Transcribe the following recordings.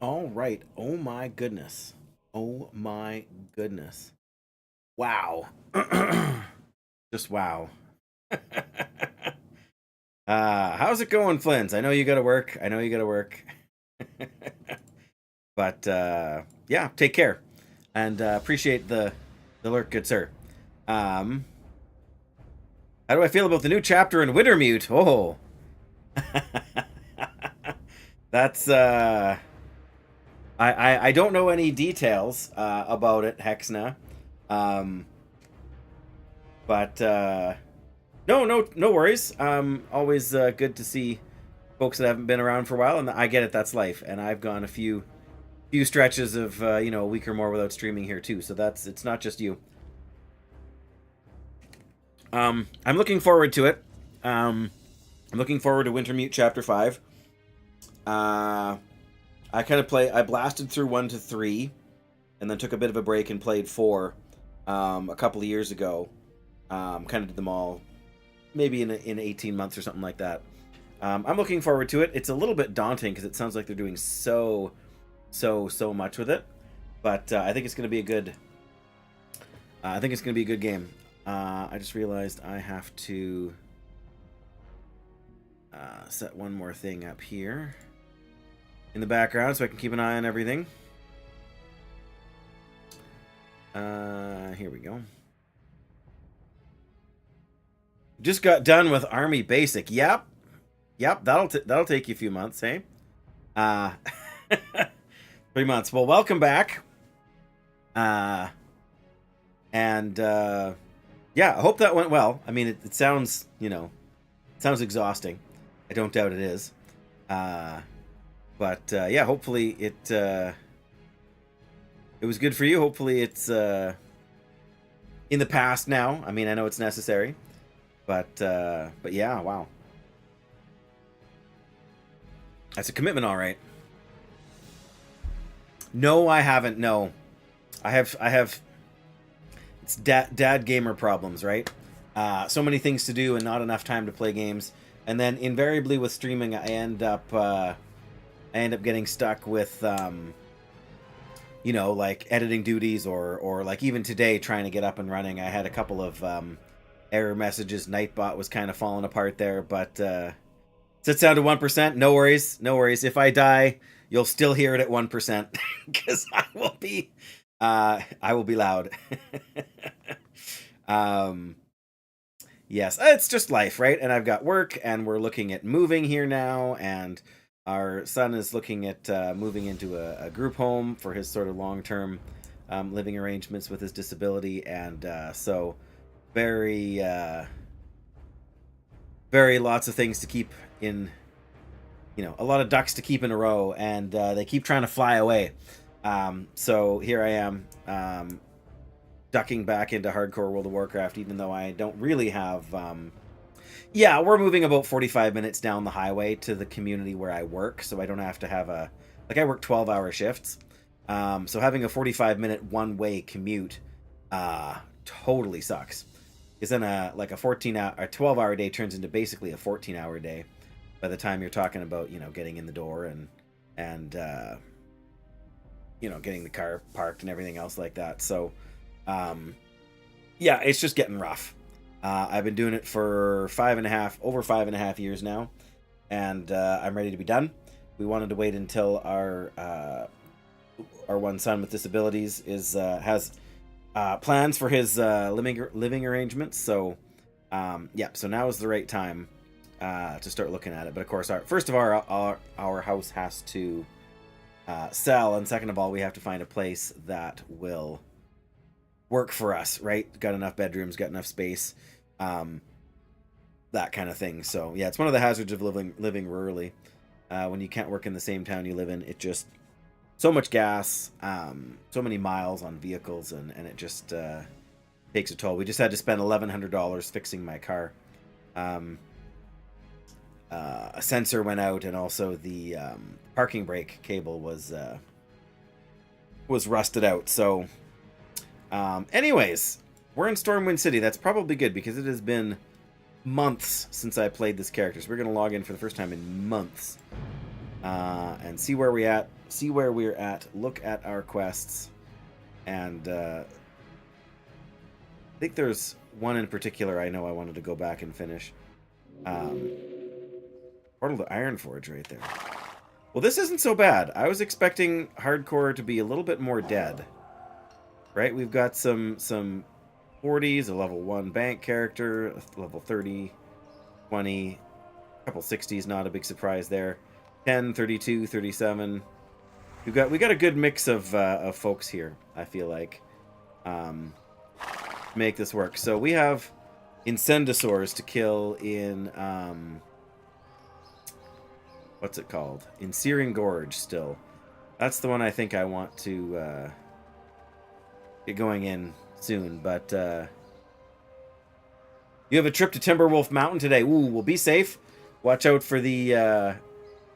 All right. Oh my goodness. Oh my goodness. Wow. Just wow. How's it going, Flint? I know you got to work. I know you got to work. But yeah, take care and appreciate the lurk, good sir. Um, how do I feel about the new chapter in Wintermute? Oh, that's I don't know any details about it, Hexna. Um, but no worries. Always good to see folks that haven't been around for a while, and I get it. That's life, and I've gone a few stretches of a week or more without streaming here too. So it's not just you. I'm looking forward to it. I'm looking forward to Wintermute Chapter 5. I blasted through 1 to 3, and then took a bit of a break and played 4 a couple of years ago. Kind of did them all maybe in 18 months or something like that. I'm looking forward to it. It's a little bit daunting because it sounds like they're doing so much with it, but I think it's going to be a good. I think it's going to be a good game. I just realized I have to set one more thing up here in the background so I can keep an eye on everything. Here we go. Just got done with Army Basic. Yep. That'll take you a few months, hey? 3 months. Well, welcome back. Yeah, I hope that went well. I mean, it sounds, it sounds exhausting. I don't doubt it is. But yeah, hopefully it was good for you. Hopefully it's in the past now. I mean, I know it's necessary, but yeah, wow. That's a commitment, all right. No, I haven't. No, I have. It's dad gamer problems, right? So many things to do and not enough time to play games. And then invariably with streaming, I end up getting stuck with, like editing duties or like even today trying to get up and running. I had a couple of error messages. Nightbot was kind of falling apart there, but sits down to 1%. No worries. If I die, you'll still hear it at 1% because I will be loud. Yes, it's just life, right? And I've got work, and we're looking at moving here now, and our son is looking at moving into a group home for his sort of long-term living arrangements with his disability, and so very lots of things to keep in, a lot of ducks to keep in a row, and they keep trying to fly away. So here I am, ducking back into hardcore World of Warcraft, even though I don't really have. Yeah, we're moving about 45 minutes down the highway to the community where I work, so I don't have to have I work 12-hour shifts. So having a 45-minute one-way commute totally sucks. Because then a 12-hour day turns into basically a 14-hour day by the time you're talking about, getting in the door and getting the car parked and everything else like that. So yeah, it's just getting rough. I've been doing it for over 5.5 years now, and I'm ready to be done. We wanted to wait until our one son with disabilities has plans for his living arrangements. So yeah, so now is the right time to start looking at it. But of course, our house has to sell, and second of all, we have to find a place that will work for us, right? Got enough bedrooms, got enough space, that kind of thing. So yeah, it's one of the hazards of living rurally. When you can't work in the same town you live in, it just so much gas, so many miles on vehicles, and it just takes a toll. We just had to spend $1,100 fixing my car. A sensor went out, and also the parking brake cable was rusted out. So anyways, we're in Stormwind City. That's probably good because it has been months since I played this character. So we're going to log in for the first time in months and see where we're at see where we're at, look at our quests, and I think there's one in particular I know I wanted to go back and finish. Portal to Ironforge right there. Well, this isn't so bad. I was expecting hardcore to be a little bit more dead. Right? We've got some 40s, a level 1 bank character, a level 30, 20, a couple 60s, not a big surprise there. 10, 32, 37. We got a good mix of folks here, I feel like. Make this work. So we have Incendisaurs to kill in what's it called? In Searing Gorge still. That's the one I think I want to get going in soon, but you have a trip to Timberwolf Mountain today. Ooh, well, be safe. Watch out for the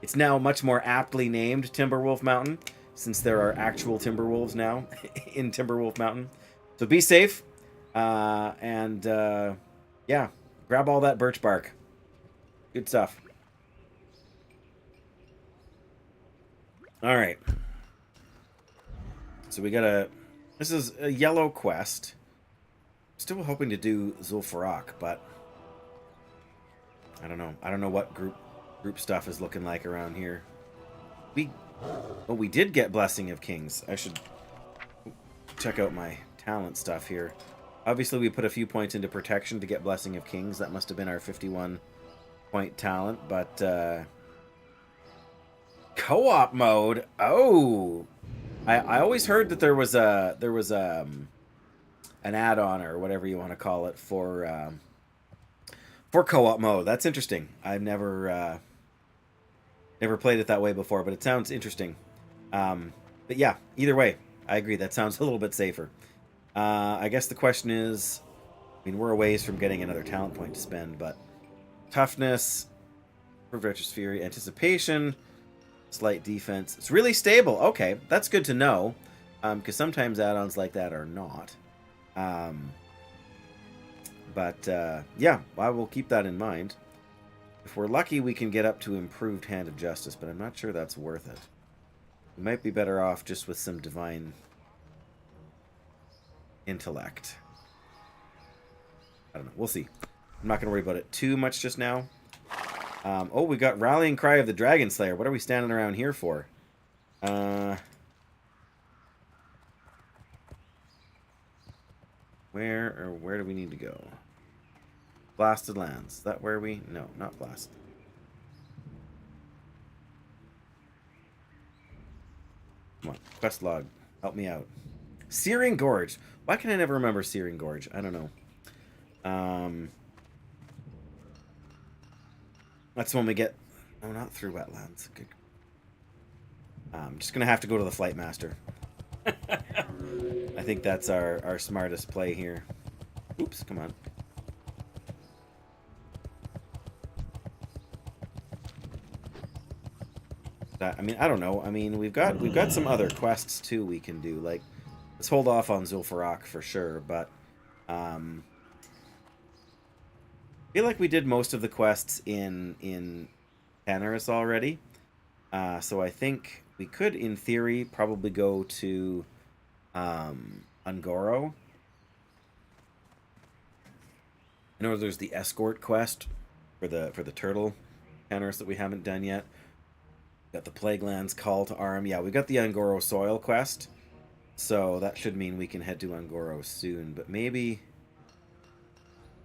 it's now much more aptly named Timberwolf Mountain, since there are actual Timberwolves now in Timberwolf Mountain. So be safe, and yeah, grab all that birch bark. Good stuff. All right. So we got this is a yellow quest. Still hoping to do Zul'Farrak, but I don't know. I don't know what group stuff is looking like around here. We did get Blessing of Kings. I should check out my talent stuff here. Obviously, we put a few points into protection to get Blessing of Kings. That must have been our 51-point talent, but co-op mode. Oh, I always heard that there was an add-on or whatever you want to call it for co-op mode. That's interesting. I've never played it that way before, but it sounds interesting. But yeah, either way, I agree. That sounds a little bit safer. I guess the question is, I mean, we're a ways from getting another talent point to spend, but toughness, Virtuous Fury, anticipation, slight defense. It's really stable. Okay, that's good to know, because sometimes add-ons like that are not. Yeah, I will keep that in mind. If we're lucky, we can get up to improved Hand of Justice, but I'm not sure that's worth it. We might be better off just with some divine intellect. I don't know. We'll see. I'm not going to worry about it too much just now. Oh, we got Rallying Cry of the Dragon Slayer. What are we standing around here for? Where do we need to go? Blasted Lands. Is that where we... No, not Blasted. Come on. Quest log. Help me out. Searing Gorge. Why can I never remember Searing Gorge? I don't know. That's when we get... No, not through wetlands. Good. I'm just going to have to go to the Flight Master. I think that's our smartest play here. Oops, come on. I mean, I don't know. I mean, we've got some other quests too we can do. Like, let's hold off on Zul'Farrak for sure, but I feel like we did most of the quests in Tanaris already. So I think we could, in theory, probably go to Ungoro. I know there's the escort quest for the turtle Tanaris that we haven't done yet. Got the Plaguelands Call to Arm. Yeah, we got the Ungoro Soil quest. So that should mean we can head to Ungoro soon. But maybe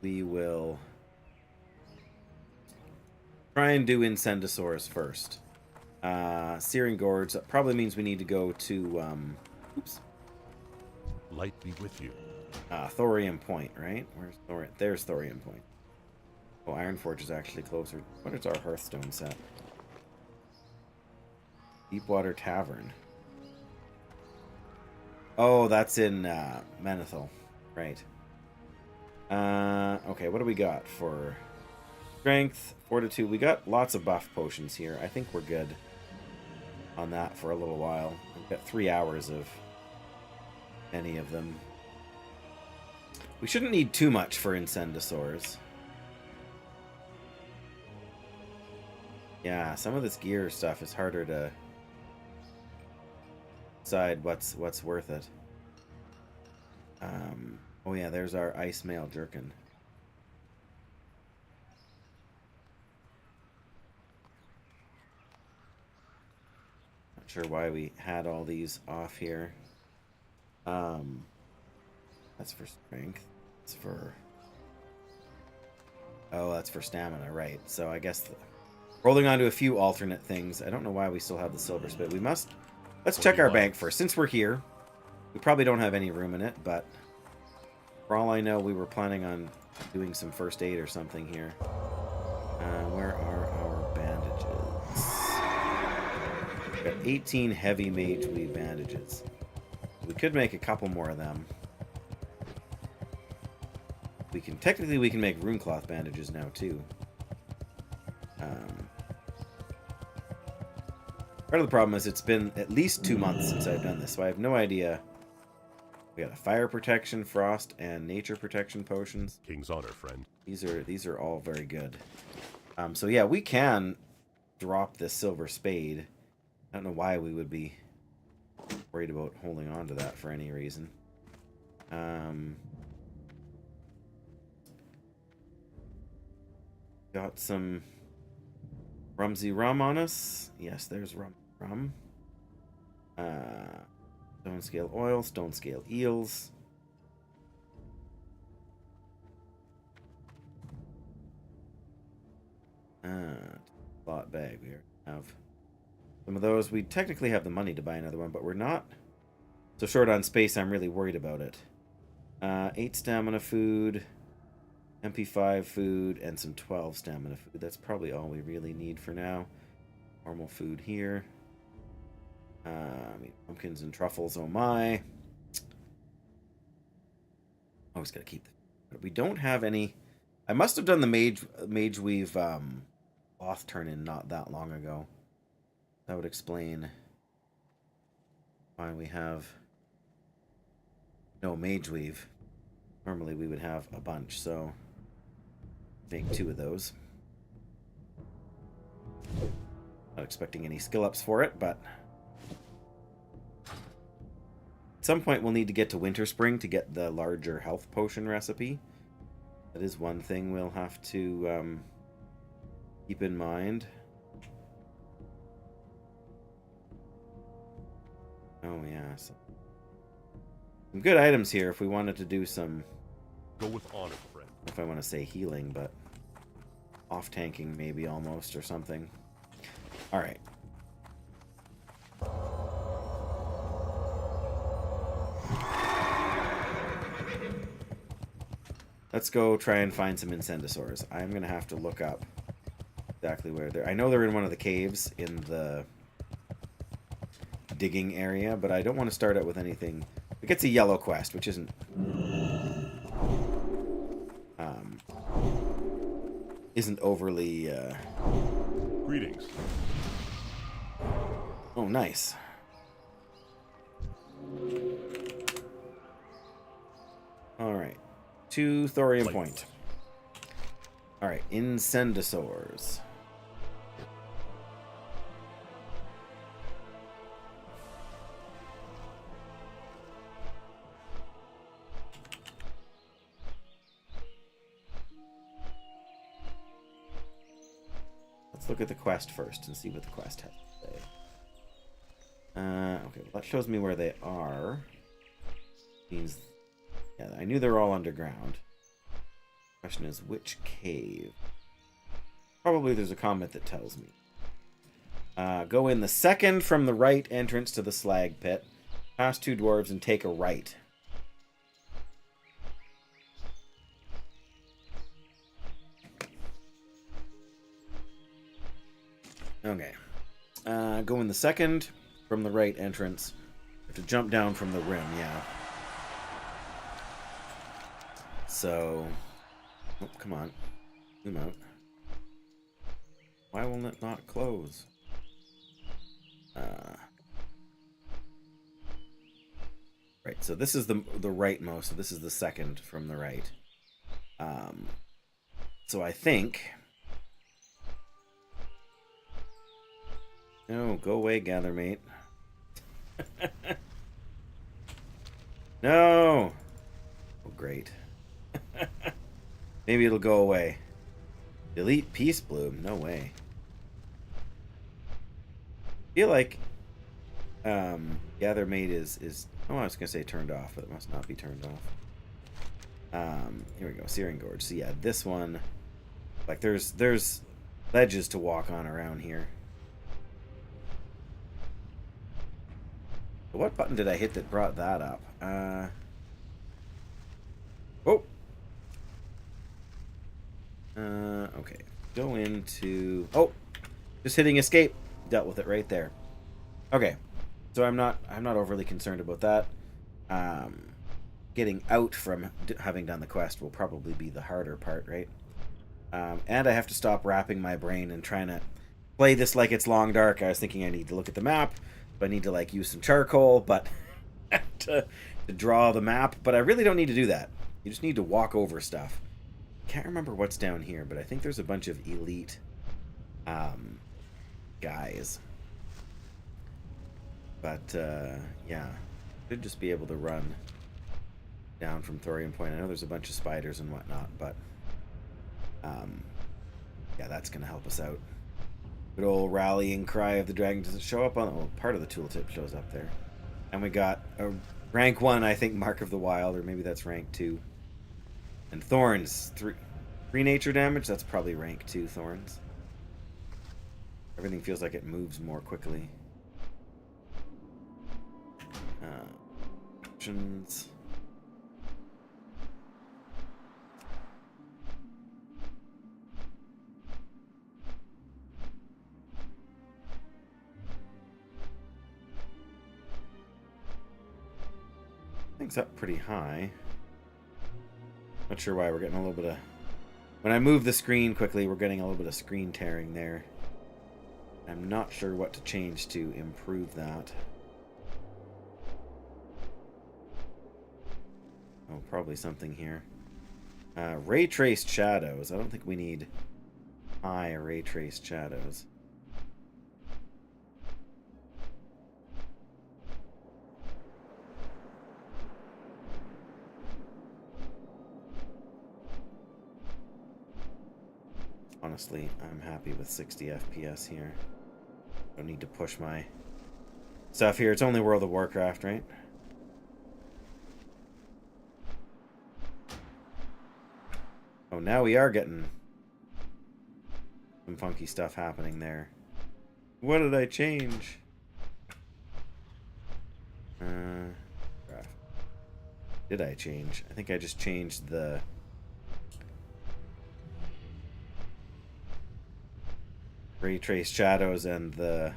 we will try and do Incendisaurs first. Searing Gorge. That probably means we need to go to... oops. Light be with you. Thorium Point, right? Where's Thorium? There's Thorium Point. Oh, Ironforge is actually closer. What is our Hearthstone set? Deepwater Tavern. Oh, that's in Menethil. Right. Okay, what do we got for strength, fortitude? We got lots of buff potions here. I think we're good on that for a little while. We've got 3 hours of any of them. We shouldn't need too much for Incendisaurs. Yeah, some of this gear stuff is harder to decide what's worth it. Oh yeah, there's our ice mail jerkin. Not sure why we had all these off here. That's for strength. That's for... Oh, that's for stamina, right. So I guess holding on to a few alternate things. I don't know why we still have the silver spit. We must... Let's check our bank first. Since we're here, we probably don't have any room in it, but for all I know, we were planning on doing some first aid or something here. Where are our bandages? We've got 18 heavy mage weave bandages. We could make a couple more of them. Technically we can make rune cloth bandages now too. Part of the problem is it's been at least 2 months since I've done this, so I have no idea. We got a fire protection, frost, and nature protection potions. King's honor, friend. These are all very good. So yeah, we can drop this silver spade. I don't know why we would be worried about holding on to that for any reason. Got some Rumsey rum on us. Yes, there's rum. Stone scale oil, stone scale eels. Lot bag. We have some of those. We technically have the money to buy another one, but we're not so short on space. I'm really worried about it. 8 stamina food, MP5 food, and some 12 stamina food. That's probably all we really need for now. Normal food here. I mean, pumpkins and truffles, oh my. Always gotta keep them. But we don't have any... I must have done the mage weave cloth turn-in not that long ago. That would explain why we have no mage weave. Normally we would have a bunch, so make 2 of those. Not expecting any skill ups for it, but at some point we'll need to get to Winter Spring to get the larger health potion recipe. That is one thing we'll have to keep in mind. Oh yeah, some good items here if we wanted to do some... Go with honor, friend. If I want to say healing, but off-tanking maybe almost or something. Alright. Let's go try and find some incendisaurs. I'm going to have to look up exactly where they're... I know they're in one of the caves in the digging area, but I don't want to start out with anything... It gets a yellow quest, which isn't... isn't overly... Greetings. Oh, nice. Alright. 2 thorium point. Alright, incendisaurs. Let's look at the quest first and see what the quest has to say. Okay, well, that shows me where they are. Means, yeah, I knew they're all underground. Question is, which cave? Probably there's a comment that tells me. Go in the second from the right entrance to the slag pit. Pass 2 dwarves and take a right. Okay. Go in the second from the right entrance. You have to jump down from the rim, yeah. So... Oh, come on. Zoom out. Why will it not close? Right, so this is the rightmost, so this is the second from the right. So I think... No, go away, Gathermate. No! Oh, great. Maybe it'll go away. Delete Peace Bloom. No way. I feel like Gather Mate is oh, I was gonna say turned off, but it must not be turned off. Here we go, Searing Gorge. So yeah, this one, like there's ledges to walk on around here. But what button did I hit that brought that up? Oh. Okay. Go into. Oh, just hitting escape. Dealt with it right there. Okay, so I'm not overly concerned about that. Getting out from having done the quest will probably be the harder part, right? And I have to stop wrapping my brain and trying to play this like it's Long Dark. I was thinking I need to look at the map, but I need to like use some charcoal, but to draw the map. But I really don't need to do that. You just need to walk over stuff. Can't remember what's down here, but I think there's a bunch of elite guys. But yeah, should just be able to run down from Thorium Point. I know there's a bunch of spiders and whatnot, but yeah, that's gonna help us out. Good old rallying cry of the dragon. Does it show up on? Oh, part of the tooltip shows up there. And we got a rank 1, I think, Mark of the Wild, or maybe that's rank 2. And Thorns, 3 nature damage. That's probably rank 2 Thorns. Everything feels like it moves more quickly. Options. Things up pretty high. Not sure why we're getting a little bit of... When I move the screen quickly, we're getting a little bit of screen tearing there. I'm not sure what to change to improve that. Oh, probably something here. Ray traced shadows. I don't think we need high ray traced shadows. Honestly, I'm happy with 60 FPS here. Don't need to push my stuff here. It's only World of Warcraft, right? Oh, now we are getting some funky stuff happening there. What did I change? Did I change? I think I just changed the... ray trace shadows and the...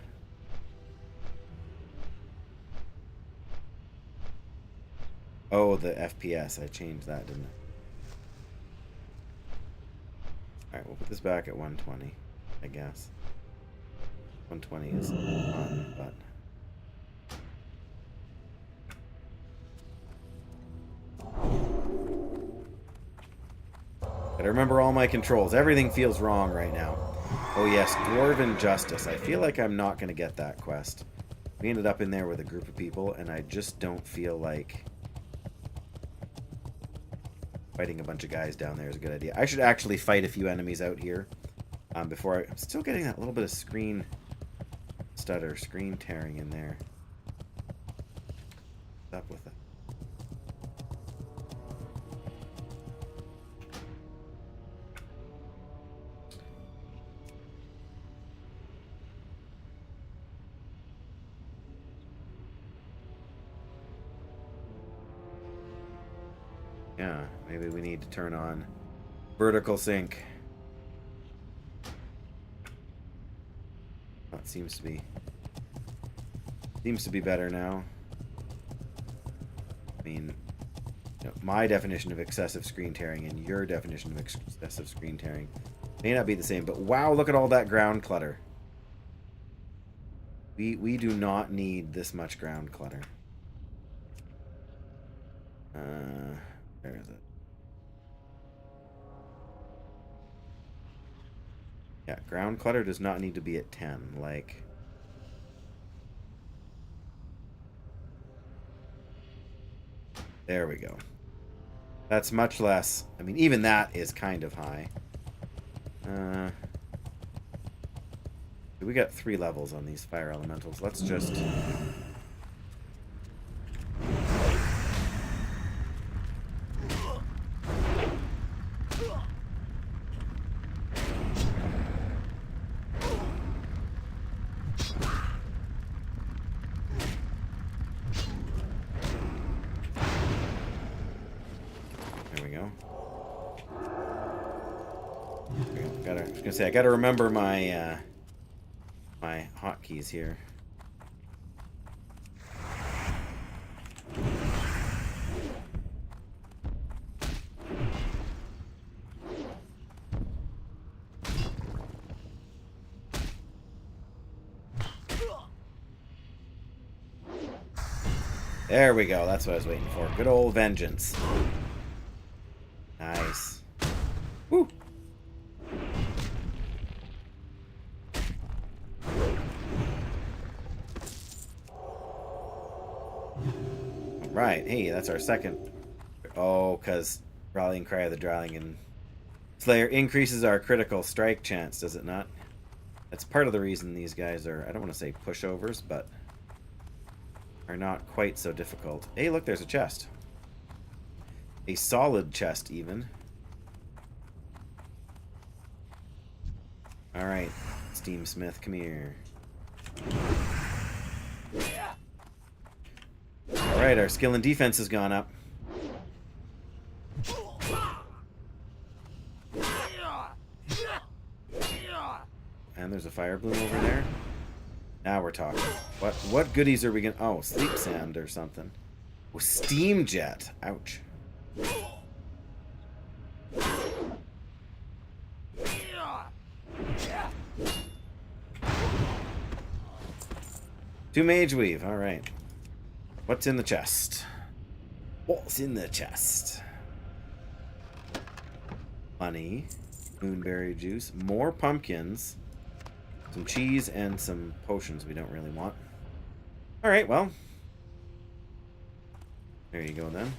Oh, the FPS. I changed that, didn't I? Alright, we'll put this back at 120, I guess. 120 is on, but... Gotta remember all my controls. Everything feels wrong right now. Oh yes, Dwarven Justice. I feel like I'm not going to get that quest. We ended up in there with a group of people, and I just don't feel like fighting a bunch of guys down there is a good idea. I should actually fight a few enemies out here before I'm still getting that little bit of screen stutter, screen tearing in there. What's up with it? Yeah, maybe we need to turn on vertical sync. That seems to be better now. I mean, you know, my definition of excessive screen tearing and your definition of excessive screen tearing may not be the same, but wow, look at all that ground clutter. We do not need this much ground clutter. Where is it? Yeah, ground clutter does not need to be at 10. Like, There we go. That's much less. I mean, even that is kind of high. We got 3 levels on these fire elementals. Let's just... There we go. I was gonna say, I gotta remember my my hotkeys here. There we go. That's what I was waiting for. Good old vengeance. Nice. Woo. Right. Hey, that's our second. Oh, because Rallying Cry of the Dragon Slayer increases our critical strike chance, does it not? That's part of the reason these guys are, I don't want to say pushovers, but are not quite so difficult. Hey, look, there's a chest. A solid chest, even. Alright, Steam Smith, come here. Alright, our skill and defense has gone up. And there's a fire bloom over there. Now we're talking. What goodies are we gonna... Oh, sleep sand or something. Oh, steam jet. Ouch. 2 mage weave. Alright. What's in the chest? What's in the chest? Honey. Moonberry juice. More pumpkins. Some cheese and some potions we don't really want. Alright, well. There you go then.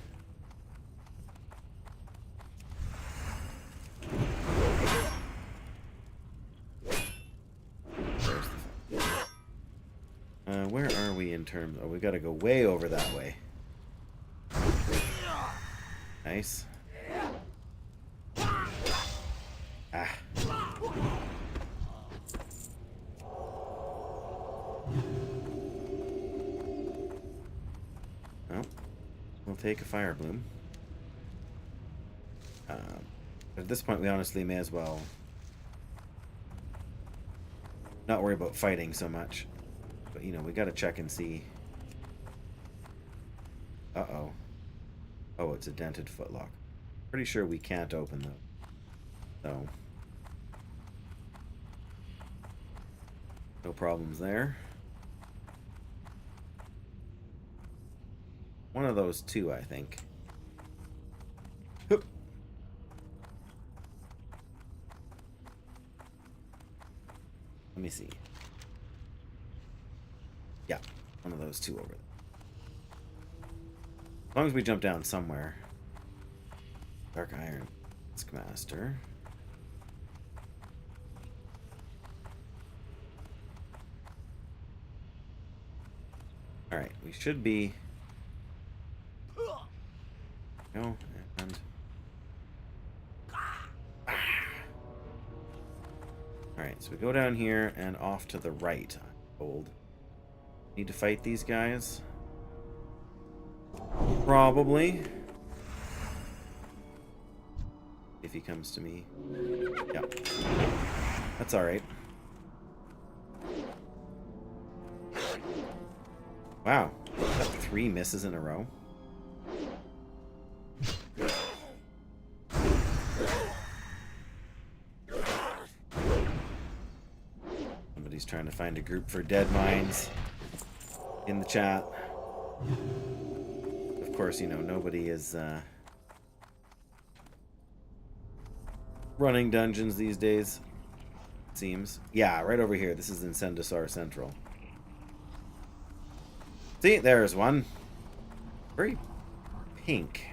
Where are we in terms... Oh, we gotta go way over that way. Nice. Ah. Oh. We'll take a fire bloom. At this point, we honestly may as well not worry about fighting so much. But, you know, we gotta check and see. Uh-oh. Oh, it's a dented footlock. Pretty sure we can't open them. So. No problems there. One of those two, I think. Hoop. Let me see. Yeah, one of those two over there. As long as we jump down somewhere. Dark Iron Master. Alright, we should be... No, and... Alright, so we go down here and off to the right, I'm told. Need to fight these guys? Probably. If he comes to me. Yeah. That's alright. Wow. Is that 3 misses in a row? Somebody's trying to find a group for dead mines in the chat. Of course, you know, nobody is running dungeons these days, it seems. Yeah, right over here. This is Incendisar Central. See, there's one. Very pink.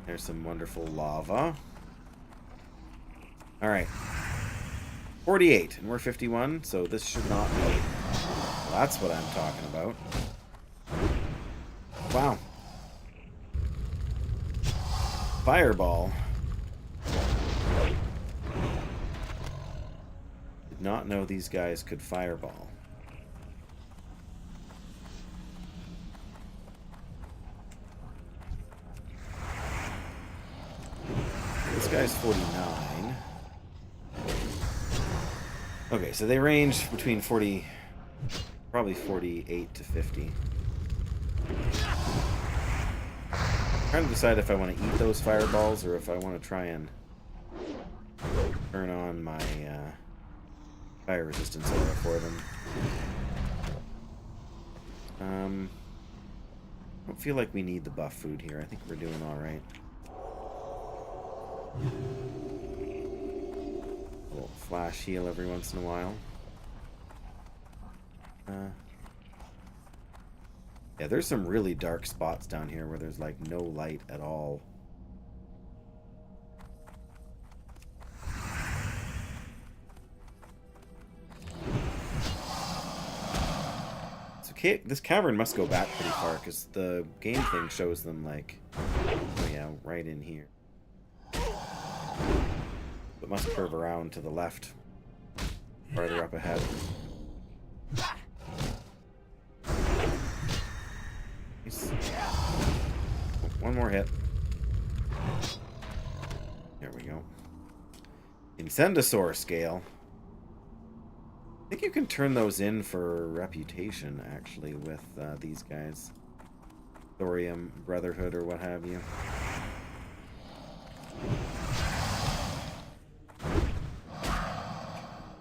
There's some wonderful lava. Alright. 48, and we're 51, so this should not be... Well, that's what I'm talking about. Wow. Fireball. Did not know these guys could fireball. This guy's 49. Okay, so they range between 40, probably 48 to 50. I'm trying to decide if I want to eat those fireballs or if I want to try and turn on my fire resistance aura for them. I don't feel like we need the buff food here. I think we're doing alright. A little flash heal every once in a while. Yeah, there's some really dark spots down here where there's like no light at all. So this cavern must go back pretty far because the game thing shows them like, oh yeah, right in here. It must curve around to the left, farther up ahead. One more hit. There we go. Incendisaur scale. I think you can turn those in for reputation, actually, with these guys. Thorium Brotherhood or what have you.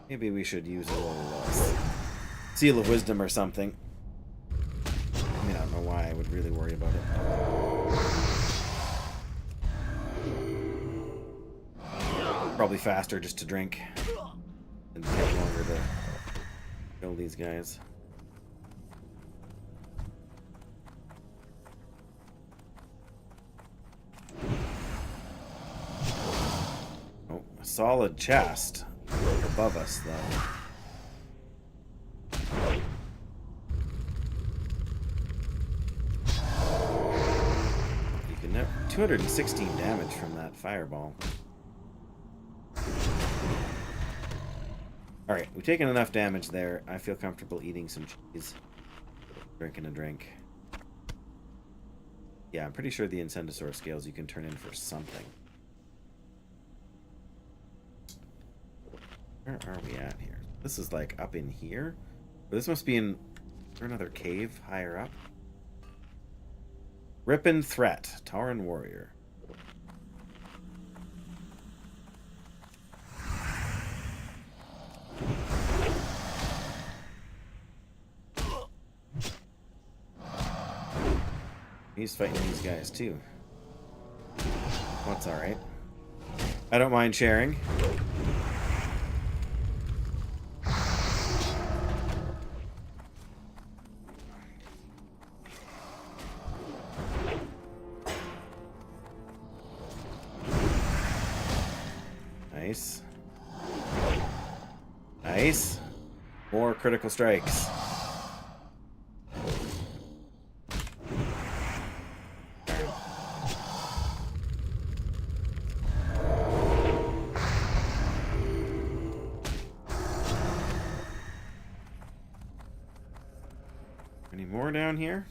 Maybe we should use a little Seal of Wisdom or something. I mean, I don't know why I would really worry about it. Probably faster just to drink and take longer to kill these guys. Oh, a solid chest above us, though. You can never 216 damage from that fireball. Alright, we've taken enough damage there. I feel comfortable eating some cheese. Drinking a drink. Yeah, I'm pretty sure the Incendisaur scales you can turn in for something. Where are we at here? This is like up in here? But this must be in... Is there another cave higher up? Rippin' Threat. Tauren Warrior. He's fighting these guys too. That's alright. I don't mind sharing. Nice. Nice. More critical strikes. Any more down here?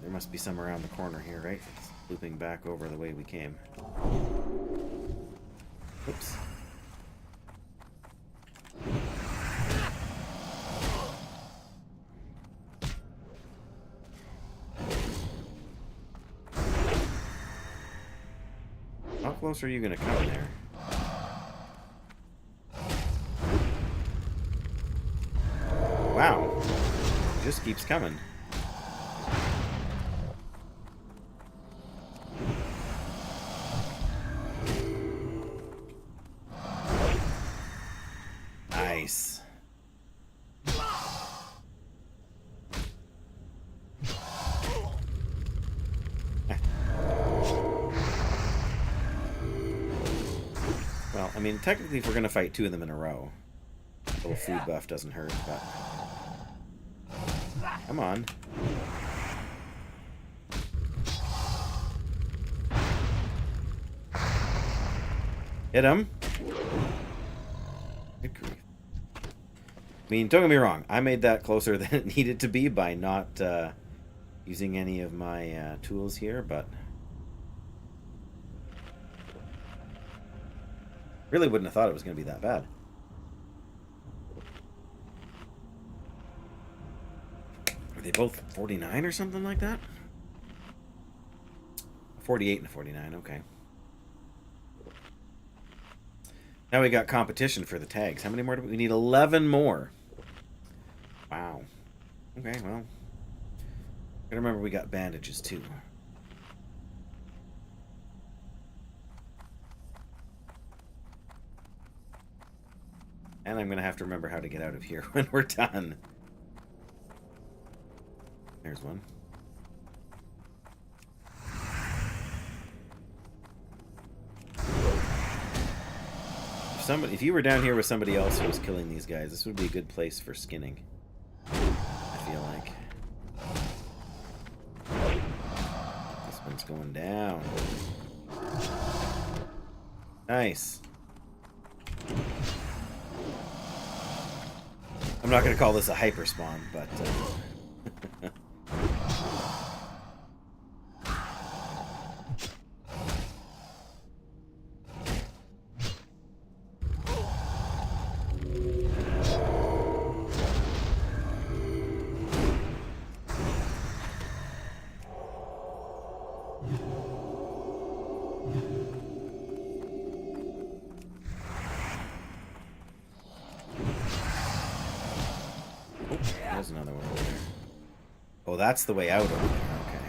There must be some around the corner here, right? It's looping back over the way we came. Oops. How close are you going to come there? Wow. It just keeps coming. Nice. I mean, technically, if we're gonna fight two of them in a row, a little food buff doesn't hurt, but... Come on. Hit him. Good grief. I mean, don't get me wrong. I made that closer than it needed to be by not using any of my tools here, but... Really wouldn't have thought it was going to be that bad. Are they both 49 or something like that? 48 and 49, okay. Now we got competition for the tags. How many more do we need? 11 more. Wow. Okay, well. I remember we got bandages too. And I'm going to have to remember how to get out of here when we're done. There's one. If you were down here with somebody else who was killing these guys, this would be a good place for skinning. I feel like. This one's going down. Nice. I'm not going to call this a hyper spawn, but... There's another one over there. Oh, that's the way out over there. Okay.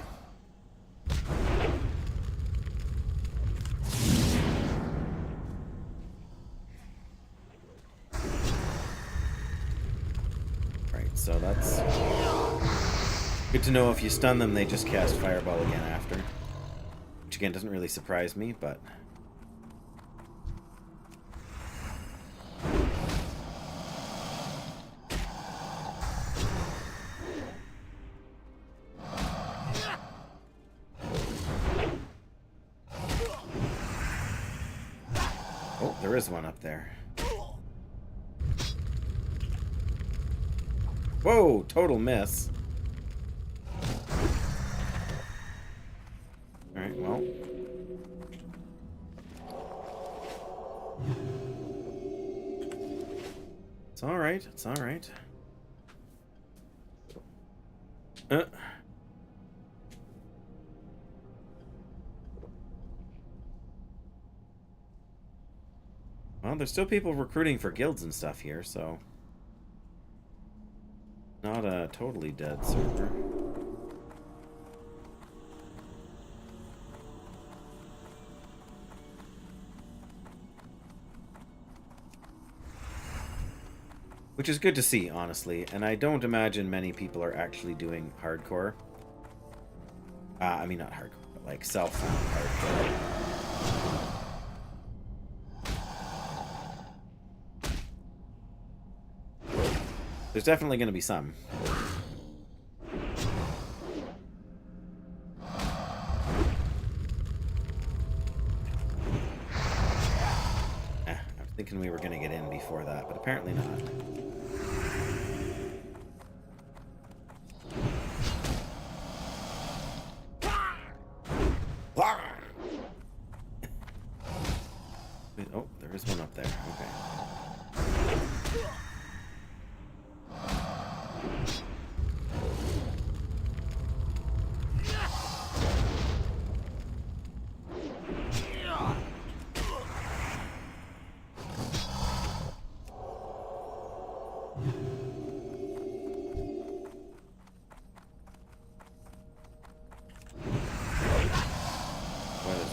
Right, so that's good to know. If you stun them, they just cast Fireball again after. Which again doesn't really surprise me, but... Oh, there is one up there. Whoa, total miss. Alright, well. It's alright, it's alright. Well, there's still people recruiting for guilds and stuff here, so... Not a totally dead server. Which is good to see, honestly, and I don't imagine many people are actually doing hardcore. I mean, not hardcore, but like self-found hardcore. There's definitely going to be some. I was thinking we were going to get in before that, but apparently not. Oh, there is one up there. Okay.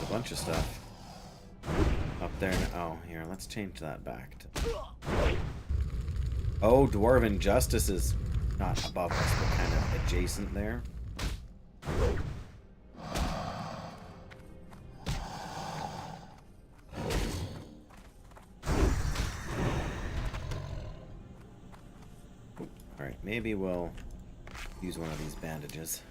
Bunch of stuff up there. Oh, here, let's change that back to... Oh, Dwarven Justice is not above us, but kind of adjacent there. maybe we'll use one of these bandages.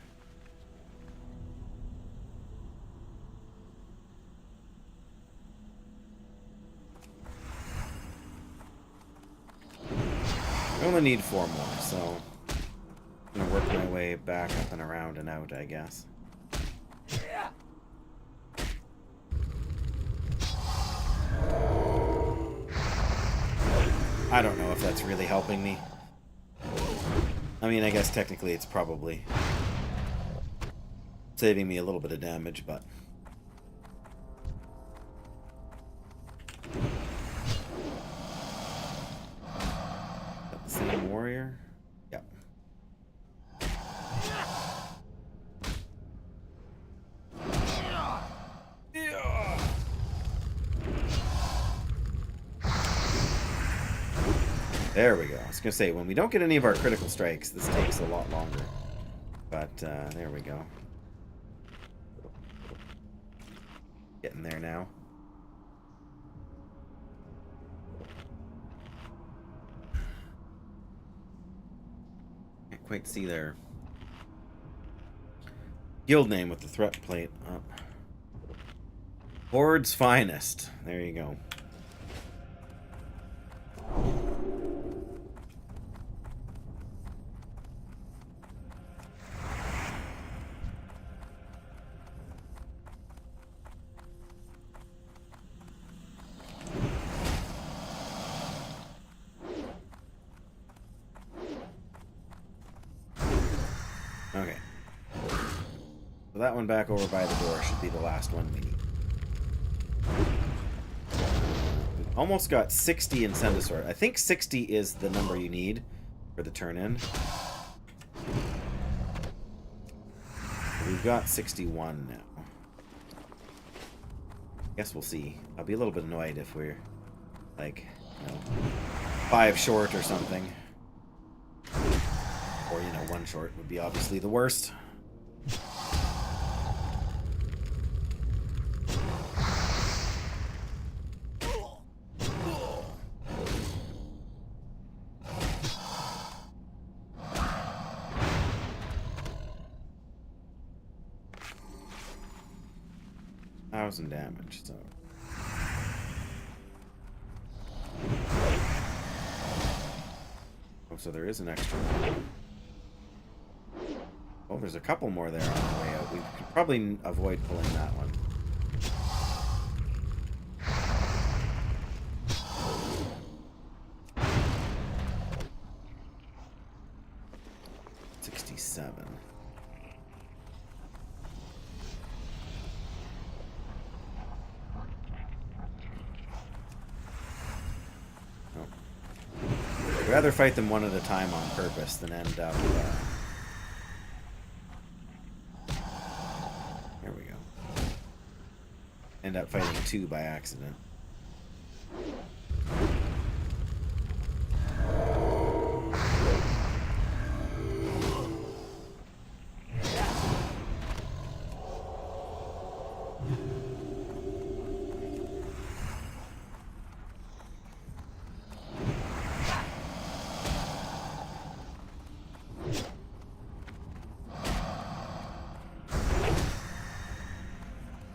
I only need 4 more, so I'm gonna work my way back up and around and out, I guess. I don't know if that's really helping me. I mean, I guess technically it's probably saving me a little bit of damage, but... Is that the same warrior? Yep. There we go. I was going to say, when we don't get any of our critical strikes, this takes a lot longer. But, there we go. Getting there now. Can't quite see their guild name with the threat plate up. Horde's Finest. There you go. Okay. So that one back over by the door should be the last one we need. We've almost got 60 in Sendasword. I think 60 is the number you need for the turn-in. We've got 61 now. Guess we'll see. I'll be a little bit annoyed if we're, like, you know, 5 short or something. Or, you know, 1 short would be obviously the worst. Thousand damage, so... Oh, so there is an extra one. Oh, there's a couple more there on the way out. We could probably avoid pulling that one. I'd rather fight them one at a time on purpose than end up... There we go. End up fighting 2 by accident.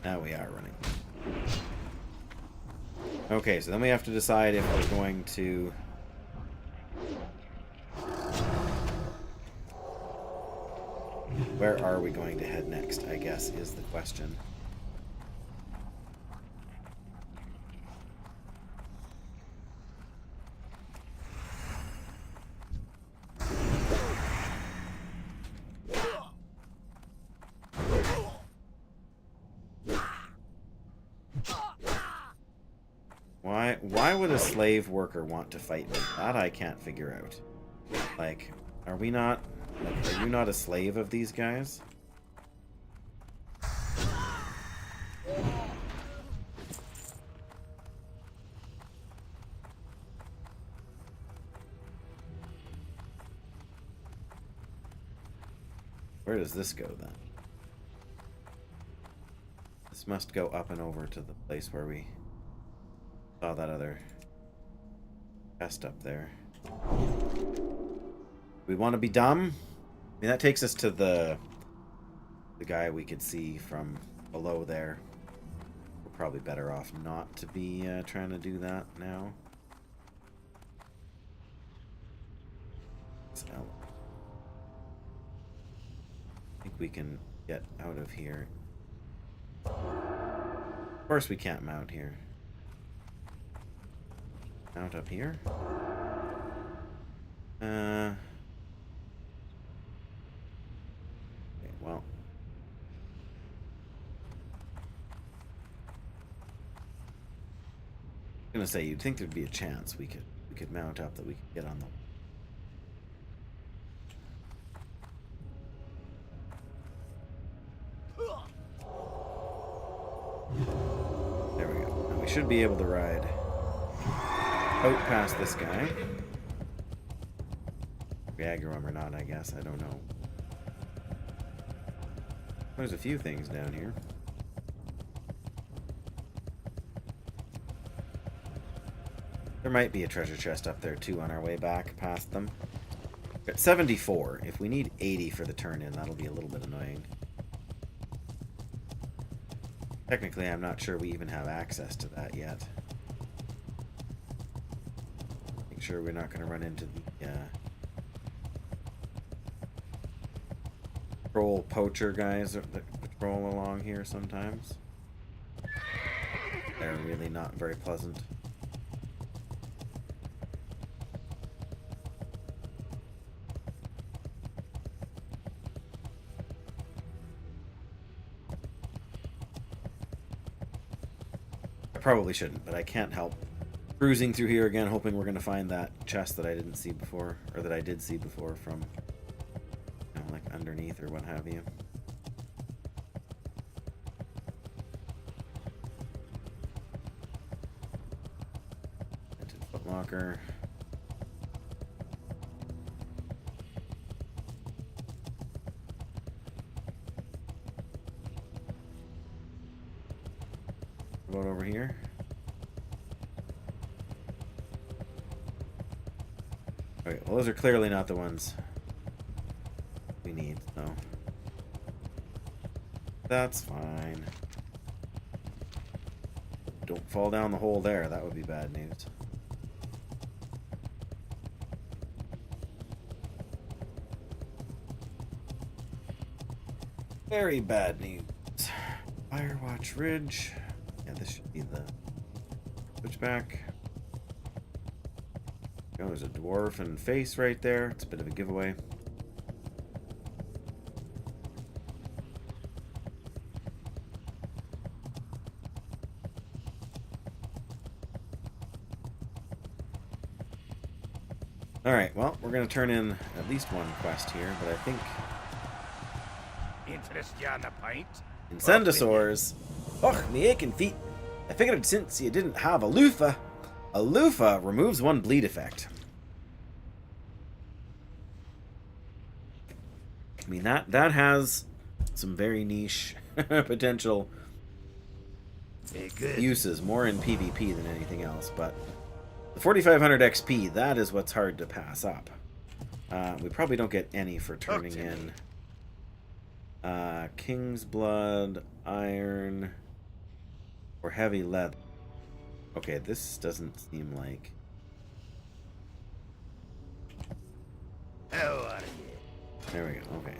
Now we are running. Okay, so then we have to decide if we're going to... Where are we going to head next, I guess, is the question. Why would a slave worker want to fight me? That I can't figure out. Like, are we not... Like, are you not a slave of these guys? Where does this go, then? This must go up and over to the place where we saw that other chest up there. We want to be dumb? I mean, that takes us to the guy we could see from below there. We're probably better off not to be trying to do that now. So, I think we can get out of here. Of course we can't mount here. Mount up here? Okay, well. I'm gonna say, you'd think there'd be a chance we could mount up, that we could get on the... There we go. Now we should be able to ride out past this guy. We aggro him or not, I guess. I don't know. There's a few things down here. There might be a treasure chest up there too on our way back past them. We're at 74. If we need 80 for the turn-in, that'll be a little bit annoying. Technically, I'm not sure we even have access to that yet. Make sure we're not going to run into the troll poacher guys that patrol along here sometimes. They're really not very pleasant. Probably shouldn't, but I can't help cruising through here again, hoping we're going to find that chest that I didn't see before, or that I did see before from, you know, like underneath or what have you. Into the footlocker. About over here. Okay, well those are clearly not the ones we need, so that's fine. Don't fall down the hole there, that would be bad news. Very bad news. Firewatch Ridge. Yeah, this should be the switchback. Oh, there's a dwarf and face right there. It's a bit of a giveaway. Alright, well, we're going to turn in at least one quest here, but I think... Interest you on the pint? Incendosaurs. Och, me aching feet. I figured since you didn't have a loofah removes one bleed effect. I mean, that has some very niche potential uses, more in PvP than anything else, but the 4500 XP, that is what's hard to pass up. We probably don't get any for turning in King's Blood, Iron, or Heavy Leather. Okay, this doesn't seem like... How are you? There we go, okay.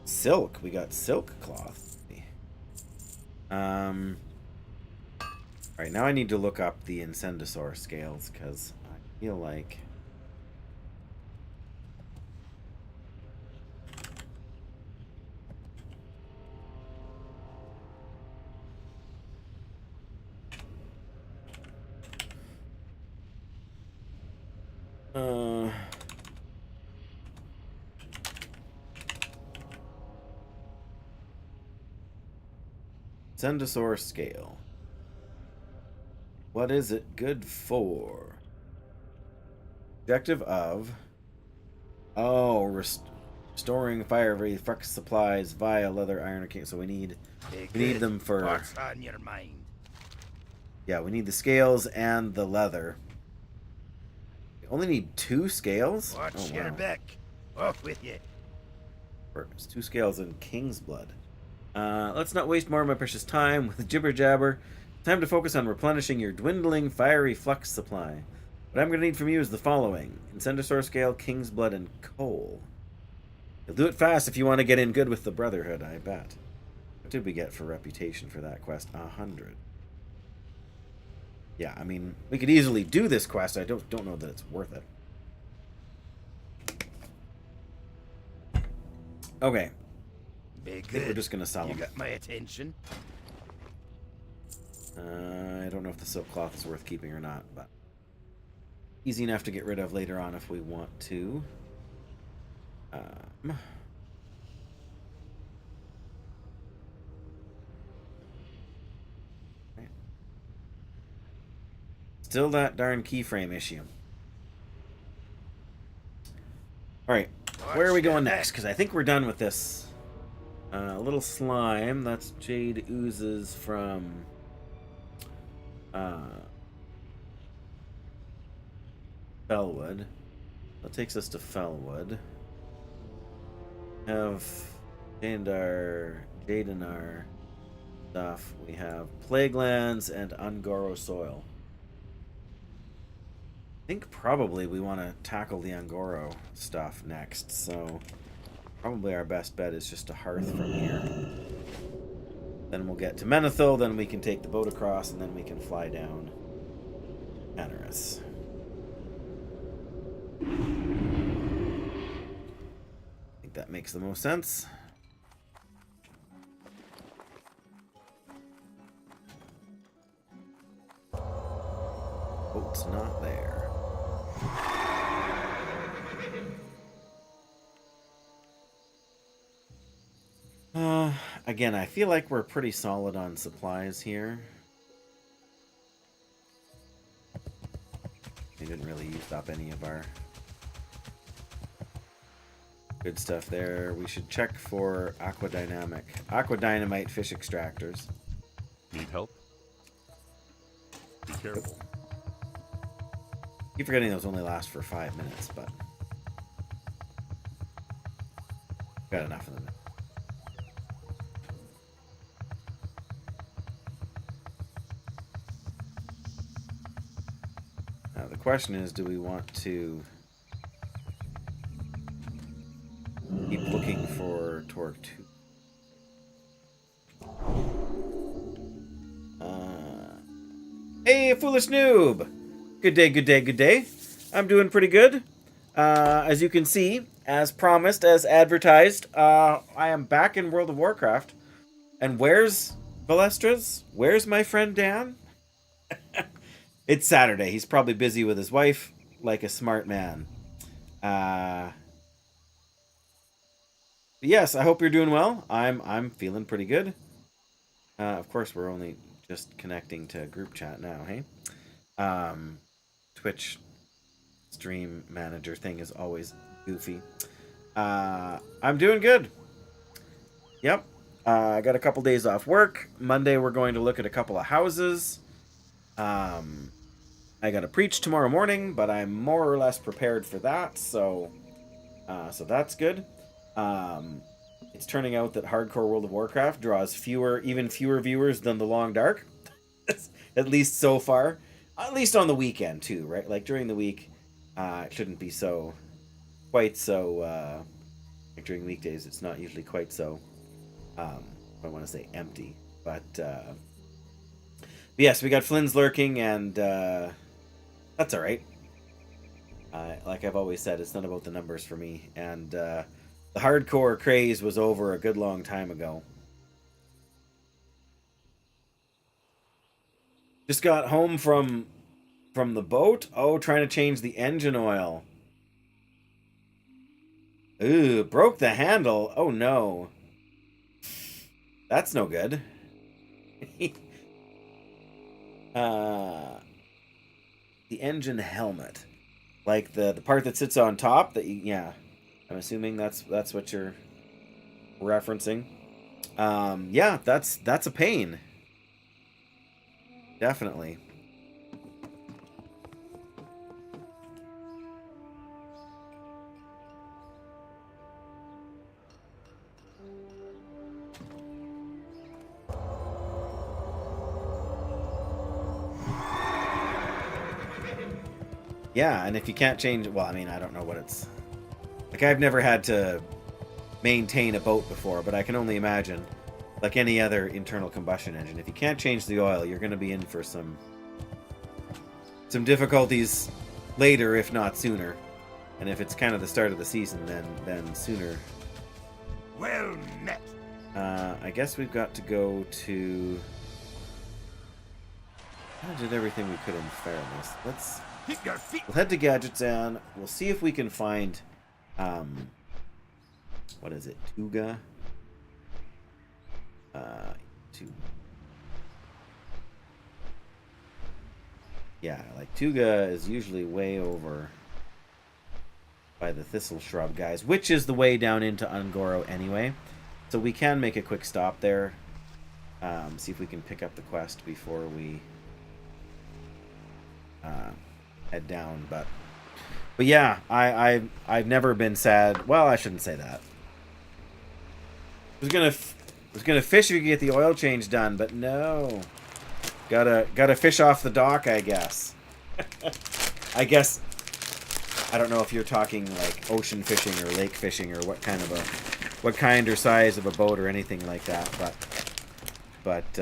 Silk, we got silk cloth. Alright, now I need to look up the Incendosaur scales, because I feel like... Incendosaur scale. What is it good for? Objective of... Oh, restoring fire reflex supplies via leather, iron, or king. So we need them for... What's on your mind? Yeah, we need the scales and the leather. only need 2 scales? Watch Oh, your wow. back. Off with you. There's 2 scales in King's Blood. Let's not waste more of my precious time with jibber jabber. Time to focus on replenishing your dwindling fiery flux supply. What I'm going to need from you is the following: Incendisaur scale, King's Blood, and coal. You'll do it fast if you want to get in good with the Brotherhood, I bet. What did we get for reputation for that quest? 100. Yeah, I mean, we could easily do this quest. I don't know that it's worth it. Okay. Be I think we're good. just going to sell You them. got my attention. I don't know if the silk cloth is worth keeping or not, but easy enough to get rid of later on if we want to. Still that darn keyframe issue. Alright, where are we going next? Because I think we're done with this. Little slime, that's Jade oozes from Fellwood. That takes us to Fellwood. Have Jadenar stuff. We have Plaguelands and Ungoro soil. I think probably we want to tackle the Ungoro stuff next, so probably our best bet is just to hearth from here. Then we'll get to Menethil, then we can take the boat across, and then we can fly down Anaris. I think that makes the most sense. Boat's not there. Again, I feel like we're pretty solid on supplies here. We didn't really use up any of our good stuff there. We should check for aquadynamite fish extractors. Need help? Be careful. Keep forgetting those only last for 5 minutes, but got enough of them. Now the question is, do we want to keep looking for Torque 2? Hey, foolish noob! Good day, good day, good day. I'm doing pretty good. As you can see, as promised, as advertised, I am back in World of Warcraft. And where's Balestras? Where's my friend Dan? It's Saturday. He's probably busy with his wife, like a smart man. Yes, I hope you're doing well. I'm feeling pretty good. Of course, we're only just connecting to group chat now, hey? Twitch stream manager thing is always goofy. I'm doing good. Yep. I got a couple days off work. Monday we're going to look at a couple of houses. I got to preach tomorrow morning, but I'm more or less prepared for that, so that's good. It's turning out that hardcore World of Warcraft draws even fewer viewers than the Long Dark. At least so far. At least on the weekend too, right? Like during the week, it shouldn't be quite so. Like during weekdays, it's not usually quite so. I don't want to say empty, but yes, we got Flynn's lurking, and that's all right. Like I've always said, it's not about the numbers for me, and the hardcore craze was over a good long time ago. Just got home from the boat. Oh, trying to change the engine oil. Ooh, broke the handle. Oh no. That's no good. The engine helmet. Like the part that sits on top yeah. I'm assuming that's what you're referencing. Yeah, that's a pain. Definitely. Yeah, and if you can't change, well, I mean, I don't know what it's like. I've never had to maintain a boat before, but I can only imagine, like any other internal combustion engine, if you can't change the oil, you're going to be in for some difficulties later, if not sooner. And if it's kind of the start of the season, then sooner. Well met. I guess we've got to go to. I did everything we could in fairness. Keep your feet. We'll head to Gadgets and we'll see if we can find, what is it, Tuga? Yeah, like Tuga is usually way over by the thistle shrub guys, which is the way down into Ungoro anyway. So we can make a quick stop there. See if we can pick up the quest before we head down. But yeah, I've never been sad. Well, I shouldn't say that. I was gonna fish if you could get the oil change done, but no. Gotta fish off the dock, I guess. I guess. I don't know if you're talking like ocean fishing or lake fishing or what kind or size of a boat or anything like that, but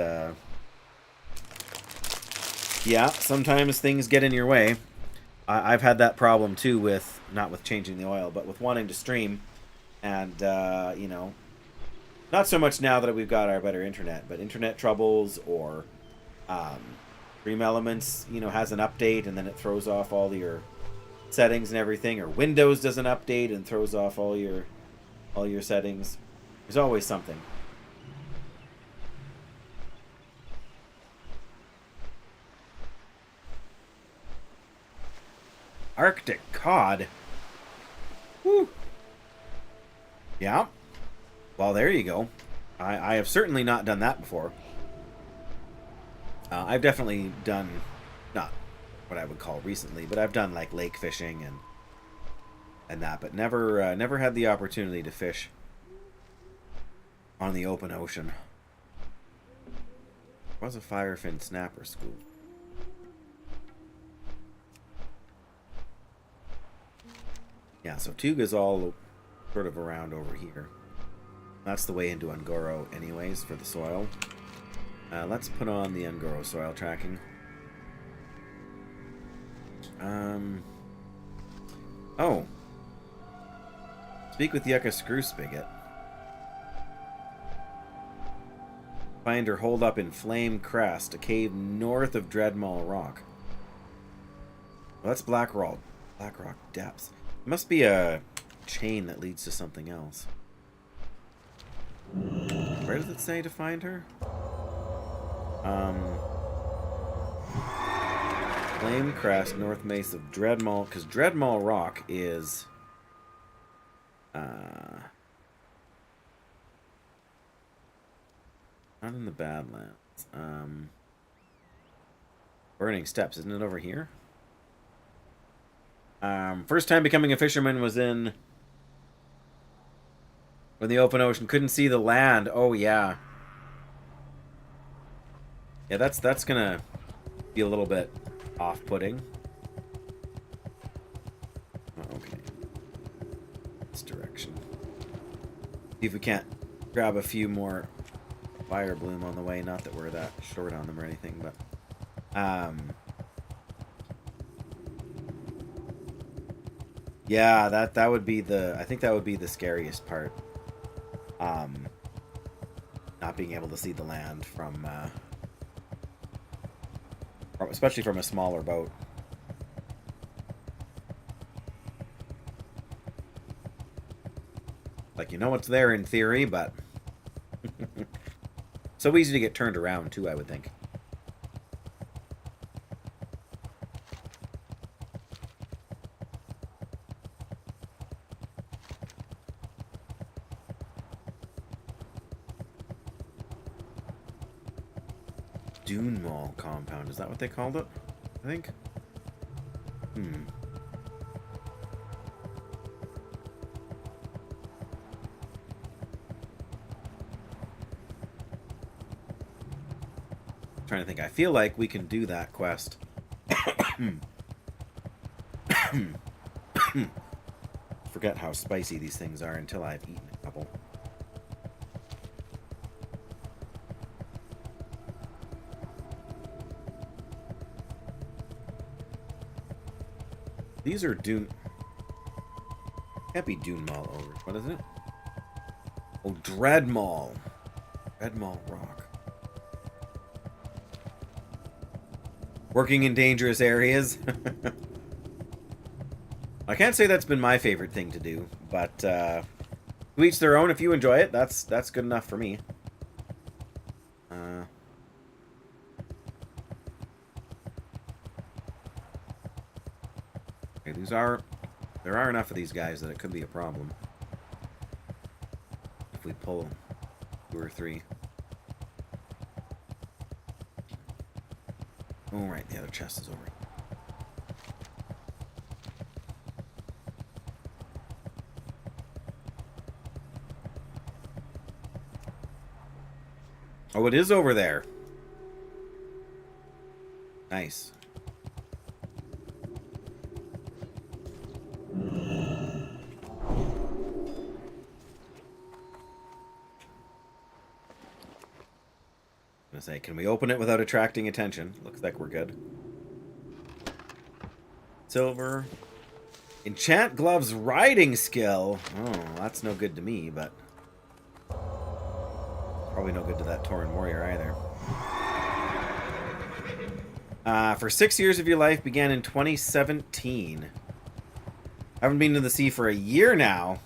yeah, sometimes things get in your way. I've had that problem too with not with changing the oil, but with wanting to stream, and you know, not so much now that we've got our better internet, but internet troubles or Dream Elements, you know, has an update and then it throws off all your settings and everything, or Windows does an update and throws off all your settings. There's always something. Arctic cod. Whew. Yeah. Well, there you go. I have certainly not done that before. I've definitely done, not what I would call recently, but I've done like lake fishing and that, but never had the opportunity to fish on the open ocean. There was a firefin snapper school. Yeah, so Tuga's all sort of around over here. That's the way into Ungoro anyways for the soil. Let's put on the Ungoro soil tracking. Oh. Speak with Yucca Screw Spigot. Find her holed up in Flame Crest, a cave north of Dreadmaw Rock. Well, that's Black Rock Depths. It must be a chain that leads to something else. Where does it say to find her? Flame Crest, North Mace of Dreadmaw, because Dreadmaw Rock is not in the Badlands. Burning Steps, isn't it over here? First time becoming a fisherman was in when the open ocean couldn't see the land. Oh yeah. Yeah, that's gonna be a little bit off-putting. Oh, okay. This direction. See if we can't grab a few more fire bloom on the way. Not that we're that short on them or anything, but yeah, that would be I think that would be the scariest part. Not being able to see the land from especially from a smaller boat. Like, you know what's there in theory, but so easy to get turned around too, I would think. Dune Mall compound, is that what they called it? I think. Trying to think. I feel like we can do that quest Forget how spicy these things are until I've eaten a couple. These are Dune. Can't be Dune Mall over. What is it? Oh, Dread Mall. Dread Mall Rock. Working in dangerous areas. I can't say that's been my favorite thing to do, but to each their own. If you enjoy it, that's good enough for me. Okay, there are enough of these guys that it could be a problem if we pull 2 or 3. Oh, right, the other chest is over. Oh, it is over there. Nice. I'm gonna say, can we open it without attracting attention? Looks like we're good. Silver. Enchant gloves riding skill. Oh, that's no good to me, but probably no good to that Tauren warrior either. For 6 years of your life began in 2017. I haven't been to the sea for a year now.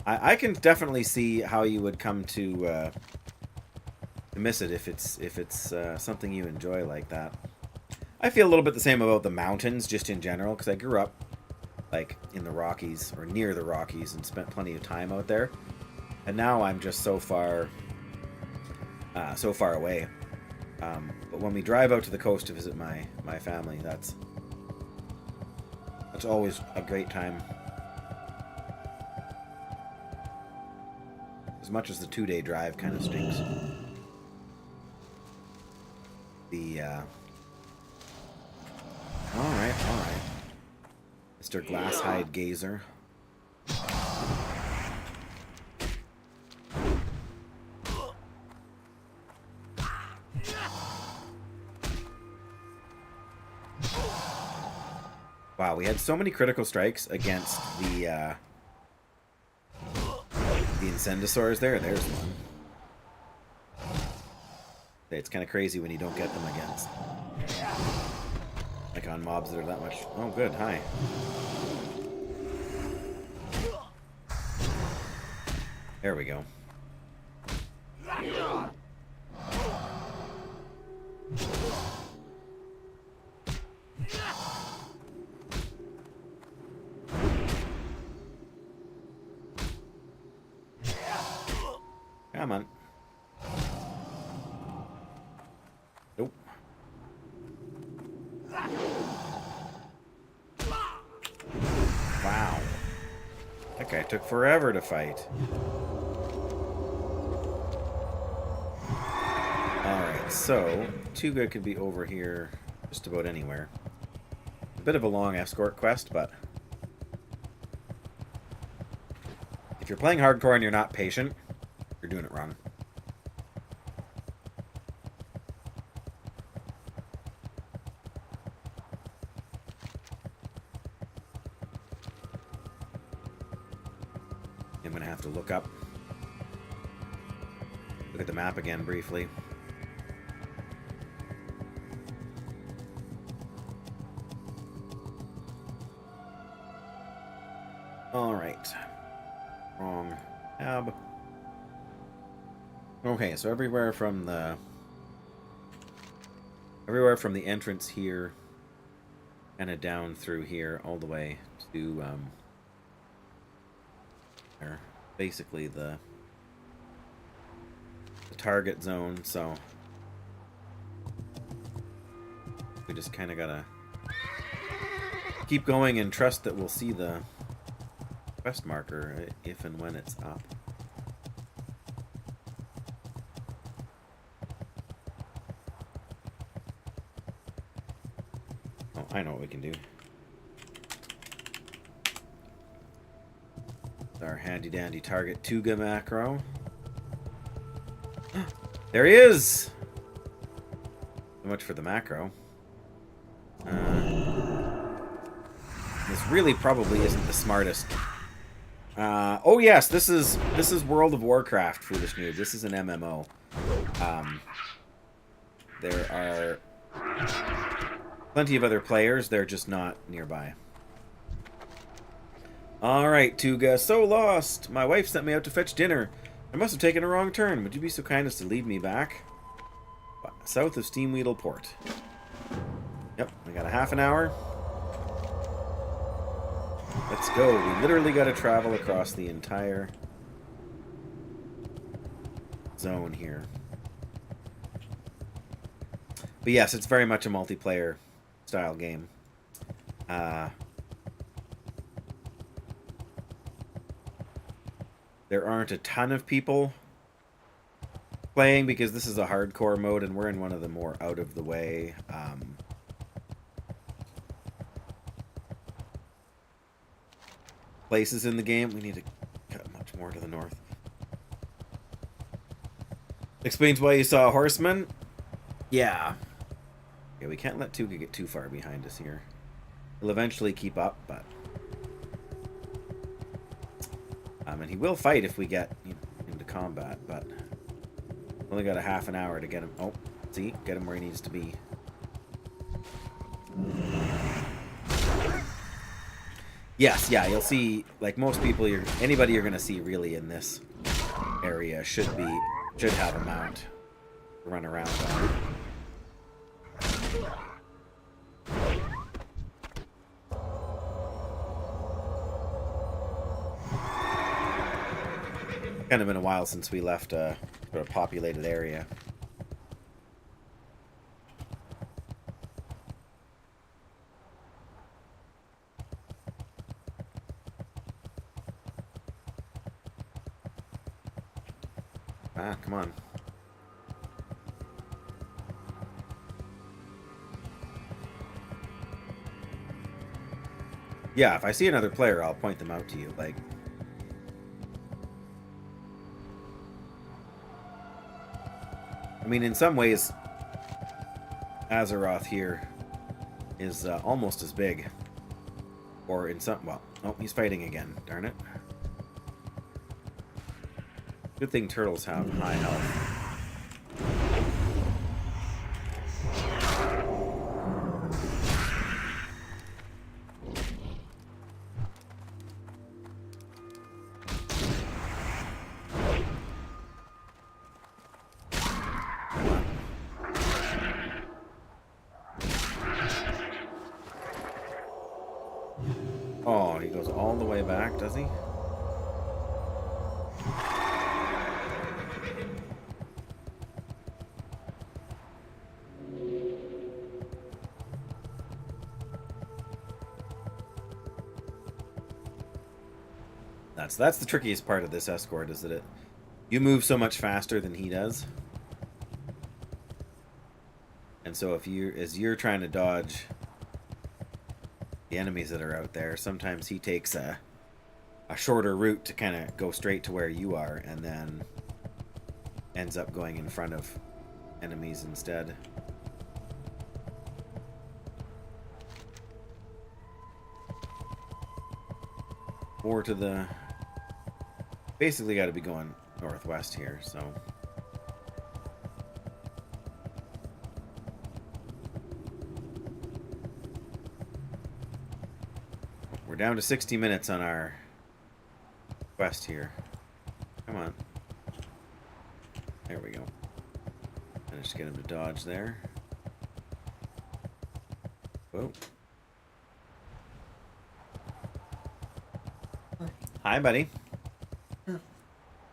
I can definitely see how you would come to miss it if it's something you enjoy like that. I feel a little bit the same about the mountains, just in general, because I grew up like in the Rockies or near the Rockies and spent plenty of time out there, and now I'm just so far away. But when we drive out to the coast to visit my family, that's always a great time. As much as the 2-day drive kind of stinks. All right. Mr. Glasshide Gazer. Wow, we had so many critical strikes against the Incendisaurs there. There's one. It's kind of crazy when you don't get them against, like, on mobs that are that much. Oh, good. Hi. There we go. Come on. Nope. Wow. That guy took forever to fight. Alright, so Too Good could be over here just about anywhere. A bit of a long escort quest, but if you're playing hardcore and you're not patient, you're doing it wrong. I'm gonna have to look at the map again briefly. All right. Wrong tab. Okay, so everywhere from the entrance here, kind of down through here, all the way to basically the target zone. So we just kind of gotta keep going and trust that we'll see the quest marker if and when it's up. Oh, I know what we can do. Our handy dandy target Tuga macro. There he is! So much for the macro. This really probably isn't the smartest. Oh yes, this is World of Warcraft, foolish noob. This is an MMO. There are plenty of other players. They're just not nearby. Alright, Tuga. So lost. My wife sent me out to fetch dinner. I must have taken a wrong turn. Would you be so kind as to lead me back? South of Steamweedle Port. Yep, I got a half an hour. Let's go. We literally got to travel across the entire zone here. But yes, it's very much a multiplayer style game. There aren't a ton of people playing because this is a hardcore mode and we're in one of the more out of the way places in the game. We need to cut much more to the north. Explains why you saw a horseman. Yeah, we can't let Tuga get too far behind us here. He'll eventually keep up, but and he will fight if we get into combat, but only got a half an hour to get him. Oh, see, get him where he needs to be. Yes, yeah, you'll see, like most people, anybody you're gonna see really in this area should have a mount to run around on. Kind of been a while since we left a sort of populated area. Ah, come on. Yeah, if I see another player, I'll point them out to you. Like, I mean, in some ways, Azeroth here is almost as big. Or in some... Well, oh, he's fighting again. Darn it. Good thing turtles have high health. Oh, he goes all the way back, does he? That's the trickiest part of this escort, is that you move so much faster than he does. And so as you're trying to dodge the enemies that are out there, sometimes he takes a shorter route to kind of go straight to where you are and then ends up going in front of enemies instead. Or to the... Basically got to be going northwest here, so... We're down to 60 minutes on our quest here. Come on. There we go. Managed to get him to dodge there. Whoa. Hi, buddy.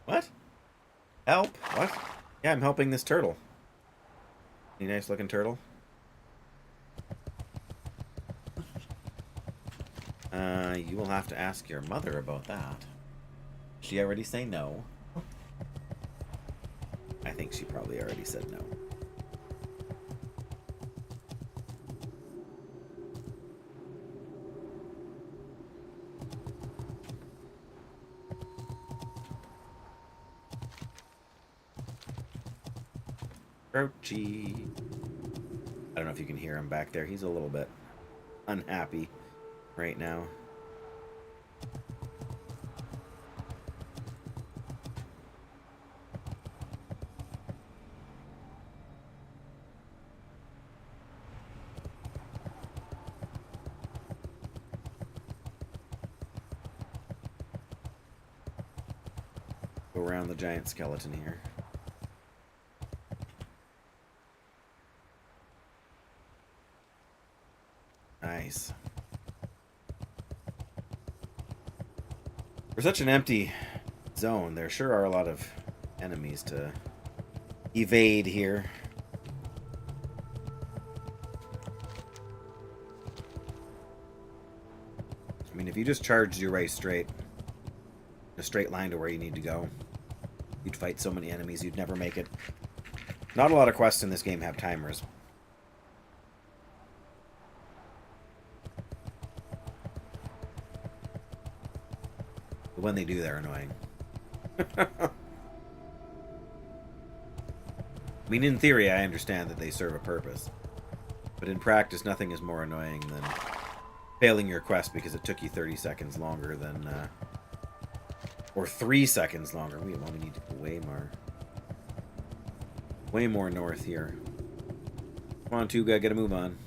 What? Help? What? Yeah, I'm helping this turtle. Any nice looking turtle? You will have to ask your mother about that. She already say no? I think she probably already said no. Crouchy. I don't know if you can hear him back there. He's a little bit unhappy right now. Go around the giant skeleton here. Nice. For such an empty zone, there sure are a lot of enemies to evade here. I mean, if you just charged your way straight, a straight line to where you need to go, you'd fight so many enemies you'd never make it. Not a lot of quests in this game have timers. But when they do, they're annoying. I mean, in theory, I understand that they serve a purpose. But in practice, nothing is more annoying than failing your quest because it took you 30 seconds longer than... or 3 seconds longer. We need to go way more north here. Come on, Tuga, get a move on.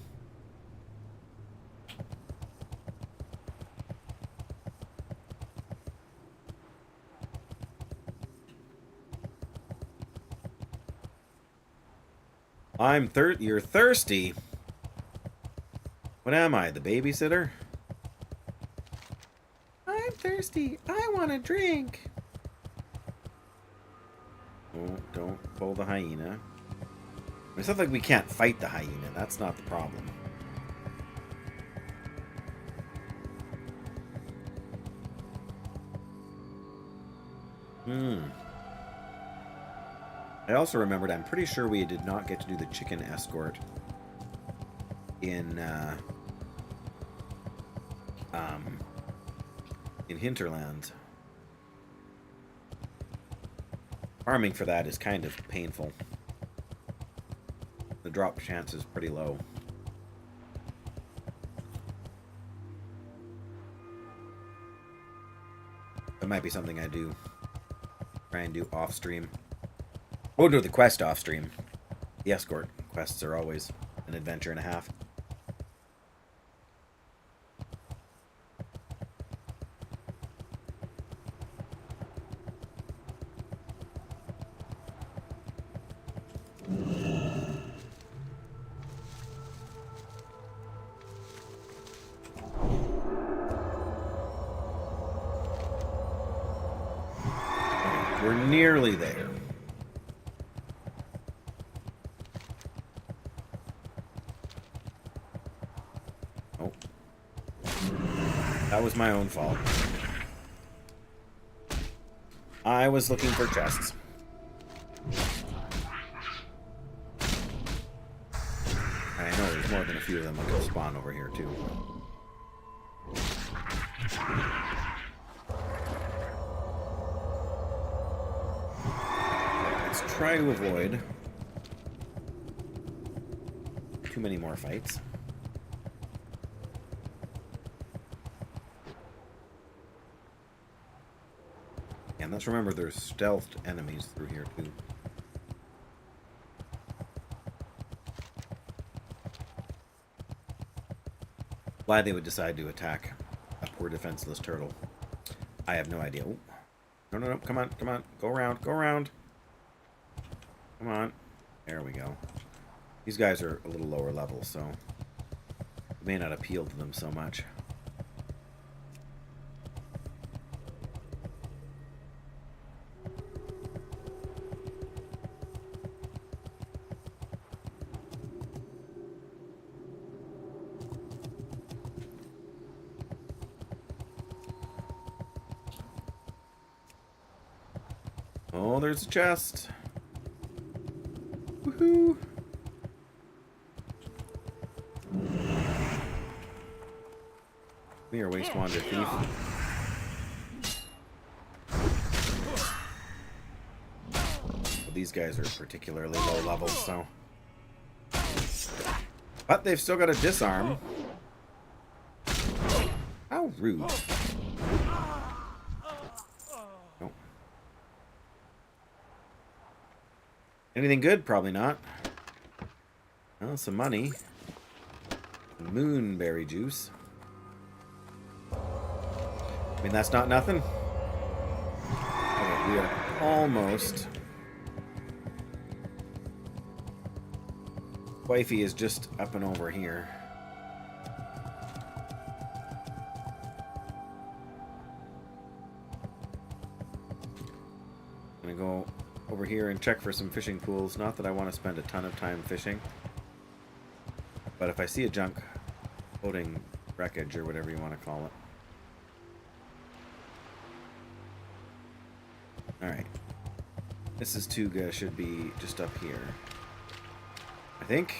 You're thirsty? What am I, the babysitter? I'm thirsty. I want a drink. Oh, don't pull the hyena. It's not like we can't fight the hyena. That's not the problem. I also remembered, I'm pretty sure we did not get to do the chicken escort in Hinterlands. Farming for that is kind of painful. The drop chance is pretty low. That might be something I do. Try and do off stream. Oh, do the quest off stream. The escort quests are always an adventure and a half. We're nearly there. Oh. That was my own fault. I was looking for chests. I know there's more than a few of them that can spawn over here too. Let's try to avoid too many more fights. And let's remember there's stealthed enemies through here too. Why they would decide to attack a poor defenseless turtle, I have no idea. Ooh. No, come on, go around, come on, there we go. These guys are a little lower level, so it may not appeal to them so much. Oh, there's a chest. Woohoo! Come here, waste wander thief. Well, these guys are particularly low level, so. But they've still got a disarm. How rude. Nope. Anything good? Probably not. Well, some money. Moonberry juice. I mean, that's not nothing. Okay, we are almost. Wifey is just up and over here. I'm gonna go over here and check for some fishing pools. Not that I want to spend a ton of time fishing. But if I see a junk floating wreckage or whatever you want to call it. Alright. Mrs. Tuga should be just up here. I think.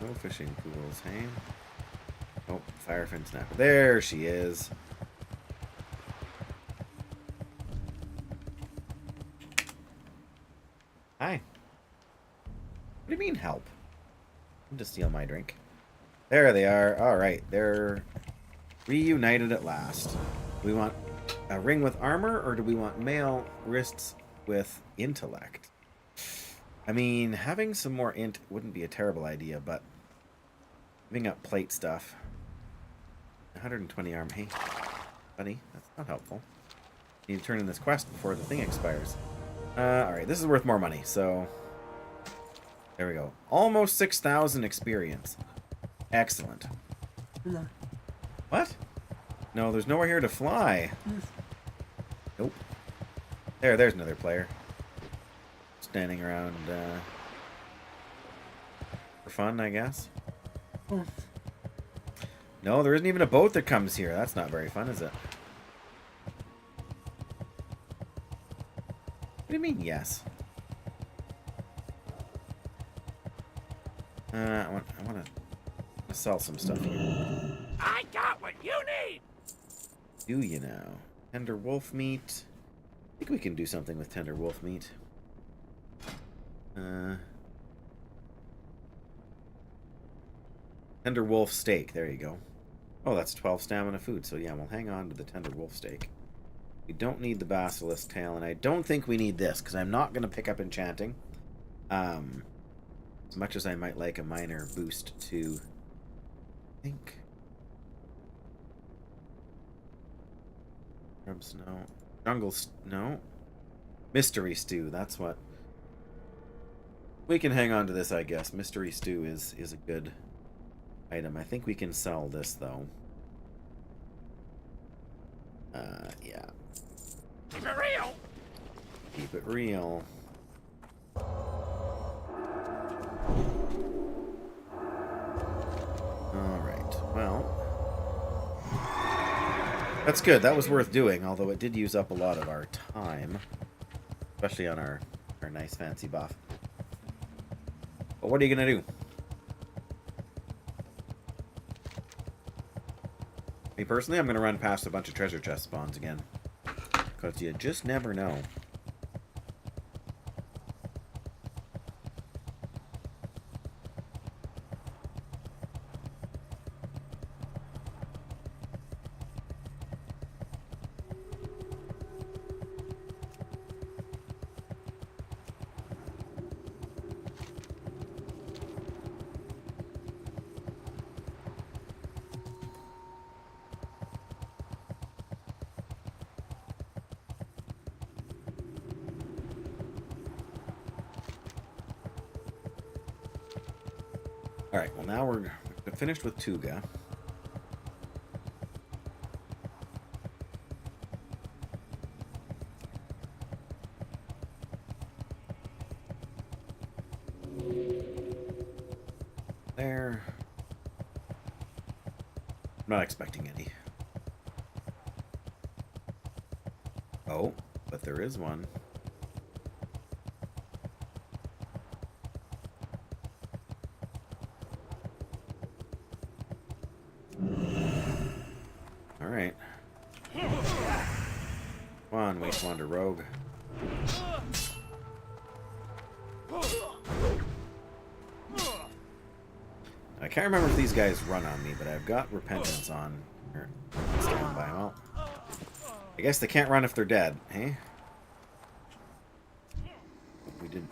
No fishing pools, hey? Oh, firefin snapper. There she is. Hi. What do you mean help? I'm to steal my drink. There they are. Alright, they're reunited at last. Do we want a ring with armor, or do we want male wrists with intellect? I mean, having some more int wouldn't be a terrible idea, but giving up plate stuff. 120 arm. Hey, buddy, that's not helpful. Need to turn in this quest before the thing expires. Alright, this is worth more money, so there we go. Almost 6,000 experience. Excellent. No. What? No, there's nowhere here to fly. Nope. There's another player. Standing around, for fun, I guess. No, there isn't even a boat that comes here. That's not very fun, is it? What do you mean, yes? I want to sell some stuff here. I got what you need. Do you now? Tender wolf meat. I think we can do something with tender wolf meat. Tender wolf steak. There you go. Oh, that's 12 stamina food. So yeah, we'll hang on to the tender wolf steak. We don't need the basilisk tail, and I don't think we need this, because I'm not going to pick up enchanting. As much as I might like a minor boost to... I think... Herbs, no. Jungle... No. Mystery stew, that's what... We can hang on to this, I guess. Mystery stew is a good item. I think we can sell this, though. Yeah. Keep it real. Keep it real. Alright, well... That's good. That was worth doing, although it did use up a lot of our time. Especially on our nice fancy buff. But what are you going to do? Me personally, I'm going to run past a bunch of treasure chest spawns again. Because you just never know. Alright, well now we're finished with Tuga. There. I'm not expecting any. Oh, but there is one. Alright. Nice Wander Rogue. I can't remember if these guys run on me, but I've got Repentance on. Or standby. Well, I guess they can't run if they're dead, hey? We did.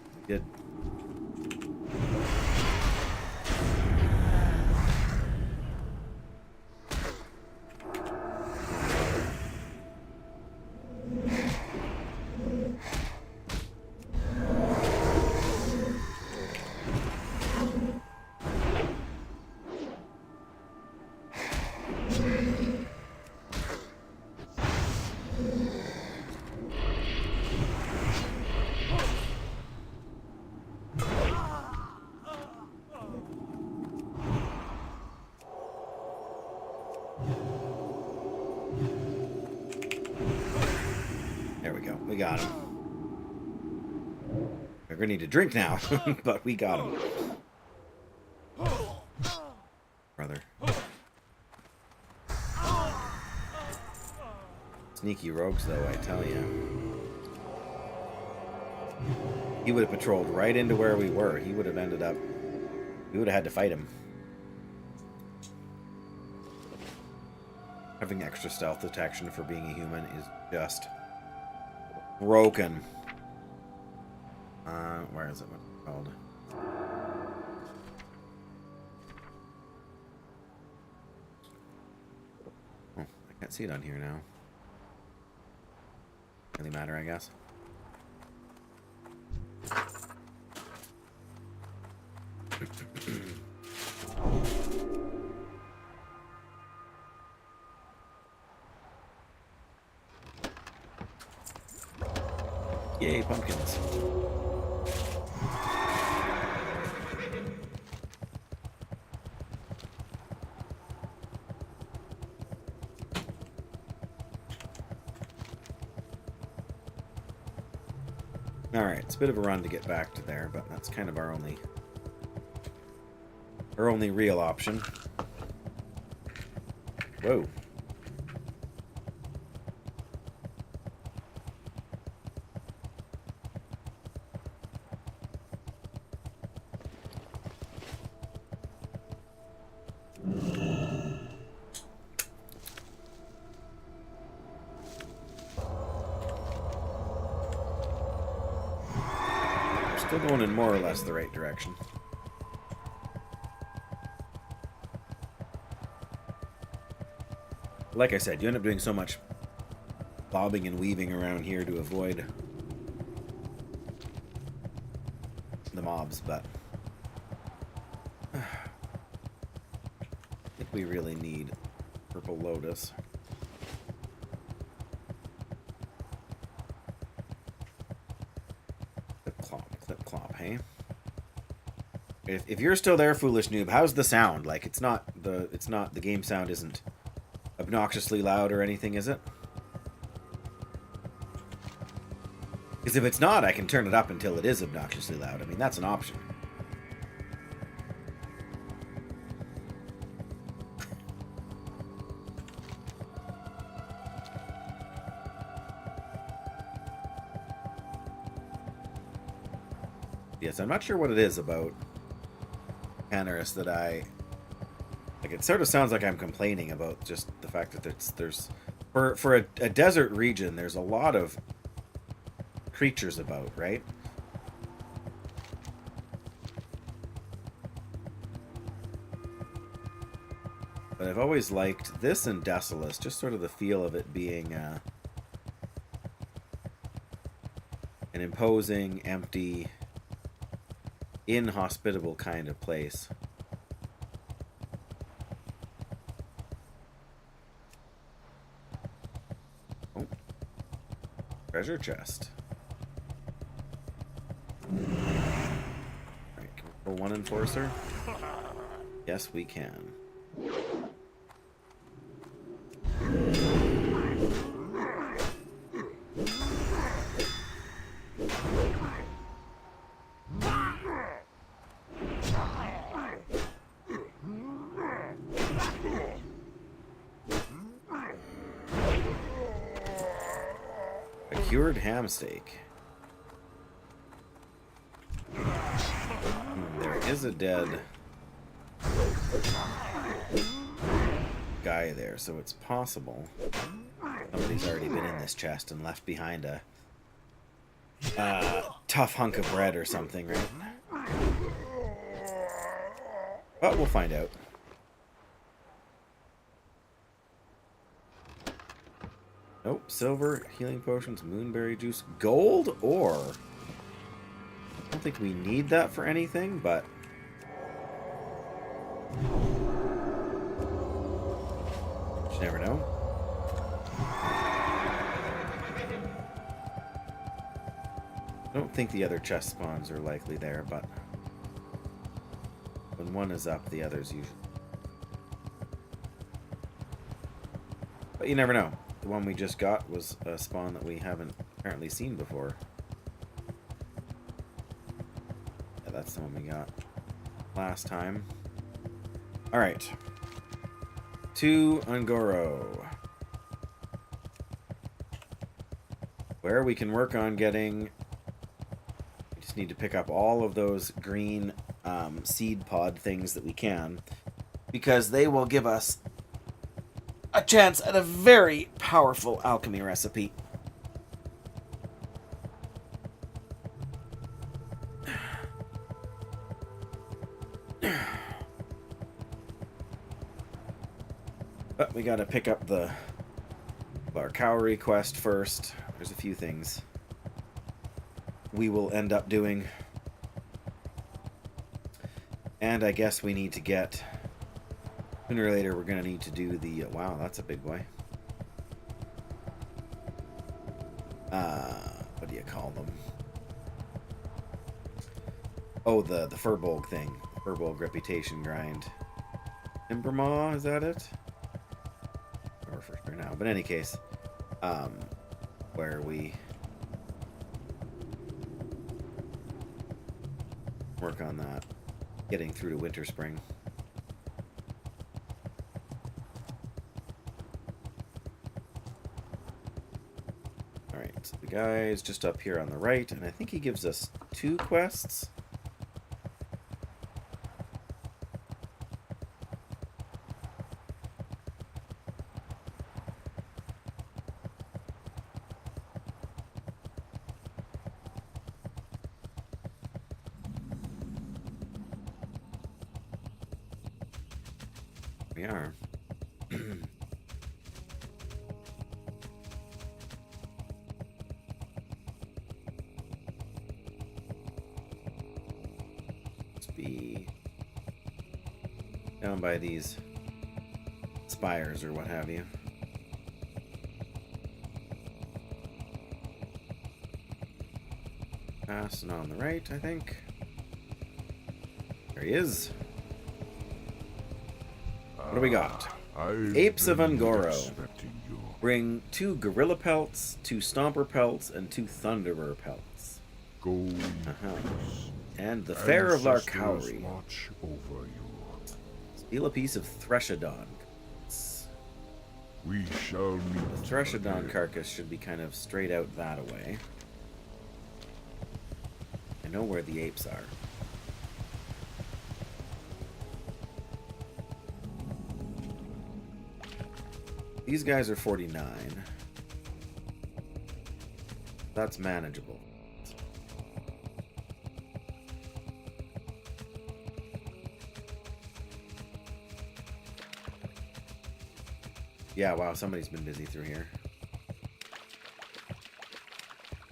There we go. We got him. We're gonna need to drink now, but we got him. Brother. Sneaky rogues, though, I tell you. He would have patrolled right into where we were. He would have ended up... We would have had to fight him. Having extra stealth detection for being a human is just... broken. Where is it? What's it called? Oh, I can't see it on here now. Really matter, I guess. Yay, pumpkins. Alright, it's a bit of a run to get back to there, but that's kind of our only real option. Whoa. Still going in more or less the right direction. Like I said, you end up doing so much bobbing and weaving around here to avoid the mobs, but I think we really need Purple Lotus. Clip clop, hey? If you're still there, foolish noob, how's the sound? Like, it's not the game sound isn't obnoxiously loud or anything, is it? Because if it's not, I can turn it up until it is obnoxiously loud. I mean, that's an option. Yes, I'm not sure what it is about Canaris that I... Like, it sort of sounds like I'm complaining about just the fact that there's for a desert region, there's a lot of creatures about, right? But I've always liked this and Desolus, just sort of the feel of it being an imposing, empty, inhospitable kind of place. Oh. Treasure chest. Alright, can we pull one enforcer? Yes, we can. Cured ham steak. There is a dead guy there, so it's possible somebody's already been in this chest and left behind a tough hunk of bread or something, right? But we'll find out. Nope, silver, healing potions, moonberry juice, gold ore. I don't think we need that for anything, but you never know. I don't think the other chest spawns are likely there, but when one is up, the other's usually. But you never know. The one we just got was a spawn that we haven't apparently seen before. Yeah, that's the one we got last time. Alright. To Ungoro. Where we can work on getting... We just need to pick up all of those green seed pod things that we can. Because they will give us a chance at a very powerful alchemy recipe. But we gotta pick up our cowrie quest first. There's a few things we will end up doing. And I guess we need to get... Sooner or later, we're going to need to do the... wow, that's a big boy. What do you call them? Oh, the Furbolg thing. Furbolg reputation grind. Timbermaw, is that it? Or for sure now. But in any case, where we work on that. Getting through to Winter Spring. So the guy is just up here on the right, and I think he gives us 2 quests. We are. Be down by these spires or what have you. Passing on the right, I think. There he is. What do we got? Apes of Ungoro. Bring 2 gorilla pelts, 2 stomper pelts, and 2 thunderer pelts. And the Fair of Larcowrie. Steal a piece of Threshodon. We shall meet. The Threshodon carcass should be kind of straight out that way. I know where the apes are. These guys are 49. That's manageable. Yeah, wow, somebody's been busy through here.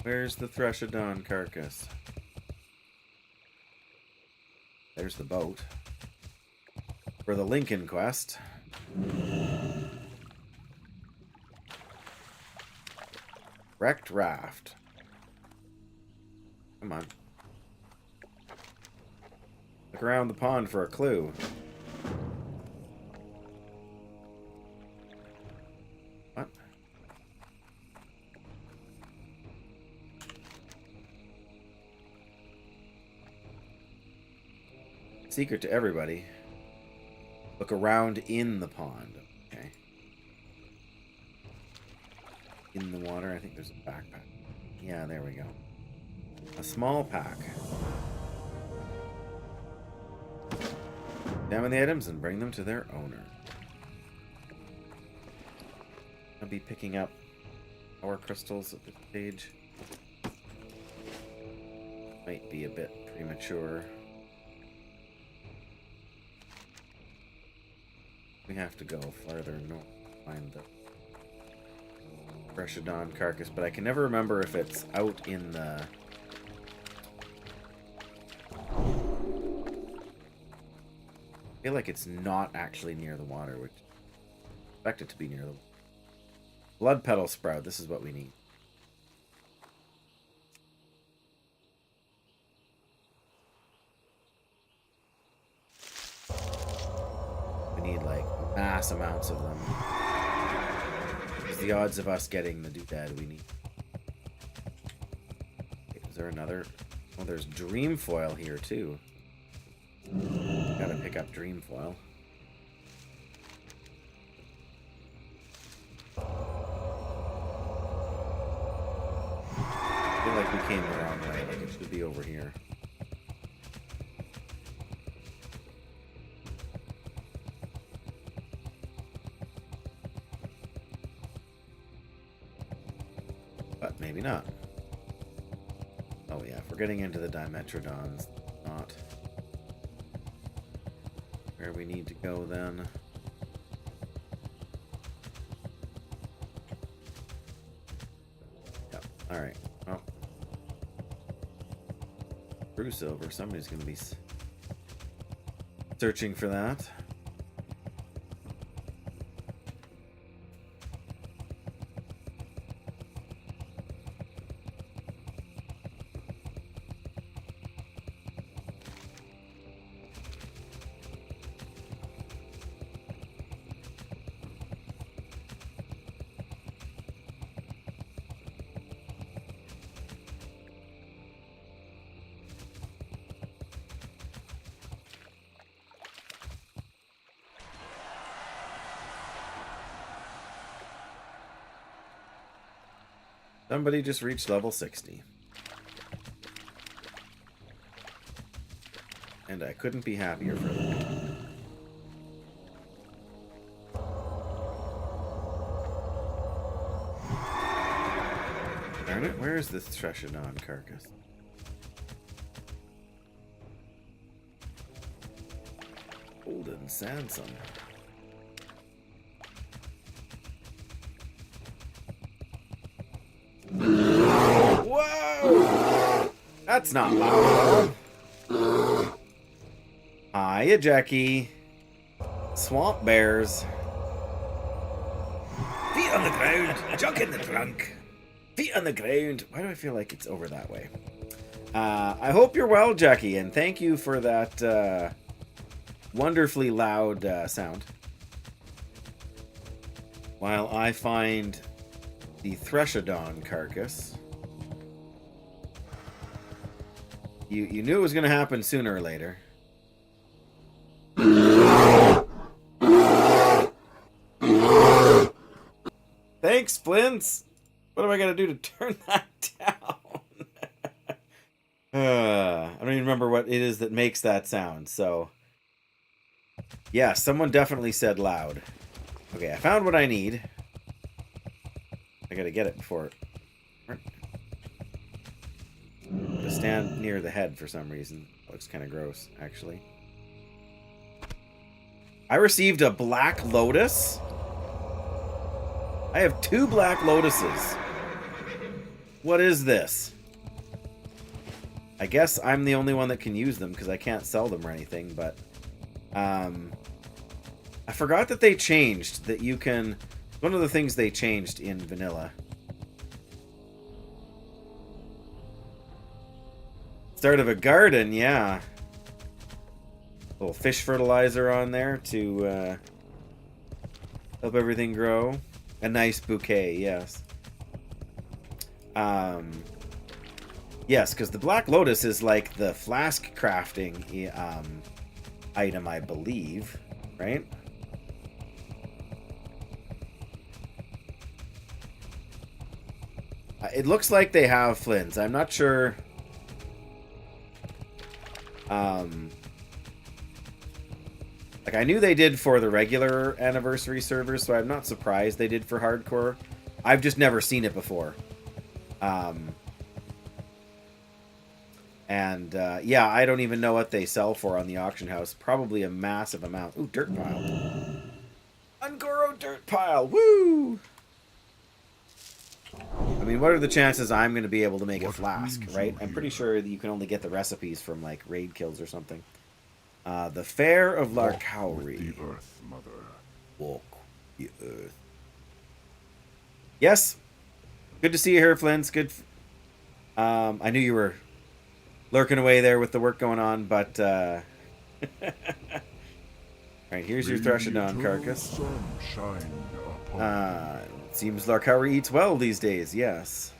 Where's the Threshodon carcass? There's the boat. For the Lincoln quest. Wrecked raft. Come on. Look around the pond for a clue. What? Secret to everybody. Look around in the pond. Okay. In the water, I think there's a backpack. Yeah, there we go. A small pack. Examine the items and bring them to their owner. I'll be picking up power crystals at this stage. Might be a bit premature. We have to go farther north to find the Preshadon carcass, but I can never remember if it's out in the... I feel like it's not actually near the water, which I expect it to be near the blood petal sprout. This is what we need. We need like mass amounts of them. Because the odds of us getting the doodad we need. Okay, is there another? Oh, there's dream foil here too. Gotta pick up dream foil. I feel like we came the wrong way. Like it should be over here. But maybe not. Oh yeah, if we're getting into the Dimetrodons, not where we need to go then. Yep, alright. Well. True silver, somebody's gonna be searching for that. Somebody just reached level 60. And I couldn't be happier for them. Darn it, where is this Treshodon carcass? Golden Sansom. Whoa! That's not loud at all. Hiya, Jackie. Swamp bears. Feet on the ground, junk in the trunk. Feet on the ground. Why do I feel like it's over that way? I hope you're well, Jackie, and thank you for that wonderfully loud sound. While I find the Treshodon carcass. You knew it was going to happen sooner or later. Thanks, Splints. What am I going to do to turn that down? I don't even remember what it is that makes that sound. So, yeah, someone definitely said loud. Okay, I found what I need. I got to get it before... To stand near the head for some reason. Looks kind of gross, actually. I received a Black Lotus. I have 2 Black Lotuses. What is this? I guess I'm the only one that can use them because I can't sell them or anything, but... I forgot that they changed that you can... One of the things they changed in vanilla... Start of a garden, yeah. A little fish fertilizer on there to help everything grow. A nice bouquet, yes. Yes, because the Black Lotus is like the flask crafting item, I believe, right? It looks like they have Flynn's. I'm not sure. Like, I knew they did for the regular anniversary servers, so I'm not surprised they did for hardcore. I've just never seen it before. Yeah, I don't even know what they sell for on the auction house. Probably a massive amount. Ooh, dirt pile. Ungoro dirt pile. Woo! I mean, what are the chances I'm going to be able to make a flask, right? I'm pretty sure that you can only get the recipes from, like, raid kills or something. The Fair of Larcowry. The earth, mother. Walk the earth. Yes. Good to see you here, Flynn's. Good. I knew you were lurking away there with the work going on, but... Alright, here's your Threshodon carcass. Seems Larcowry eats well these days, yes.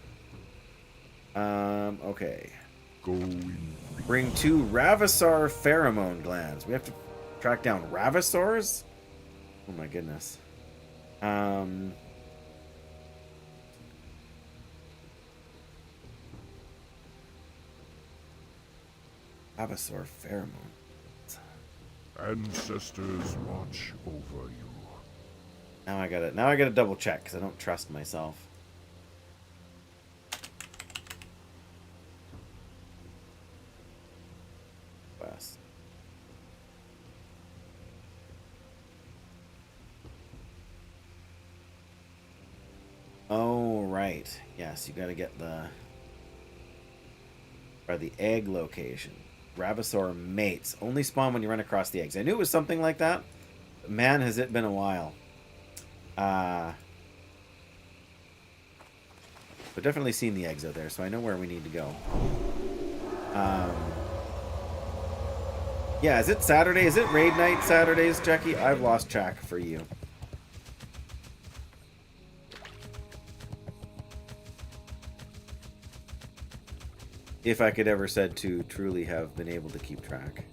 Okay. Bring 2 Ravasar pheromone glands. We have to track down Ravasars? Oh my goodness. Ravasar pheromone. Ancestors watch over you. Now I gotta double check because I don't trust myself. West. Oh right. Yes, you gotta get the egg location. Ravasar mates. Only spawn when you run across the eggs. I knew it was something like that. But man, has it been a while. But definitely seen the eggs out there, so I know where we need to go. Yeah, is it Saturday? Is it raid night Saturdays, Jackie? I've lost track for you. If I could ever said to truly have been able to keep track.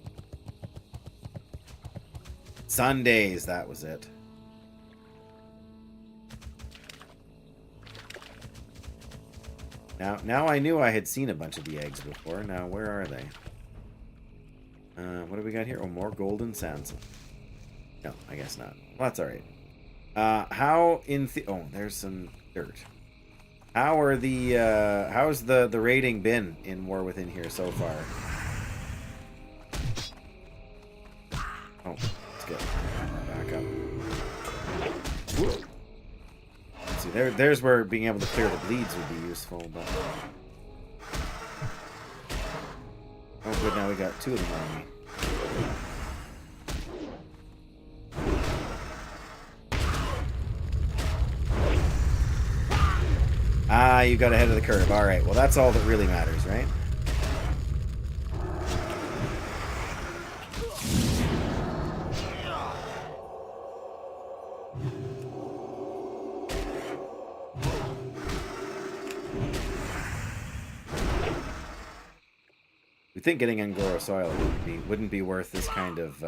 Sundays, that was it. Now I knew I had seen a bunch of the eggs before. Now, where are they? What do we got here? Oh, more golden sands. No, I guess not. Well, that's alright. How in oh, there's some dirt. How are the how's the raiding been in War Within here so far? Oh, let's get back up. Whoop. Let's see, there's where being able to clear the bleeds would be useful, but oh good, now we got 2 of them on me. Ah, you got ahead of the curve. Alright, well that's all that really matters, right? We think getting Angora soil wouldn't be worth this kind of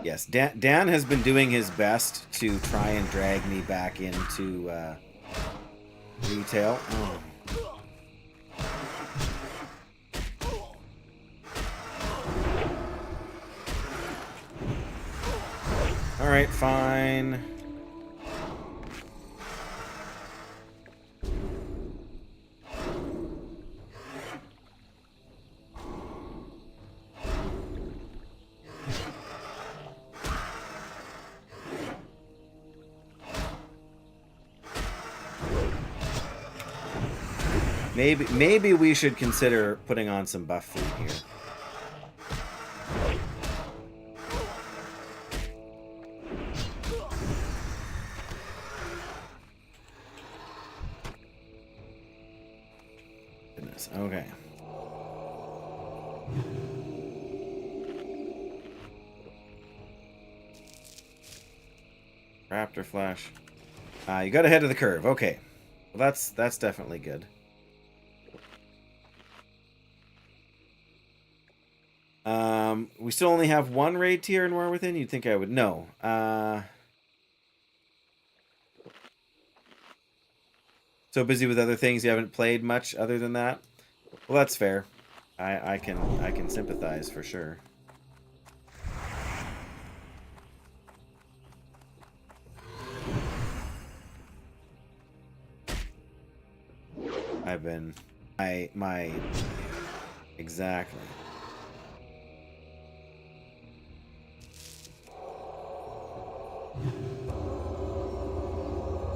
Yes, Dan has been doing his best to try and drag me back into retail. Oh. All right, fine. Maybe we should consider putting on some buff food here. Goodness. Okay. Raptor flash. You got ahead of the curve. Okay. Well, that's definitely good. We still only have 1 raid tier in War Within? You'd think I would know. So busy with other things you haven't played much other than that? Well, that's fair. I can sympathize for sure. I've been my exactly.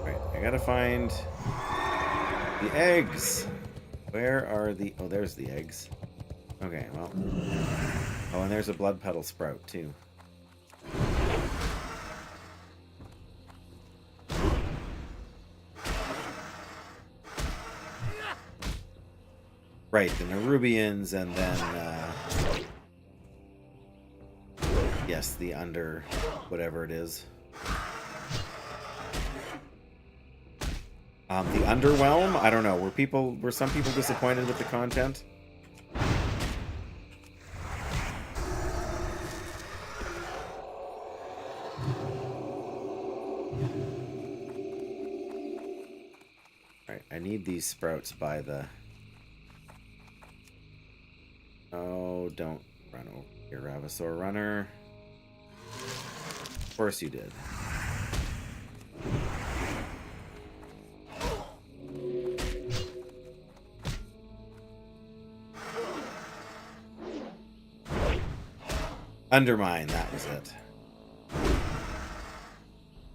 Right, I gotta find the eggs. Where are the... Oh, there's the eggs. Okay, well... Oh, and there's a blood petal sprout, too. Right, the Nerubians, and then... yes, the under... whatever it is. The Underwhelm? I don't know. Were some people disappointed with the content? Right, I need these sprouts by the... Oh, don't run over here, Ravasaur Runner. Of course you did. Undermine, that was it.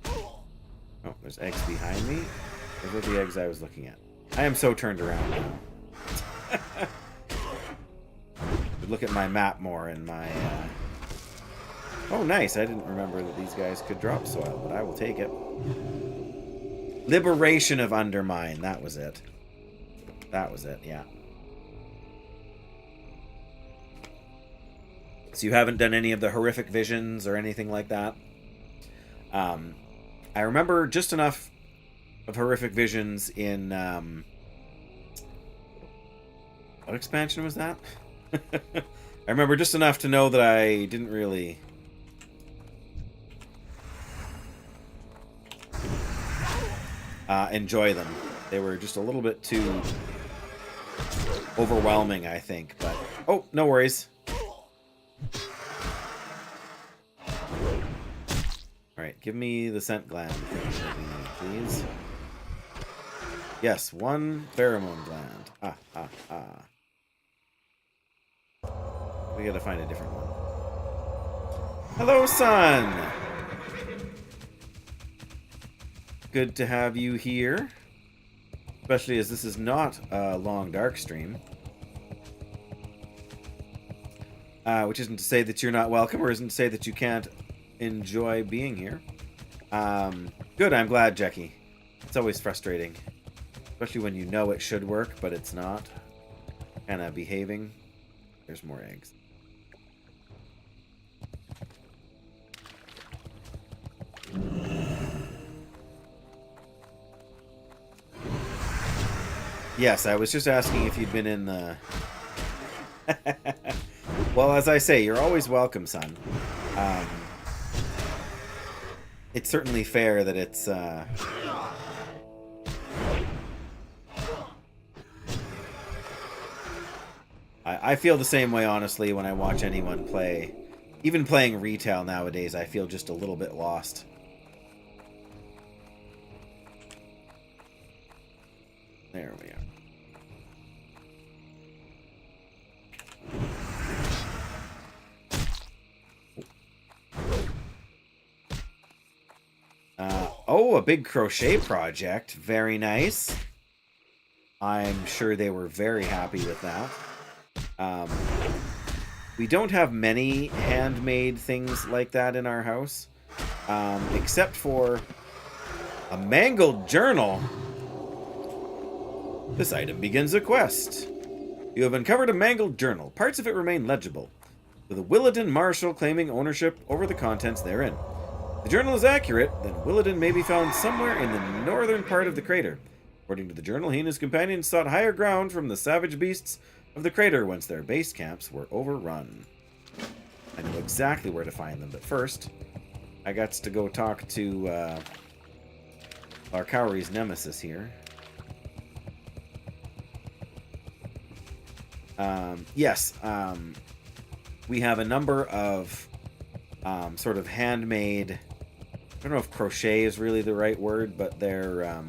Oh, there's eggs behind me. Those are the eggs I was looking at. I am so turned around now. Look at my map more and my... Oh, nice. I didn't remember that these guys could drop soil, but I will take it. Liberation of Undermine. That was it. That was it, yeah. So you haven't done any of the horrific visions or anything like that? I remember just enough of horrific visions in... what expansion was that? I remember just enough to know that I didn't really... enjoy them. They were just a little bit too overwhelming, I think. But oh, no worries. Alright, give me the scent gland thing, please. Yes, one pheromone gland. We gotta find a different one. Hello, son! Good to have you here. Especially as this is not a long dark stream. Which isn't to say that you're not welcome, or isn't to say that you can't enjoy being here. Good, I'm glad, Jackie. It's always frustrating. Especially when you know it should work, but it's not. Kind of behaving. There's more eggs. Yes, I was just asking if you'd been in the... Well, as I say, you're always welcome, son. It's certainly fair that it's... I feel the same way, honestly, when I watch anyone play. Even playing retail nowadays, I feel just a little bit lost. There we are. Oh, a big crochet project. Very nice. I'm sure they were very happy with that. We don't have many handmade things like that in our house. Except for a mangled journal. This item begins a quest. You have uncovered a mangled journal. Parts of it remain legible, with a Willadin marshal claiming ownership over the contents therein. If the journal is accurate, then Willadin may be found somewhere in the northern part of the crater. According to the journal, he and his companions sought higher ground from the savage beasts of the crater once their base camps were overrun. I know exactly where to find them, but first, I got to go talk to Larkauri's nemesis here. Yes, we have a number of sort of handmade. I don't know if crochet is really the right word, but they're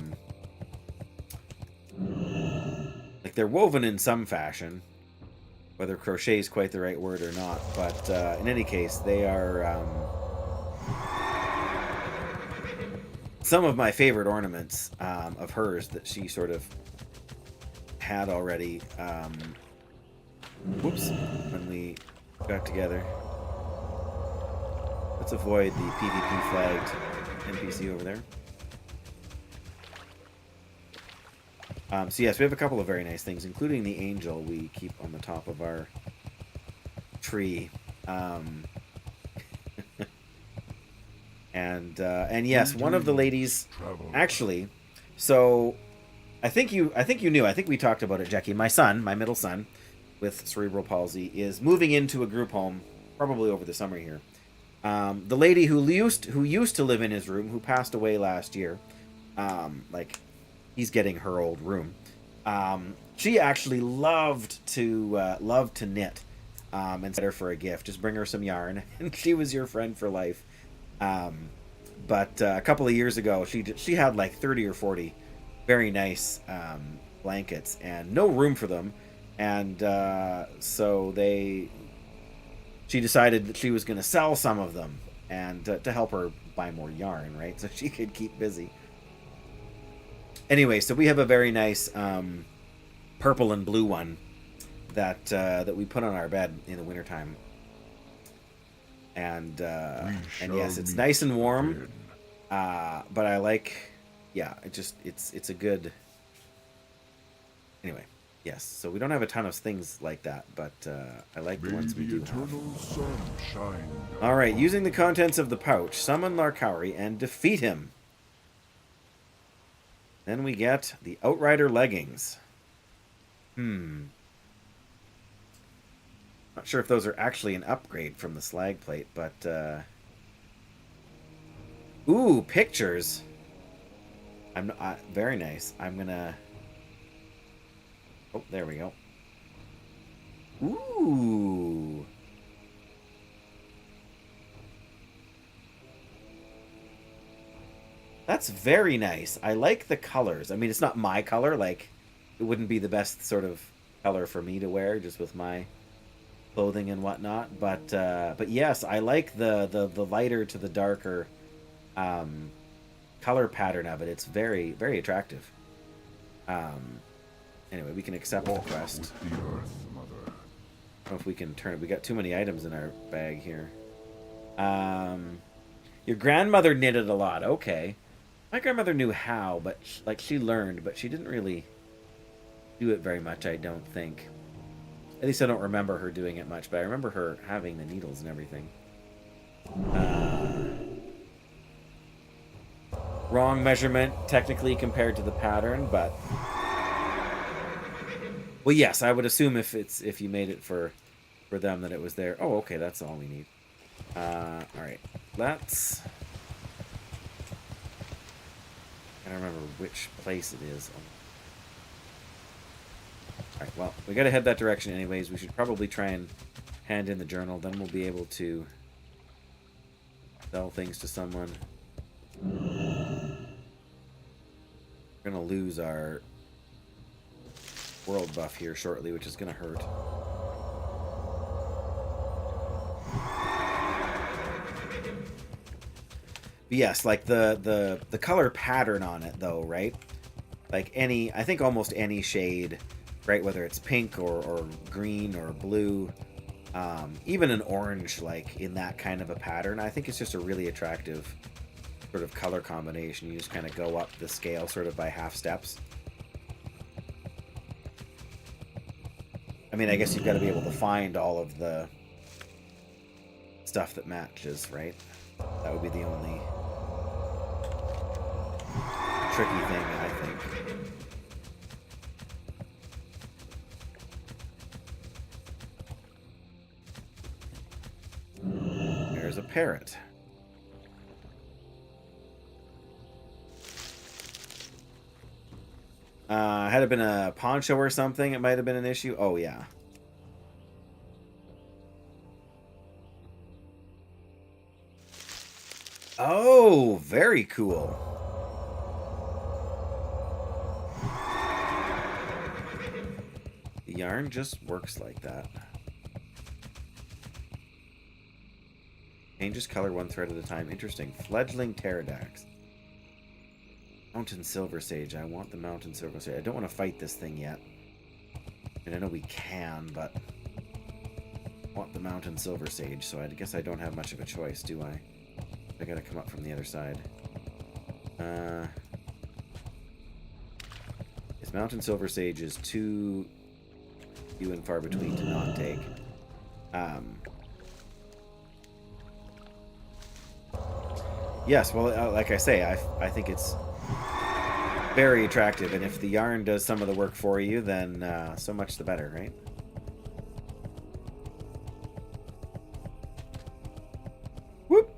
like they're woven in some fashion. Whether crochet is quite the right word or not, but in any case, they are some of my favorite ornaments of hers that she sort of had already. Whoops, when we got together. Let's avoid the PvP flagged NPC over there. So yes, we have a couple of very nice things, including the angel we keep on the top of our tree. And yes, one of the ladies actually. So I think you knew. I think we talked about it, Jackie. My son, my middle son, with cerebral palsy, is moving into a group home probably over the summer here. The lady who used to live in his room, who passed away last year, like he's getting her old room. She actually loved to knit, and set her for a gift. Just bring her some yarn, and she was your friend for life. But a couple of years ago, she had like 30 or 40 very nice blankets and no room for them, and so she decided that she was going to sell some of them and to help her buy more yarn, right? So she could keep busy. Anyway, so we have a very nice purple and blue one that we put on our bed in the wintertime. And yes, it's nice and warm. But I like, yeah, it's a good. Anyway, yes. So we don't have a ton of things like that, but I like the ones we do have. All right, using the contents of the pouch, summon Larkauri and defeat him. Then we get the Outrider leggings. Not sure if those are actually an upgrade from the slag plate, but ooh, pictures. Very nice. I'm gonna. Oh, there we go. Ooh. That's very nice. I like the colors. I mean, it's not my color. Like, it wouldn't be the best sort of color for me to wear, just with my clothing and whatnot. But yes, I like the lighter to the darker color pattern of it. It's very, very attractive. Anyway, we can accept the quest. I don't know if we can turn it. We got too many items in our bag here. Your grandmother knitted a lot. Okay. My grandmother knew how, but she learned, but she didn't really do it very much, I don't think. At least I don't remember her doing it much, but I remember her having the needles and everything. Wrong measurement, technically, compared to the pattern, but... Well, yes, I would assume if you made it for them that it was there. Oh, okay, that's all we need. Alright, let's... I don't remember which place it is. Alright, well, we gotta head that direction anyways. We should probably try and hand in the journal. Then we'll be able to sell things to someone. We're gonna lose our world buff here shortly, which is gonna hurt. But yes, like the color pattern on it though, right? Like I think almost any shade, right? Whether it's pink or green or blue, even an orange, like in that kind of a pattern, I think it's just a really attractive sort of color combination. You just kind of go up the scale sort of by half steps. I mean, I guess you've got to be able to find all of the stuff that matches, right? That would be the only tricky thing, I think. There's a parrot. Had it been a poncho or something, it might have been an issue. Oh, yeah. Oh, very cool. The yarn just works like that. Changes color one thread at a time. Interesting. Fledgling pterodax. Mountain silver sage. I want the mountain silver sage. I don't want to fight this thing yet. And I know we can, but I want the mountain silver sage, so I guess I don't have much of a choice, do I? I gotta come up from the other side. This mountain silver sage is too few and far between to not take. Yes, well, like I say, I think it's very attractive, and if the yarn does some of the work for you, then so much the better, right? Whoop!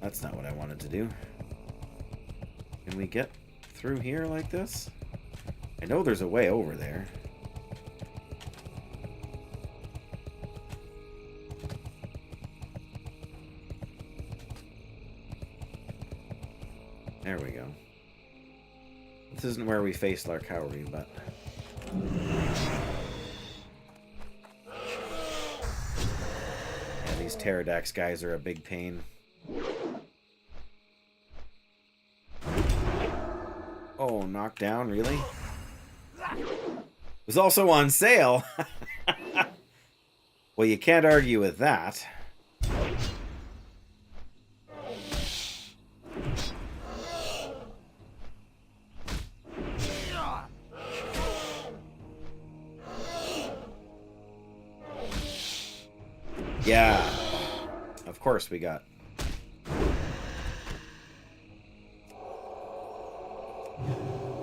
That's not what I wanted to do. Can we get through here like this? I know there's a way over there. There we go. This isn't where we face Larkowry, but... Yeah, these Pterodax guys are a big pain. Oh, knocked down, really? It was also on sale! Well, you can't argue with that. Yeah, of course we got.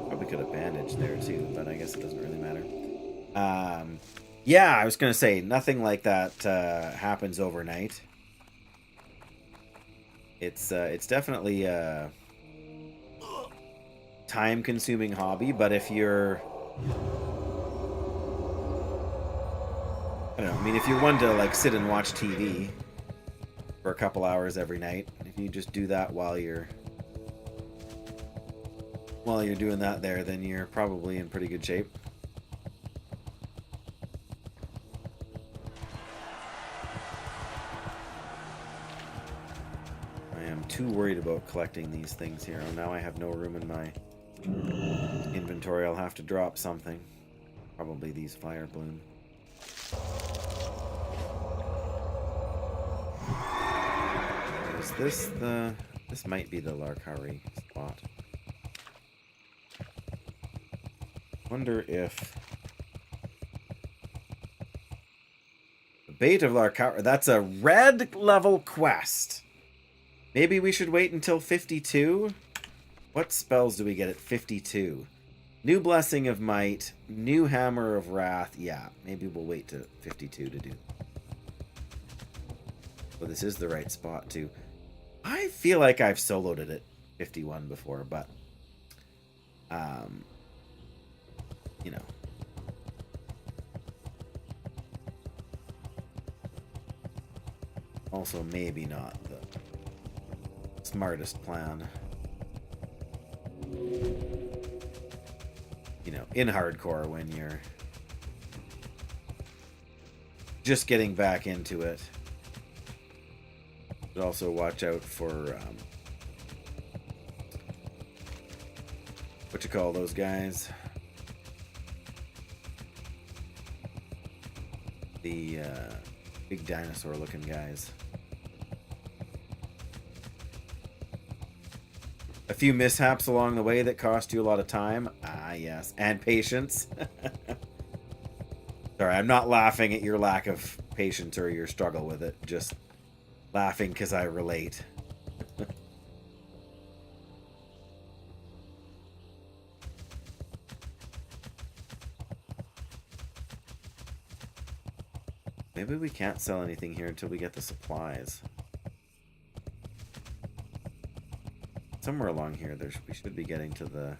Probably could have bandaged there too, but I guess it doesn't really matter. Yeah, I was gonna say nothing like that happens overnight. It's definitely a time-consuming hobby, but if you're I don't know. I mean, if you're one to like sit and watch TV for a couple hours every night, if you just do that while you're doing that there, then you're probably in pretty good shape. I am too worried about collecting these things here. Oh, now I have no room in my inventory. I'll have to drop something. Probably these fire bloom. Is this the... This might be the Larkowry spot. Wonder if... The Bait of Larkowry... That's a red level quest. Maybe we should wait until 52? What spells do we get at 52? New Blessing of Might, New Hammer of Wrath. Yeah, maybe we'll wait to 52 to do. Well, this is the right spot, too. I feel like I've soloed it at 51 before, but... you know. Also, maybe not the smartest plan. You know, in hardcore when you're just getting back into it. But also watch out for what you call those guys? The big dinosaur looking guys. A few mishaps along the way that cost you a lot of time. Ah, yes. And patience. Sorry, I'm not laughing at your lack of patience or your struggle with it. Just laughing because I relate. Maybe we can't sell anything here until we get the supplies. Somewhere along here, we should be getting to the...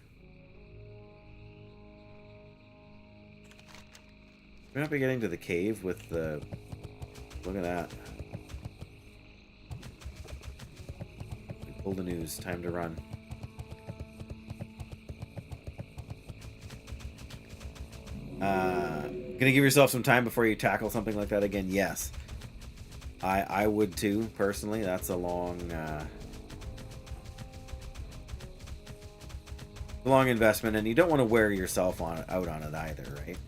Should we not be getting to the cave with the... Look at that. Pull the news. Time to run. Gonna give yourself some time before you tackle something like that again? Yes. I would too, personally. That's a long investment, and you don't want to wear yourself out on it either, right?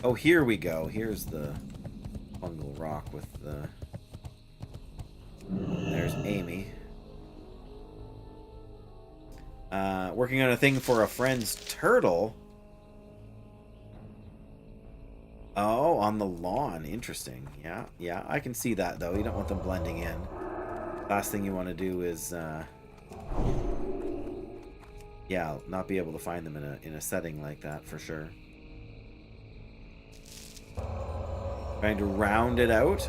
Oh, here we go. Here's the fungal rock with the... There's Amy. Working on a thing for a friend's turtle. Oh, on the lawn. Interesting. Yeah, I can see that, though. You don't want them blending in. Last thing you want to do is, yeah, not be able to find them in a setting like that, for sure. Trying to round it out.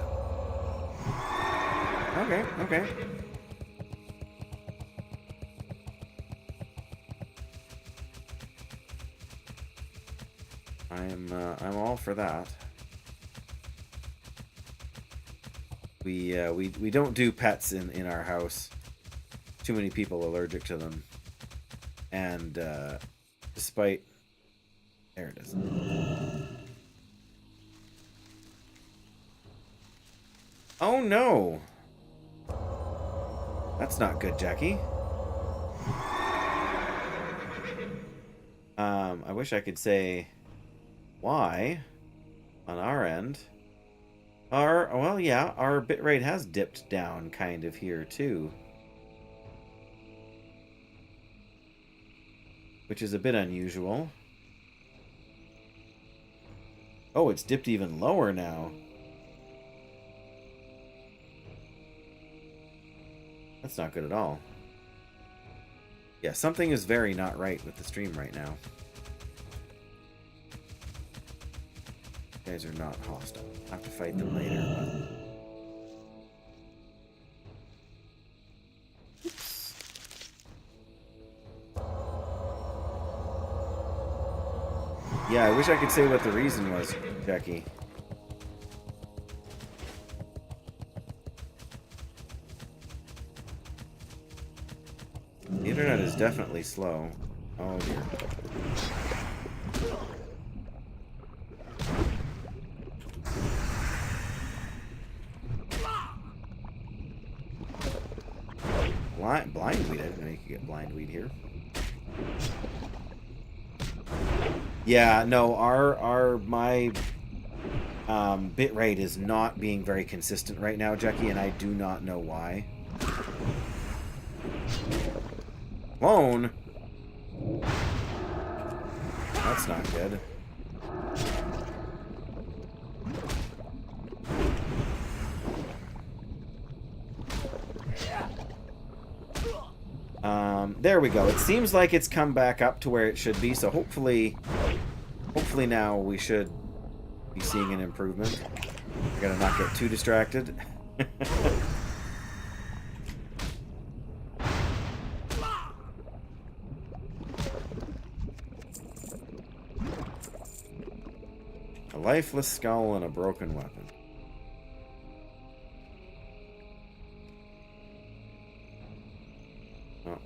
Okay. I'm all for that. We don't do pets in our house. Too many people allergic to them. And despite... There it is. Oh no! That's not good, Jackie. I wish I could say why on our end. Well, yeah, our bitrate has dipped down kind of here too. Which is a bit unusual. Oh, it's dipped even lower now. That's not good at all. Yeah, something is very not right with the stream right now. You guys are not hostile. I'll have to fight them later, but... Oops. Yeah, I wish I could say what the reason was, Jackie. The internet is definitely slow. Oh dear. Blindweed? I didn't know you could get blindweed here. Yeah, no, my bitrate is not being very consistent right now, Jackie, and I do not know why. Clone? That's not good. There we go. It seems like it's come back up to where it should be, so hopefully now we should be seeing an improvement. I gotta not get too distracted. A lifeless skull and a broken weapon. Oh.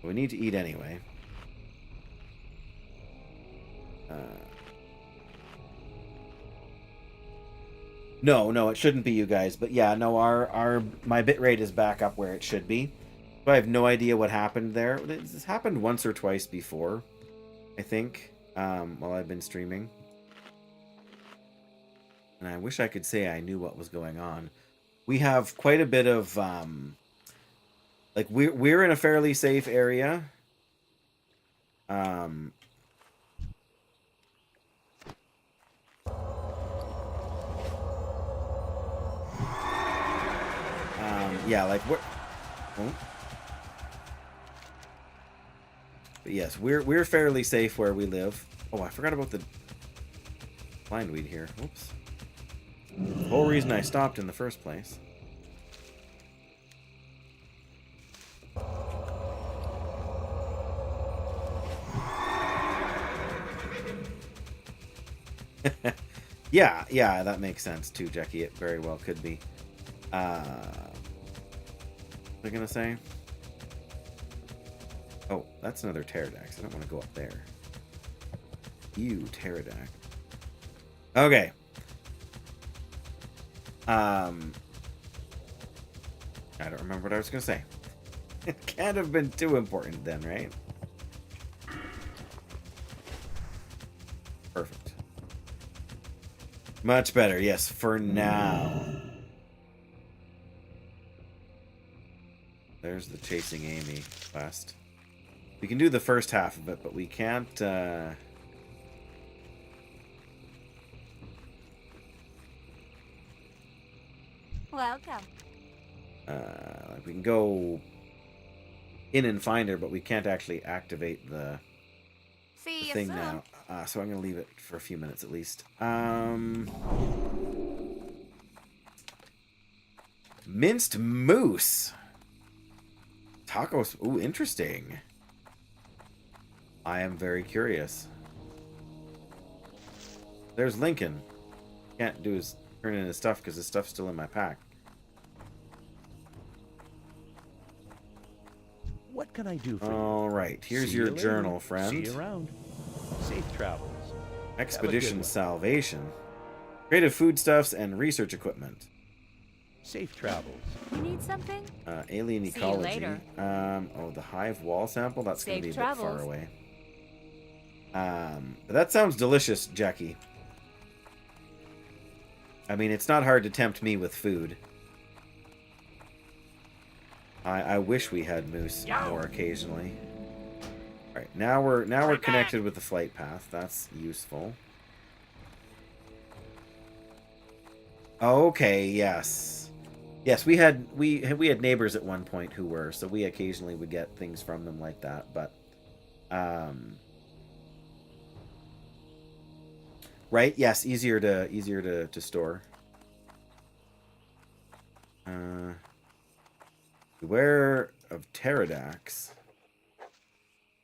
We need to eat anyway. No, it shouldn't be you guys. But yeah, no, my bitrate is back up where it should be. But I have no idea what happened there. This happened once or twice before, I think, while I've been streaming. And I wish I could say I knew what was going on. We have quite a bit of like we're in a fairly safe area. Yeah, like we're... Oh. But yes, we're fairly safe where we live. Oh, I forgot about the blindweed here. Whoops. The whole reason I stopped in the first place. Yeah, that makes sense too, Jackie. It very well could be. was I gonna say? Oh, that's another pterodax. I don't want to go up there. Ew, pterodax. Okay. I don't remember what I was gonna say. It can't have been too important then, right? Perfect. Much better, yes, for now. There's the Chasing Amy quest. We can do the first half of it, but we can't, Welcome. we can go in and find her, but we can't actually activate the See you thing soon. now. So I'm going to leave it for a few minutes at least. Minced moose. Tacos. Ooh, interesting. I am very curious. There's Lincoln. Can't do his turn in his stuff because his stuff's still in my pack. What can I do for you? All right, here's See your you later. journal, friend. See you around. Safe travels. Expedition one. Salvation. Creative foodstuffs and research equipment. Safe travels. You need something? Alien See you ecology. later. Oh, the hive wall sample? That's going to be Safe a bit far travels. away. But that sounds delicious, Jackie. I mean, it's not hard to tempt me with food. I wish we had moose more occasionally. All right, now we're connected with the flight path. That's useful. Okay, yes. Yes, we had neighbors at one point who were, so we occasionally would get things from them like that, but right? Yes, easier to store. Beware of pterodax.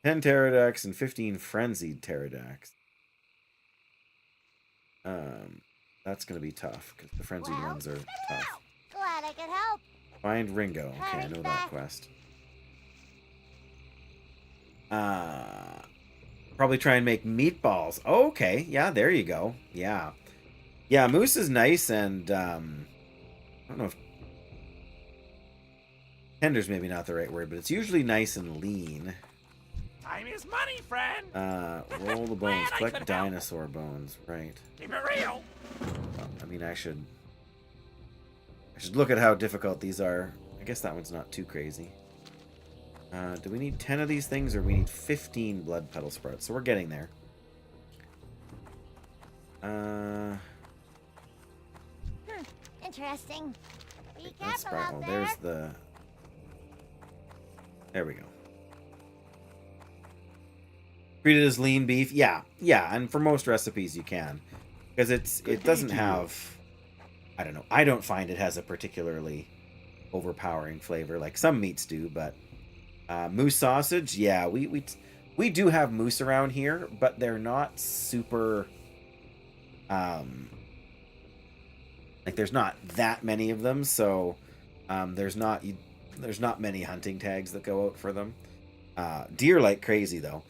10 pterodax and 15 frenzied pterodax. That's gonna be tough because the frenzied ones are tough. Glad I could help. Find Ringo. Okay, I know that quest. Probably try and make meatballs. Okay, yeah, there you go. Yeah. Yeah, moose is nice, and I don't know if tender's maybe not the right word, but it's usually nice and lean. Time is money, friend. Roll the bones. Glad I Collect could help. dinosaur bones. Right. Keep it real. Well, I mean, I should look at how difficult these are. I guess that one's not too crazy. Do we need 10 of these things, or we need 15 blood petal sprouts? So we're getting there. Interesting. Be That's careful out there. there's the... There we go. Treat it as lean beef. Yeah, and for most recipes you can. Because it doesn't have... I don't know. I don't find it has a particularly overpowering flavor like some meats do, but moose sausage, yeah, we do have moose around here, but they're not super like there's not that many of them, so there's not many hunting tags that go out for them. Deer like crazy though.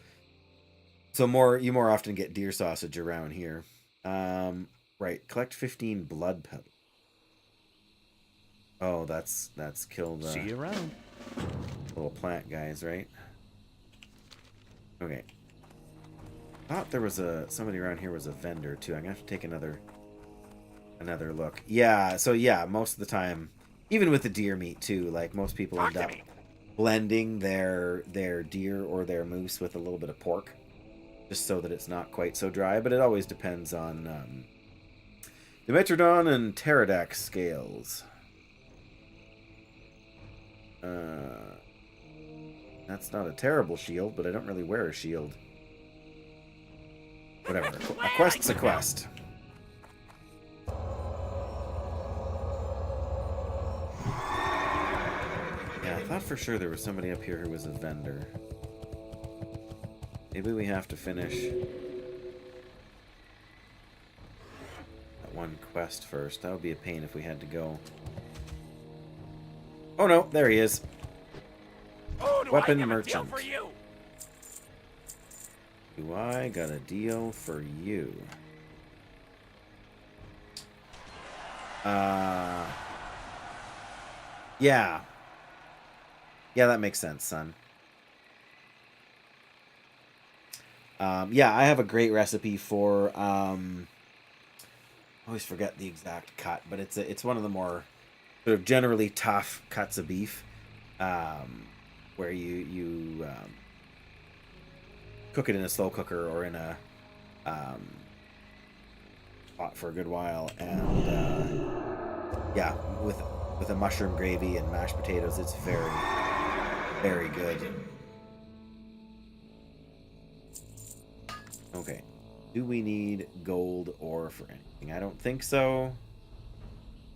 So you more often get deer sausage around here. Right, collect 15 blood petals. Oh, that's killed See you around. little plant guys, right? Okay. Thought there was somebody around here was a vendor too. I'm gonna have to take another look. Yeah, so yeah, most of the time, even with the deer meat too, like most people Talk end to up me. blending their deer or their moose with a little bit of pork, just so that it's not quite so dry. But it always depends on Dimetrodon and pterodax scales. That's not a terrible shield, but I don't really wear a shield. Whatever. A quest's a quest. Yeah, I thought for sure there was somebody up here who was a vendor. Maybe we have to finish that one quest first. That would be a pain if we had to go Oh no, there he is. Oh, do Weapon I have merchant. a deal for you? Do I got a deal for you? Yeah. Yeah, that makes sense, son. Yeah, I have a great recipe for I always forget the exact cut, but it's one of the more sort of generally tough cuts of beef, where you cook it in a slow cooker or in a pot for a good while, and yeah, with a mushroom gravy and mashed potatoes, it's very, very good. Okay. Do we need gold ore for anything? I don't think so.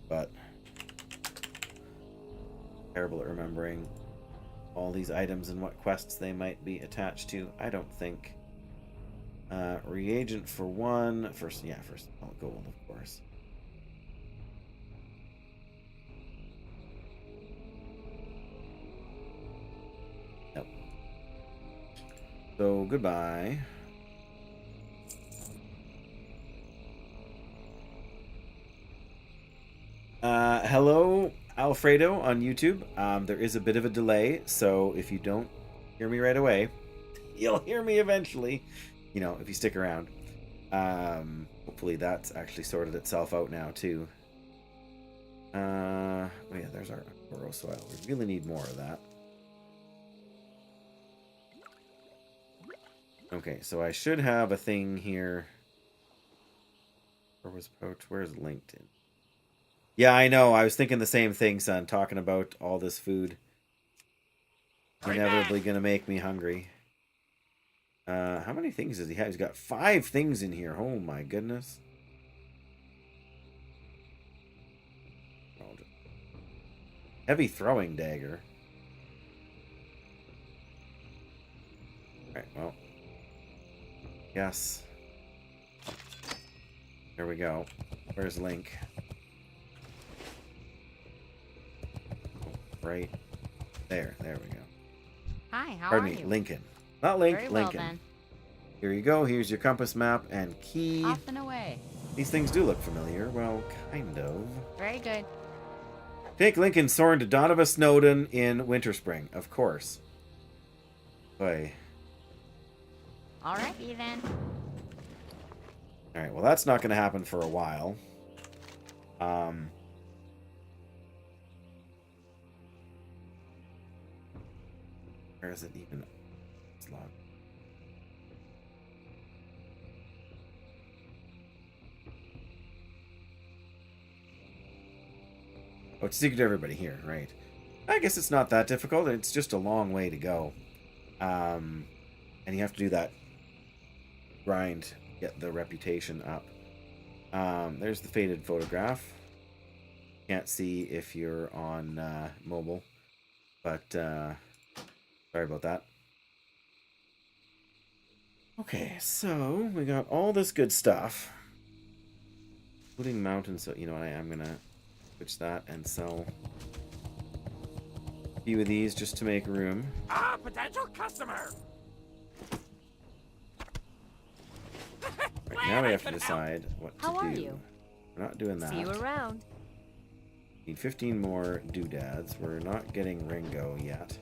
But terrible at remembering all these items and what quests they might be attached to. I don't think. Reagent for one. First gold, of course. Nope. So, goodbye. Hello, Alfredo on YouTube. There is a bit of a delay, so if you don't hear me right away, you'll hear me eventually. You know, if you stick around. Hopefully that's actually sorted itself out now too. Oh yeah, there's our Oro soil. We really need more of that. Okay, so I should have a thing here. Where's LinkedIn? Yeah, I know. I was thinking the same thing, son. Talking about all this food. Inevitably gonna make me hungry. How many things does he have? He's got 5 things in here. Oh my goodness. Heavy throwing dagger. Alright, well. Yes. There we go. Where's Link? Right there. There we go. Hi, how Pardon are me, you? Lincoln. Not Link, Very well, Lincoln. then. Here you go. Here's your compass map and key. Off and away. These things do look familiar. Well, kind of. Very good. Take Lincoln Soren to Donovan Snowdon in Winterspring. Of course. Boy. Alrighty then. Alright, well that's not going to happen for a while. Where is it even? Slot. Oh, it's secret to everybody here, right? I guess it's not that difficult. It's just a long way to go. And you have to do that grind, get the reputation up. There's the faded photograph. Can't see if you're on mobile, but sorry about that. Okay, so we got all this good stuff, including mountains. So you know what, I'm gonna switch that and sell a few of these just to make room. Ah, potential customer. Right, now we have to decide what to How are do. you? We're not doing that. See you around. Need 15 more doodads. We're not getting Ringo yet.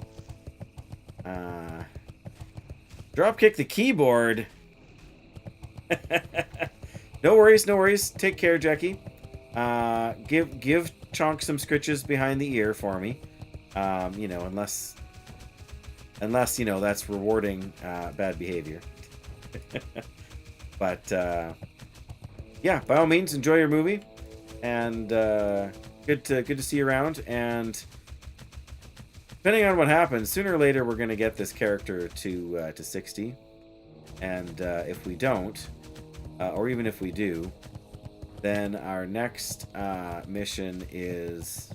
Dropkick the keyboard. No worries, no worries. Take care, Jackie. Give Chonk some scritches behind the ear for me. You know, unless you know that's rewarding bad behavior. But yeah, by all means, enjoy your movie, and good to see you around. And depending on what happens, sooner or later we're gonna get this character to 60, and if we don't, or even if we do, then our next mission is,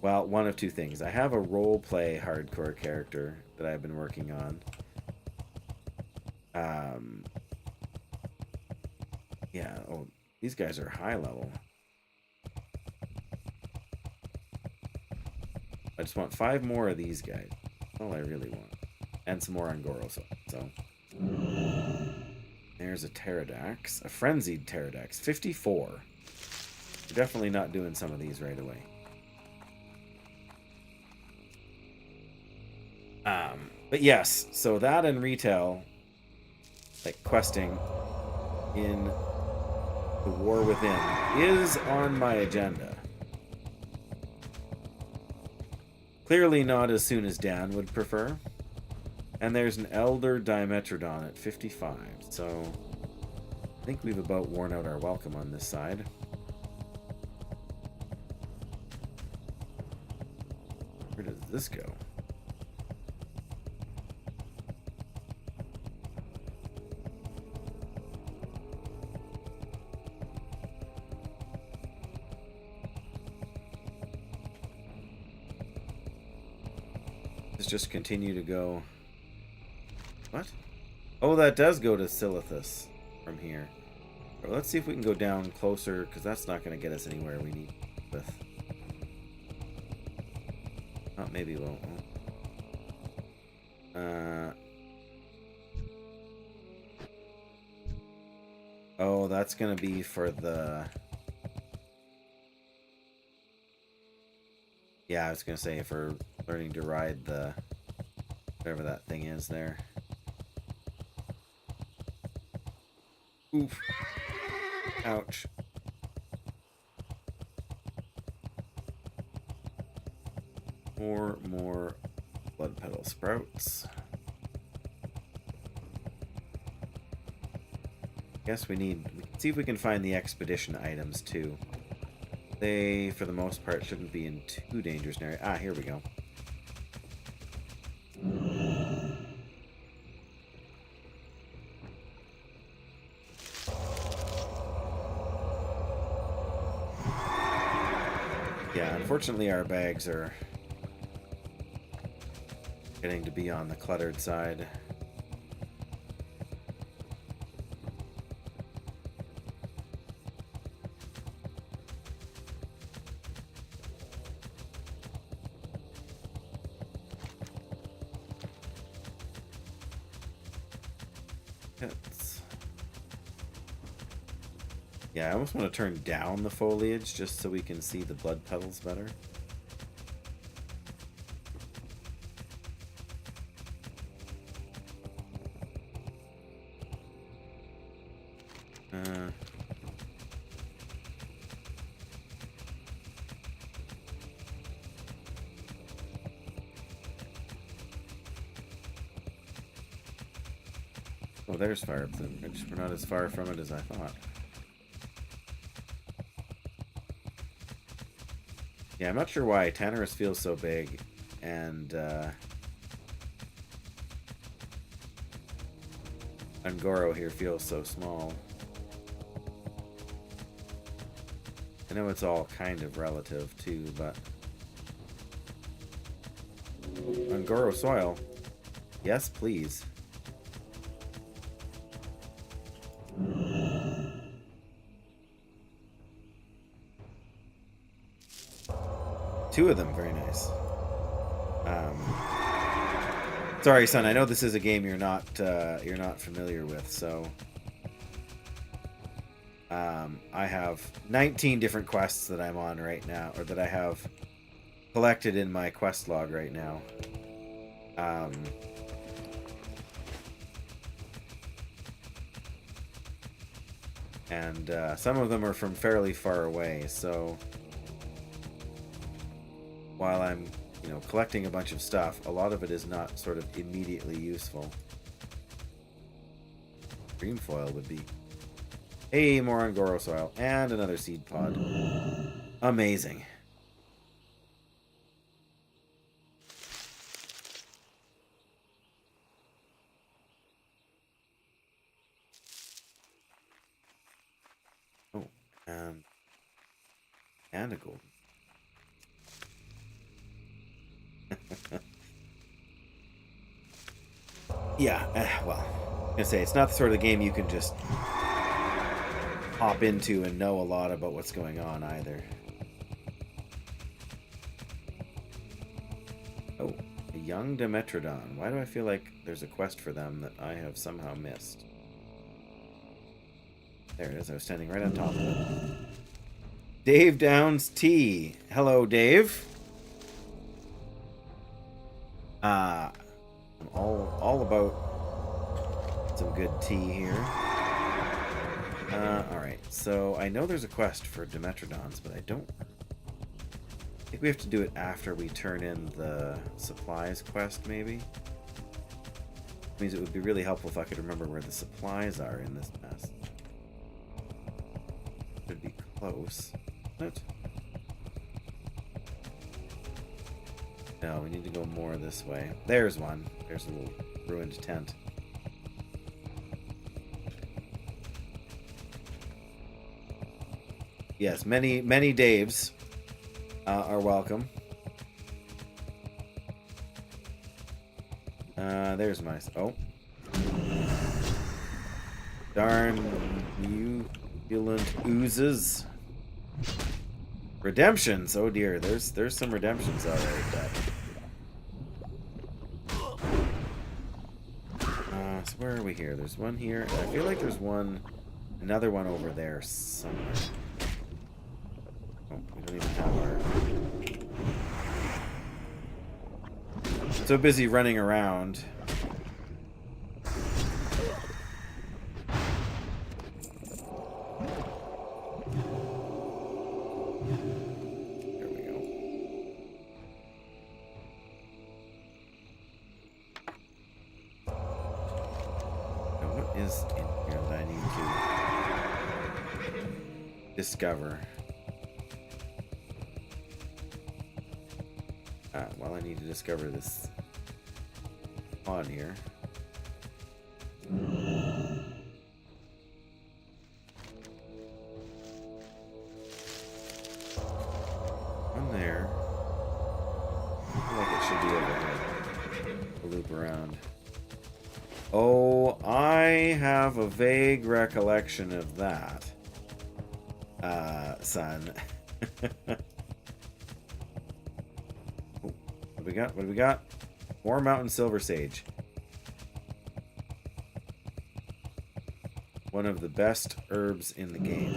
well, one of two things. I have a role-play hardcore character that I've been working on. Yeah, oh, these guys are high level. I just want 5 more of these guys. That's all I really want. And some more Angoro. So there's a Pterodax. A Frenzied Pterodax. 54. We're definitely not doing some of these right away. But yes, so that and retail, like questing in the War Within, is on my agenda. Clearly not as soon as Dan would prefer. And there's an Elder Dimetrodon at 55, so I think we've about worn out our welcome on this side. Where does this go? Just continue to go. What? Oh, that does go to Silithus from here. But let's see if we can go down closer, because that's not going to get us anywhere we need with. Oh, maybe it won't. Oh, that's going to be for the. Yeah, I was going to say for learning to ride the whatever that thing is there. Oof. Ouch. More blood petal sprouts. Guess we can see if we can find the expedition items too. They, for the most part, shouldn't be in too dangerous an area. Ah, here we go. Yeah, unfortunately our bags are getting to be on the cluttered side. Yeah, I almost want to turn down the foliage just so we can see the blood petals better. Oh, there's fire up the ridge. We're not as far from it as I thought. Yeah, I'm not sure why Tannerus feels so big, and Angoro here feels so small. I know it's all kind of relative too, but Angoro soil, yes please. Two of them, very nice. Sorry, son. I know this is a game you're not familiar with, so I have 19 different quests that I'm on right now, or that I have collected in my quest log right now. And some of them are from fairly far away, so while I'm, collecting a bunch of stuff, a lot of it is not sort of immediately useful. Dream foil would be. Hey, more Angoro soil and another seed pod. Amazing. Oh, and a gold. Yeah, well, I'm gonna say it's not the sort of game you can just hop into and know a lot about what's going on either. Young Dimetrodon. Why do I feel like there's a quest for them that I have somehow missed? There it is. I was standing right on top of it. Dave Downs T. Hello, Dave. I'm all about some good tea here. Alright, so I know there's a quest for Dimetrodons, but I think we have to do it after we turn in the supplies quest, maybe? Means it would be really helpful if I could remember where the supplies are in this mess. Should be close. What? No, we need to go more this way. There's one. There's a little ruined tent. Yes, many Daves are welcome. There's my... Oh. Darn you opulent oozes. Redemptions. Oh dear, there's some redemptions alright. So where are we here? There's one here. And I feel like there's another one over there somewhere. Oh, we don't even have our... So busy running around. There we go. Now what is in here that I need to discover? Well, I need to discover this pod here. One there. I feel like it should be over here. We'll loop around. Oh, I have a vague recollection of that. Son. What do we got? More mountain silver sage. One of the best herbs in the game.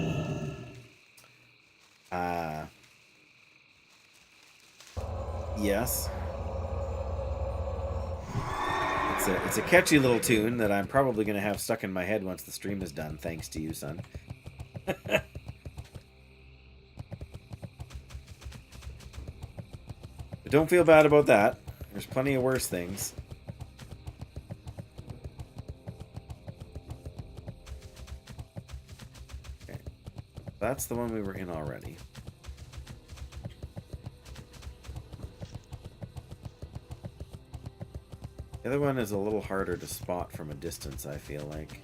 Yes. It's a catchy little tune that I'm probably going to have stuck in my head once the stream is done, thanks to you, son. Don't feel bad about that. There's plenty of worse things. Okay. That's the one we were in already. The other one is a little harder to spot from a distance, I feel like.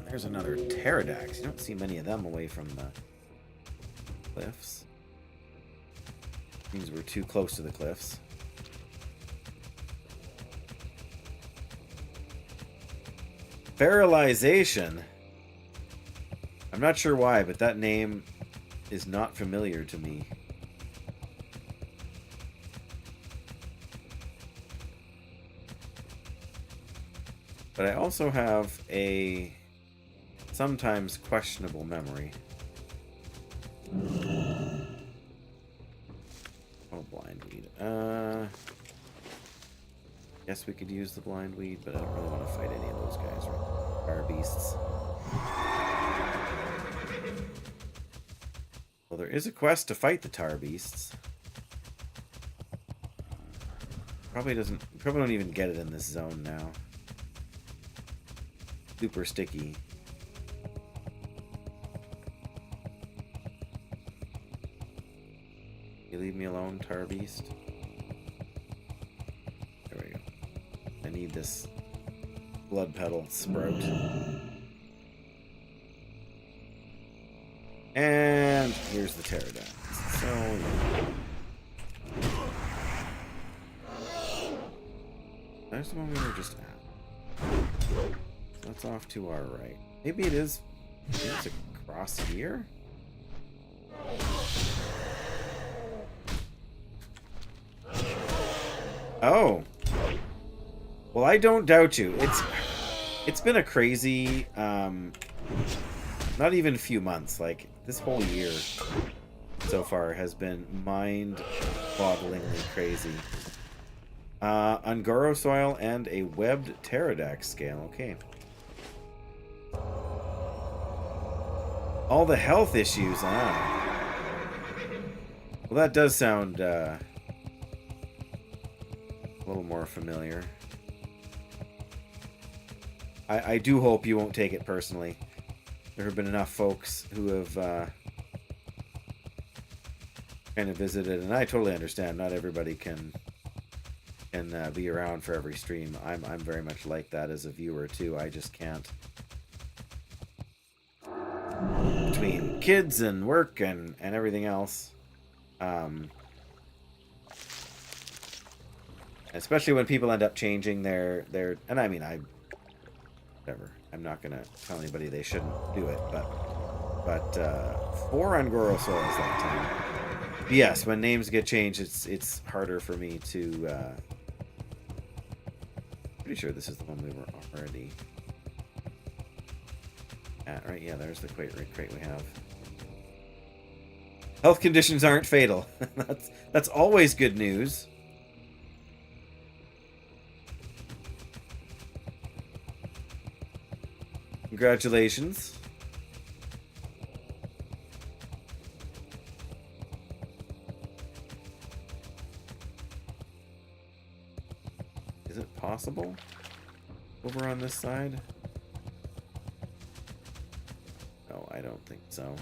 There's another pterodax. You don't see many of them away from the cliffs. Means we're too close to the cliffs. Feralization. I'm not sure why, but that name is not familiar to me. But I also have a sometimes questionable memory. Oh, blind weed. Guess we could use the blind weed, but I don't really want to fight any of those guys, right? Fire beasts. Well, there is a quest to fight the tar beasts. Probably don't even get it in this zone now. Super sticky. You leave me alone, tar beast. There we go. I need this blood petal sprout. And here's the pterodactyl. So yeah. There's the one we were just at. That's off to our right. Maybe it is. Maybe it's across here. Oh. Well, I don't doubt you. It's been a crazy, not even a few months. Like, this whole year so far has been mind-bogglingly crazy. Ungoro soil and a webbed pterodax scale. Okay. All the health issues. Ah. Well, that does sound a little more familiar. I do hope you won't take it personally. There have been enough folks who have kind of visited, and I totally understand. Not everybody can be around for every stream. I'm very much like that as a viewer too. I just can't. Between kids and work and everything else. Especially when people end up changing their and I mean whatever. I'm not gonna tell anybody they shouldn't do it, but 4 Ungoro souls that time. But yes, when names get changed, it's harder for me to. Pretty sure this is the one we were already at, right? Yeah, there's the crate we have. Health conditions aren't fatal. That's always good news. Congratulations. Is it possible over on this side? No, I don't think so.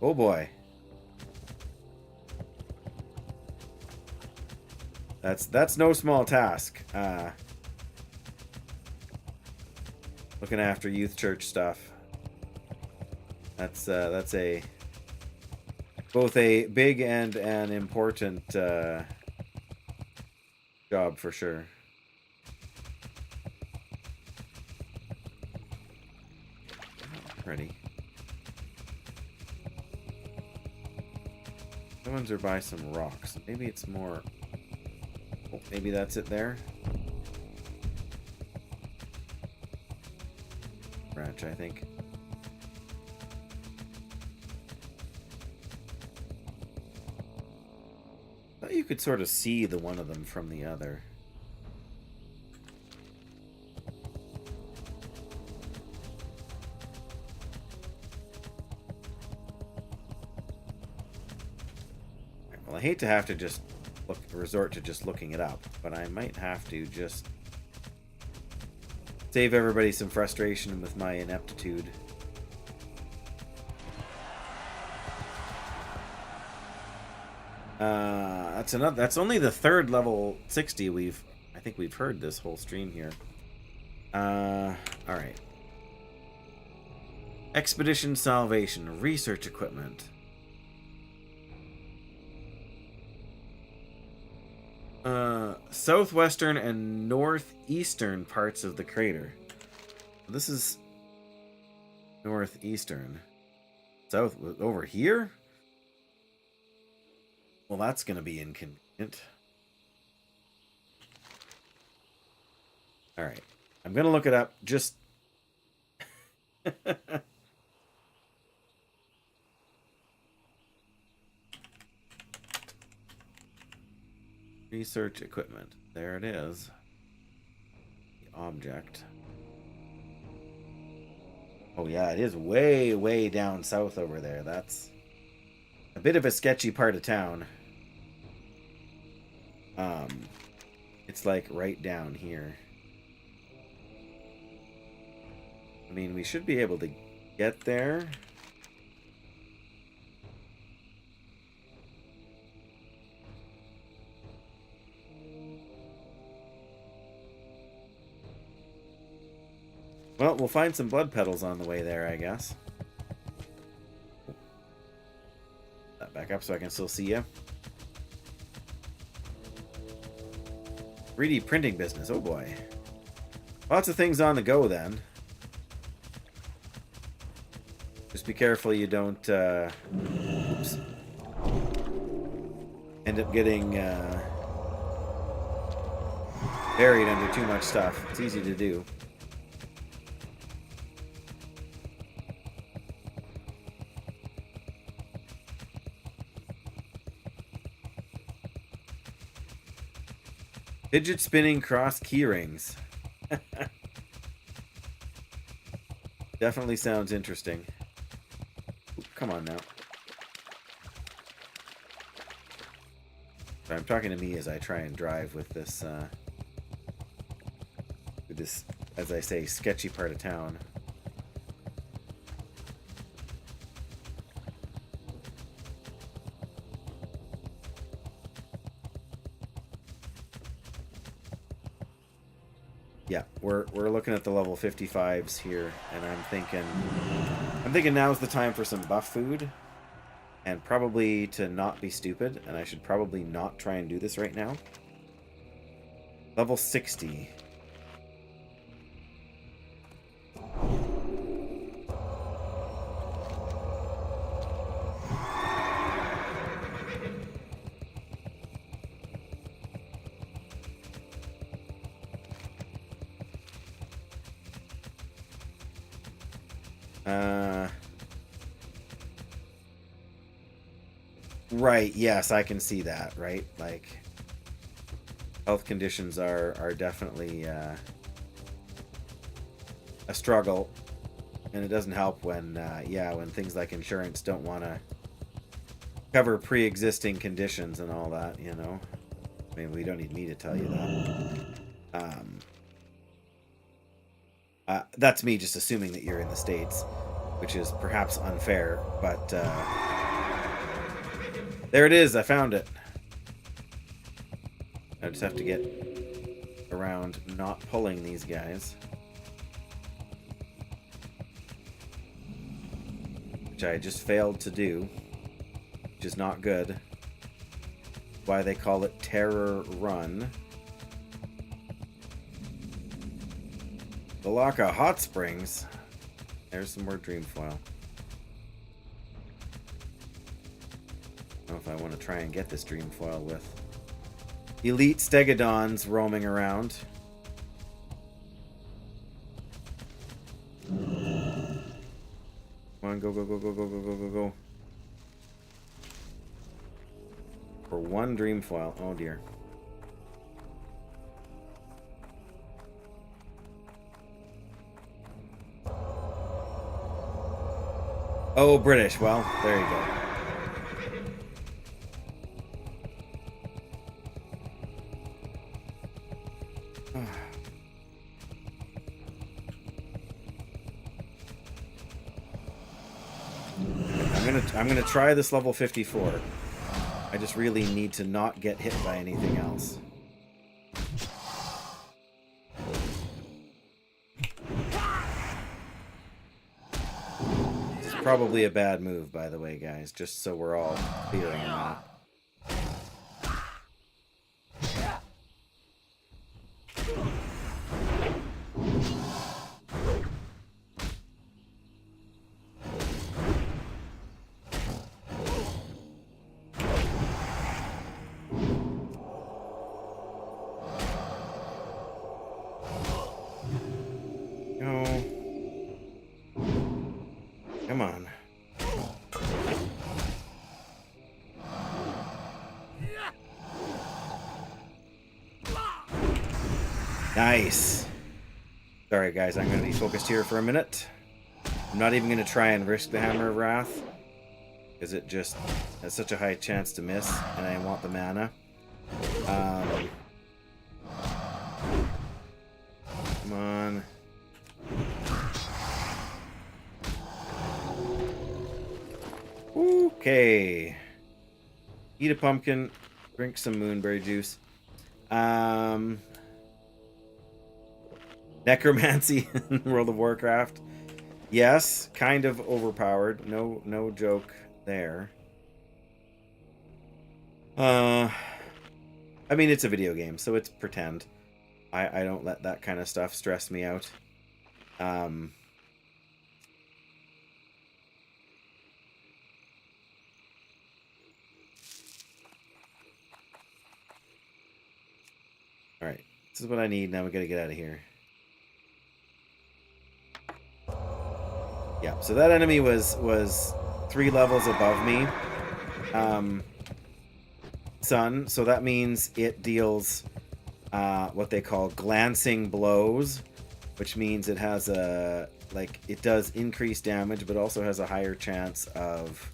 Oh boy. That's no small task. Looking after youth church stuff. That's a both a big and an important job for sure. Ready. The ones are by some rocks. Maybe it's more. Oh, maybe that's it there. Branch, I think. Thought you could sort of see the one of them from the other. Well, I hate to have to just resort to just looking it up, but I might have to just save everybody some frustration with my ineptitude. That's only the 3rd level 60 I think we've heard this whole stream here. All right. Expedition Salvation, research equipment. Southwestern and northeastern parts of the crater. This is northeastern. South over here? Well, that's going to be inconvenient. All right. I'm going to look it up just research equipment. There it is. The object. Oh yeah, it is way, way down south over there. That's a bit of a sketchy part of town. It's like right down here. I mean, we should be able to get there. Well, we'll find some blood petals on the way there, I guess. That back up so I can still see you. 3D printing business, oh boy. Lots of things on the go then. Just be careful you don't, oops. end up getting buried under too much stuff. It's easy to do. Fidget spinning cross key rings. Definitely sounds interesting. Ooh, come on now. I'm talking to me as I try and drive with this, as I say, sketchy part of town. Yeah, we're looking at the level 55s here, and I'm thinking now's the time for some buff food, and probably to not be stupid, and I should probably not try and do this right now. Level 60. Right, yes, I can see that, right? Like, health conditions are definitely a struggle, and it doesn't help when, when things like insurance don't want to cover pre-existing conditions and all that, you know? I mean, we don't need me to tell you that. That's me just assuming that you're in the States, which is perhaps unfair, but, there it is, I found it. I just have to get around not pulling these guys. Which I just failed to do. Which is not good. Why they call it Terror Run. The Laka Hot Springs. There's some more dream foil. I don't know if I want to try and get this dream foil with elite stegodons roaming around. Come on, go, go, go, go, go, go, go, go, go. For one dream foil. Oh dear. Oh, British. Well, there you go. I'm gonna try this level 54. I just really need to not get hit by anything else. This is probably a bad move, by the way, guys, just so we're all clear on that. Come on. Nice. Sorry, guys. I'm going to be focused here for a minute. I'm not even going to try and risk the Hammer of Wrath, because it just has such a high chance to miss, and I want the mana. Come on. Okay. Eat a pumpkin. Drink some moonberry juice. Necromancy in World of Warcraft. Yes, kind of overpowered. No joke there. I mean, it's a video game, so it's pretend. I don't let that kind of stuff stress me out. Alright, this is what I need. Now we gotta get out of here. Yeah, so that enemy was 3 levels above me. Sun, so that means it deals what they call glancing blows, which means it has a, like, it does increase damage, but also has a higher chance of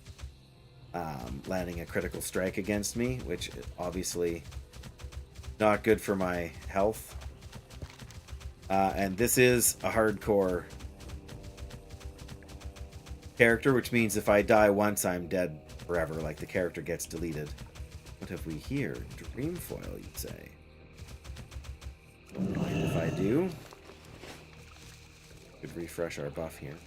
landing a critical strike against me, which obviously not good for my health. And this is a hardcore character, which means if I die once, I'm dead forever. Like, the character gets deleted. What have we here? Dreamfoil, you'd say. Don't mind if I do. Could refresh our buff here.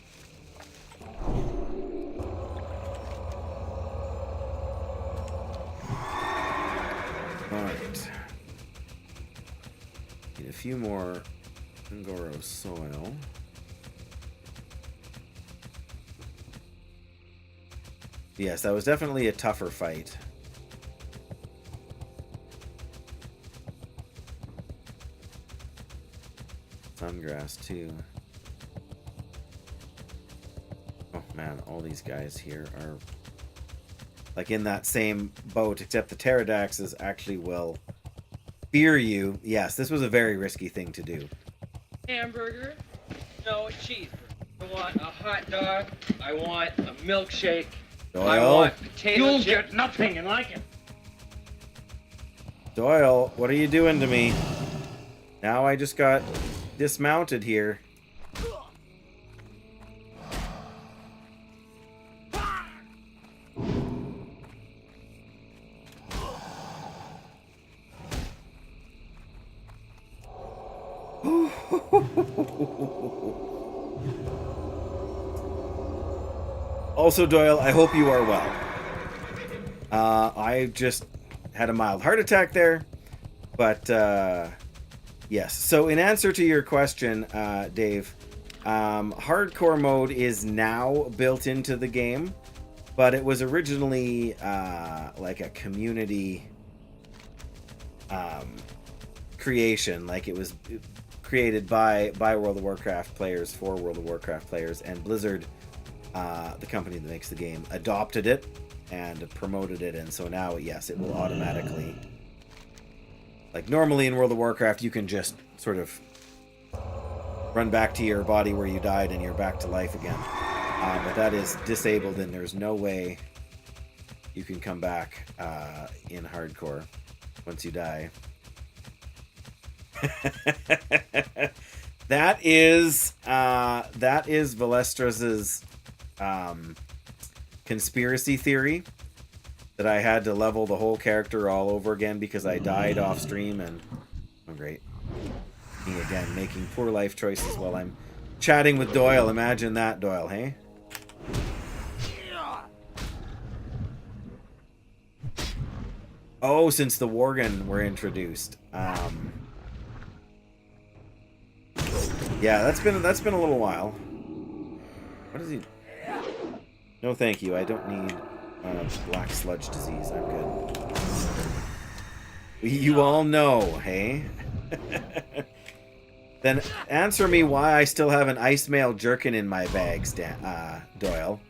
Alright. Need a few more Ngoro soil. Yes, that was definitely a tougher fight. Sungrass too. Oh man, all these guys here are like in that same boat, except the pterodaxes actually will fear you. Yes, this was a very risky thing to do. Hamburger? No, cheeseburger. I want a hot dog. I want a milkshake. I Doyle? want potato You'll chip. get nothing and like it. Doyle, what are you doing to me? Now I just got dismounted here. Also, Doyle, I hope you are well. I just had a mild heart attack there, but yes. So in answer to your question, Dave, hardcore mode is now built into the game, but it was originally like a community creation. Like, it was created by World of Warcraft players for World of Warcraft players, and Blizzard, the company that makes the game, adopted it and promoted it, and so now, yes, it will automatically, like normally in World of Warcraft, you can just sort of run back to your body where you died and you're back to life again. But that is disabled, and there's no way you can come back in hardcore once you die. That is Valestra's conspiracy theory, that I had to level the whole character all over again because I died off stream. And oh great, me again making poor life choices while I'm chatting with Doyle. Imagine that, Doyle, hey? Oh, since the Worgen were introduced. Yeah, that's been a little while. What is he? No, thank you. I don't need black sludge disease. I'm good. You all know, hey? Then answer me why I still have an ice mail jerkin in my bag, Doyle.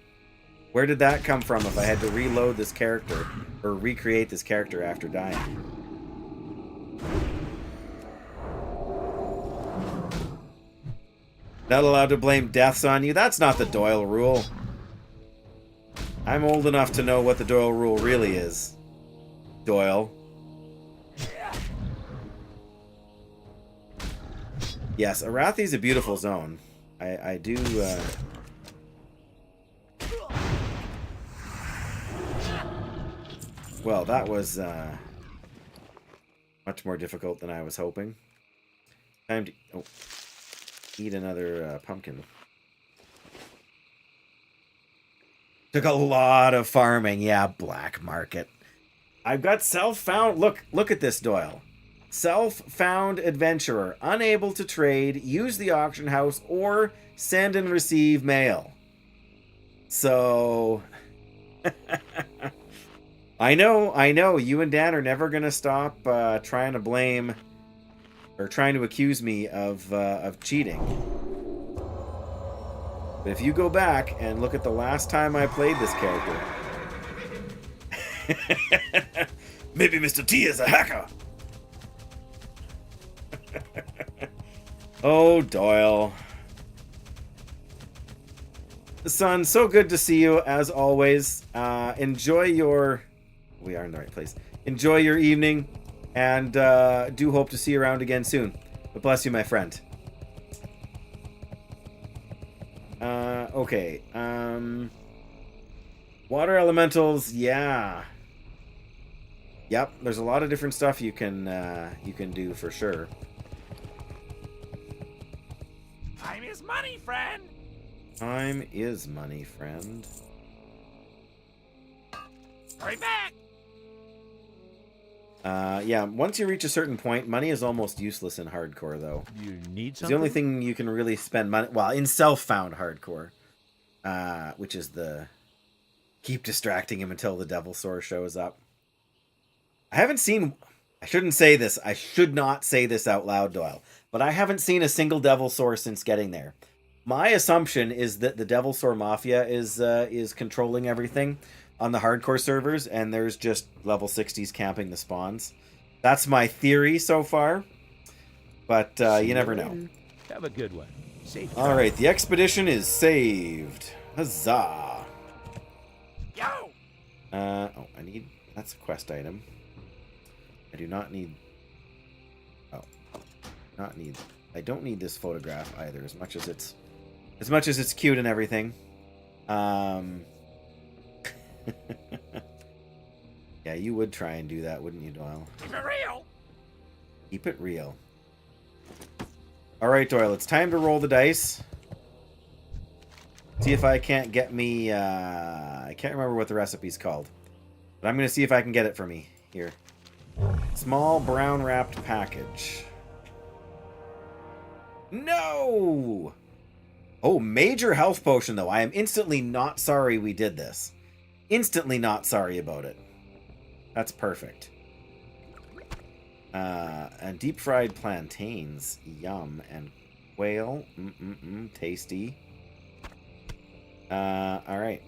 Where did that come from if I had to reload this character or recreate this character after dying? Not allowed to blame deaths on you? That's not the Doyle rule. I'm old enough to know what the Doyle rule really is. Doyle. Yes, Arathi's a beautiful zone. I do... Well, that was much more difficult than I was hoping. Time to eat another pumpkin. Took a lot of farming. Yeah, black market. I've got self-found... Look at this, Doyle. Self-found adventurer. Unable to trade, use the auction house, or send and receive mail. So... I know. You and Dan are never going to stop trying to blame or trying to accuse me of cheating. But if you go back and look at the last time I played this character, maybe Mr. T is a hacker. Oh, Doyle. Son, so good to see you as always. Enjoy your... We are in the right place. Enjoy your evening, and do hope to see you around again soon. But bless you, my friend. Okay. Water elementals, yeah. Yep, there's a lot of different stuff you can do for sure. Time is money, friend. Time is money, friend. Hurry back. Yeah, once you reach a certain point, money is almost useless in hardcore, though. You need It's something? the only thing you can really spend money... Well, in self-found hardcore, which is the... Keep distracting him until the devil sword shows up. I haven't seen... I shouldn't say this. I should not say this out loud, Doyle. But I haven't seen a single devil sword since getting there. My assumption is that the Devil Sword Mafia is controlling everything on the hardcore servers, and there's just level 60s camping the spawns. That's my theory so far, but you never know. Have a good one. Safe All travels. right, the expedition is saved. Huzzah! Yo. Oh, I need... That's a quest item. I do not need... Oh, not need... I don't need this photograph either, as much as it's cute and everything. Yeah, you would try and do that, wouldn't you, Doyle? Keep it real. Keep it real. All right, Doyle, it's time to roll the dice. See if I can't get me... I can't remember what the recipe's called. But I'm going to see if I can get it for me. Here. Small brown wrapped package. No! Oh, major health potion, though. I am instantly not sorry we did this. Instantly not sorry about it. That's perfect. And deep fried plantains. Yum. And quail. Tasty. Alright.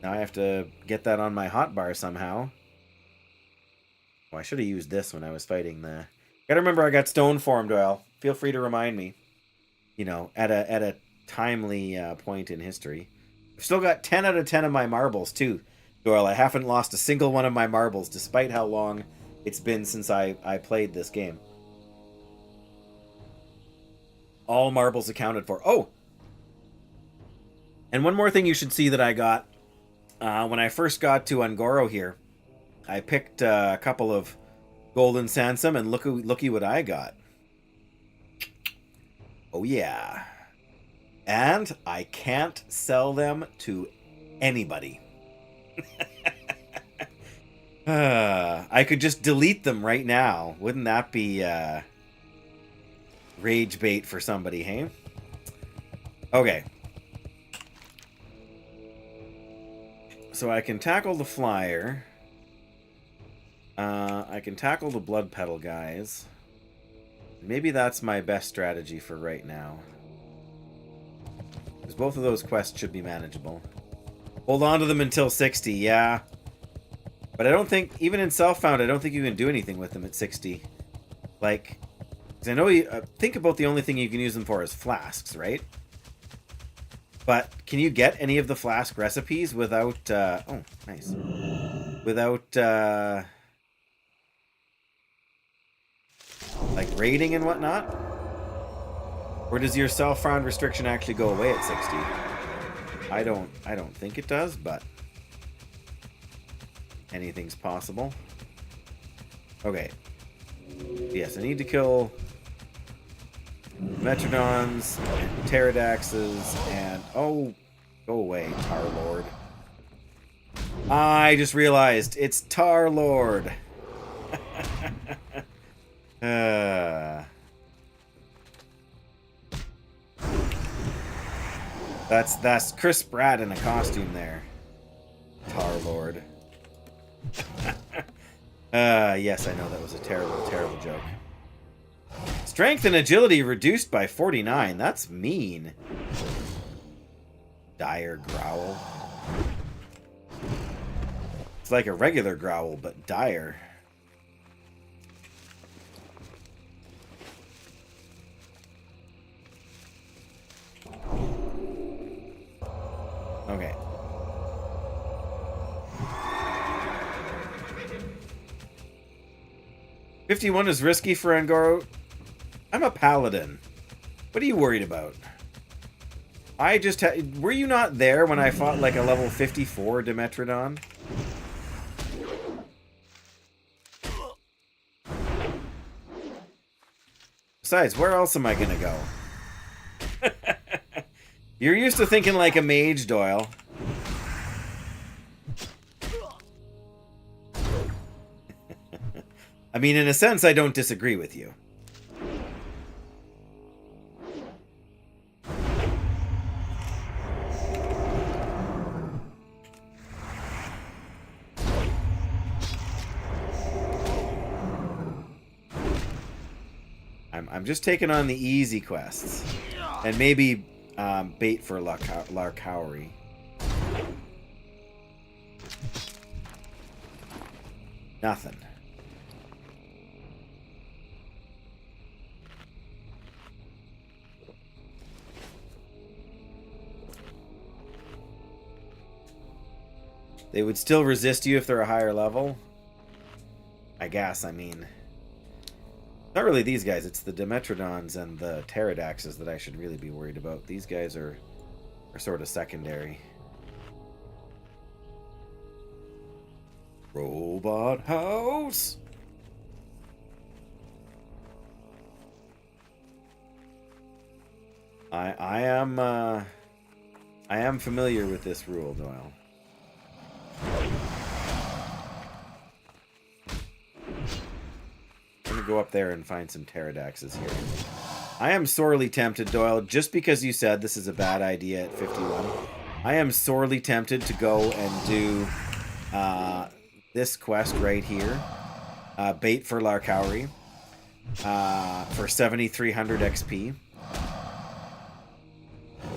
Now I have to get that on my hotbar somehow. Oh, I should have used this when I was fighting the... Gotta remember I got stone form, Doyle. Feel free to remind me. You know, at a timely point in history. I've still got 10 out of 10 of my marbles, too, Doyle. I haven't lost a single one of my marbles, despite how long it's been since I played this game. All marbles accounted for. Oh! And one more thing you should see that I got. When I first got to Ungoro here, I picked a couple of golden sansum, and looky what I got. Oh yeah. And I can't sell them to anybody. I could just delete them right now. Wouldn't that be rage bait for somebody, hey? Okay. So I can tackle the flyer. I can tackle the blood petal guys. Maybe that's my best strategy for right now. Because both of those quests should be manageable. Hold on to them until 60, yeah. But I don't think, even in self-found, I don't think you can do anything with them at 60. Like, because I know you... think about the only thing you can use them for is flasks, right? But can you get any of the flask recipes without... oh, nice. Without... like raiding and whatnot? Or does your self-found restriction actually go away at 60? I don't think it does, but anything's possible. Okay. Yes, I need to kill Metrodons and Pterodaxes and... Oh, go away, Tar Lord. I just realized it's Tar Lord. That's Chris Pratt in a costume there. Tar Lord. Yes, I know that was a terrible, terrible joke. Strength and agility reduced by 49. That's mean. Dire growl. It's like a regular growl, but dire. Okay. $51 is risky for Angoro. I'm a paladin. What are you worried about? I just were you not there when I fought like a level 54 Dimetrodon? Besides, where else am I gonna go? You're used to thinking like a mage, Doyle. I mean, in a sense, I don't disagree with you. I'm just taking on the easy quests. And maybe bait for Larkowry. Nothing. They would still resist you if they're a higher level? I guess, I mean... Not really these guys, it's the Dimetrodons and the Pterodaxes that I should really be worried about. These guys are sort of secondary. Robot house! I am familiar with this rule, Doyle. I'm gonna go up there and find some Pterodaxes here. I am sorely tempted, Doyle, just because you said this is a bad idea at 51. I am sorely tempted to go and do this quest right here. Bait for Larkowry. For 7,300 XP.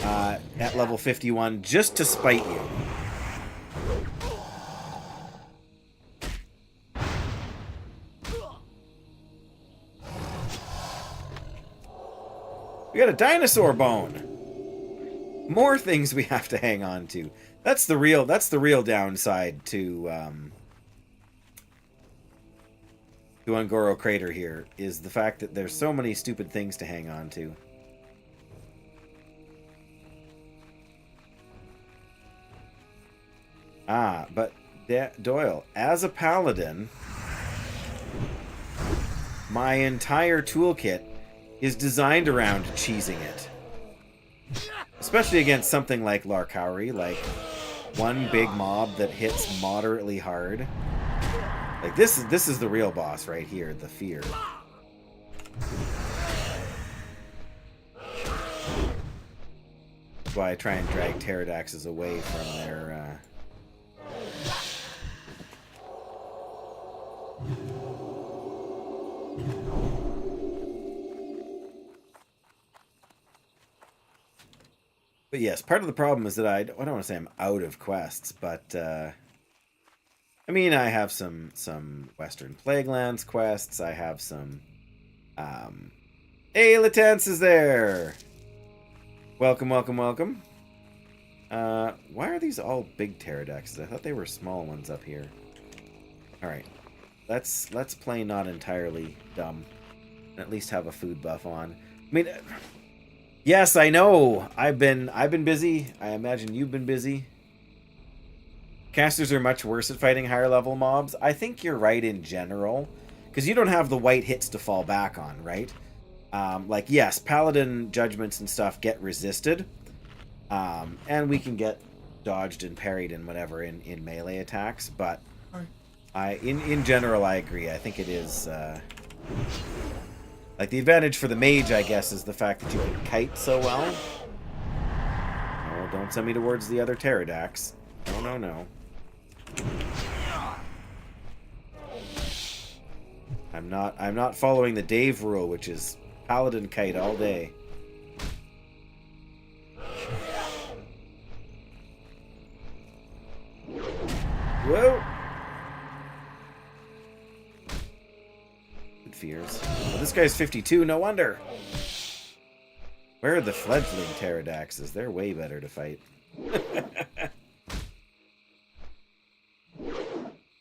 At level 51, just to spite you. We got a dinosaur bone. More things we have to hang on to. That's the real downside to Ungoro Crater here, is the fact that there's so many stupid things to hang on to. But Doyle, as a paladin, my entire toolkit is designed around cheesing it. Especially against something like Larkowry, like one big mob that hits moderately hard. Like this is the real boss right here, the Fear. That's why I try and drag Pterodaxes away from their But yes, part of the problem is that I don't want to say I'm out of quests, but I mean, I have some Western Plaguelands quests. I have some hey, Latence is there. Welcome, welcome, welcome. Why are these all big Pterodaxes? I thought they were small ones up here. All right. Let's play not entirely dumb. And at least have a food buff on. I mean, yes, I know. I've been busy. I imagine you've been busy. Casters are much worse at fighting higher level mobs. I think you're right in general, because you don't have the white hits to fall back on, right? Like, yes, Paladin judgments and stuff get resisted, and we can get dodged and parried and whatever in melee attacks, but in general, I agree. I think it is like the advantage for the mage, I guess, is the fact that you can kite so well. Oh, don't send me towards the other Pterodax. No, no, no. I'm not following the Dave rule, which is Paladin kite all day. Whoa! Good fears. Well, this guy's 52, no wonder. Where are the fledgling pterodaxes? They're way better to fight.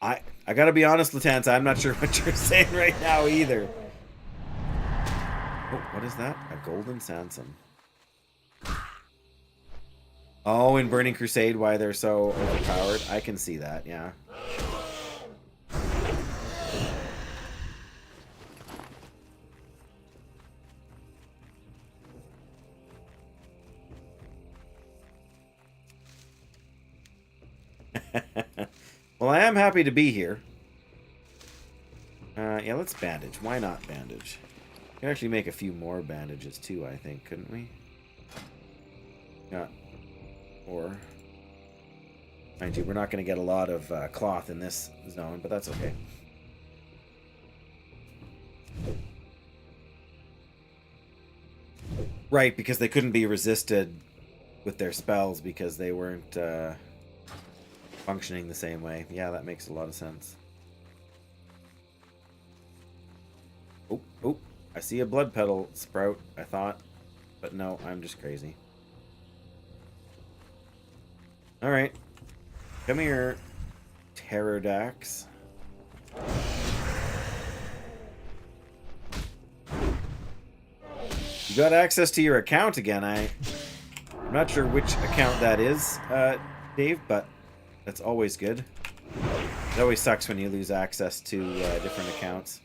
I gotta be honest, Latance, I'm not sure what you're saying right now either. Oh, what is that? A golden sansom. Oh, in Burning Crusade, why they're so overpowered? I can see that, yeah. Well, I am happy to be here. Yeah, let's bandage. Why not bandage? We can actually make a few more bandages too, I think, couldn't we? Yeah. Or, mind you, we're not going to get a lot of cloth in this zone, but that's okay. Right, because they couldn't be resisted with their spells because they weren't functioning the same way. Yeah, that makes a lot of sense. Oh, I see a blood petal sprout, I thought. But no, I'm just crazy. Alright. Come here, Pterodax. You got access to your account again. I'm not sure which account that is, Dave, but that's always good. It always sucks when you lose access to different accounts.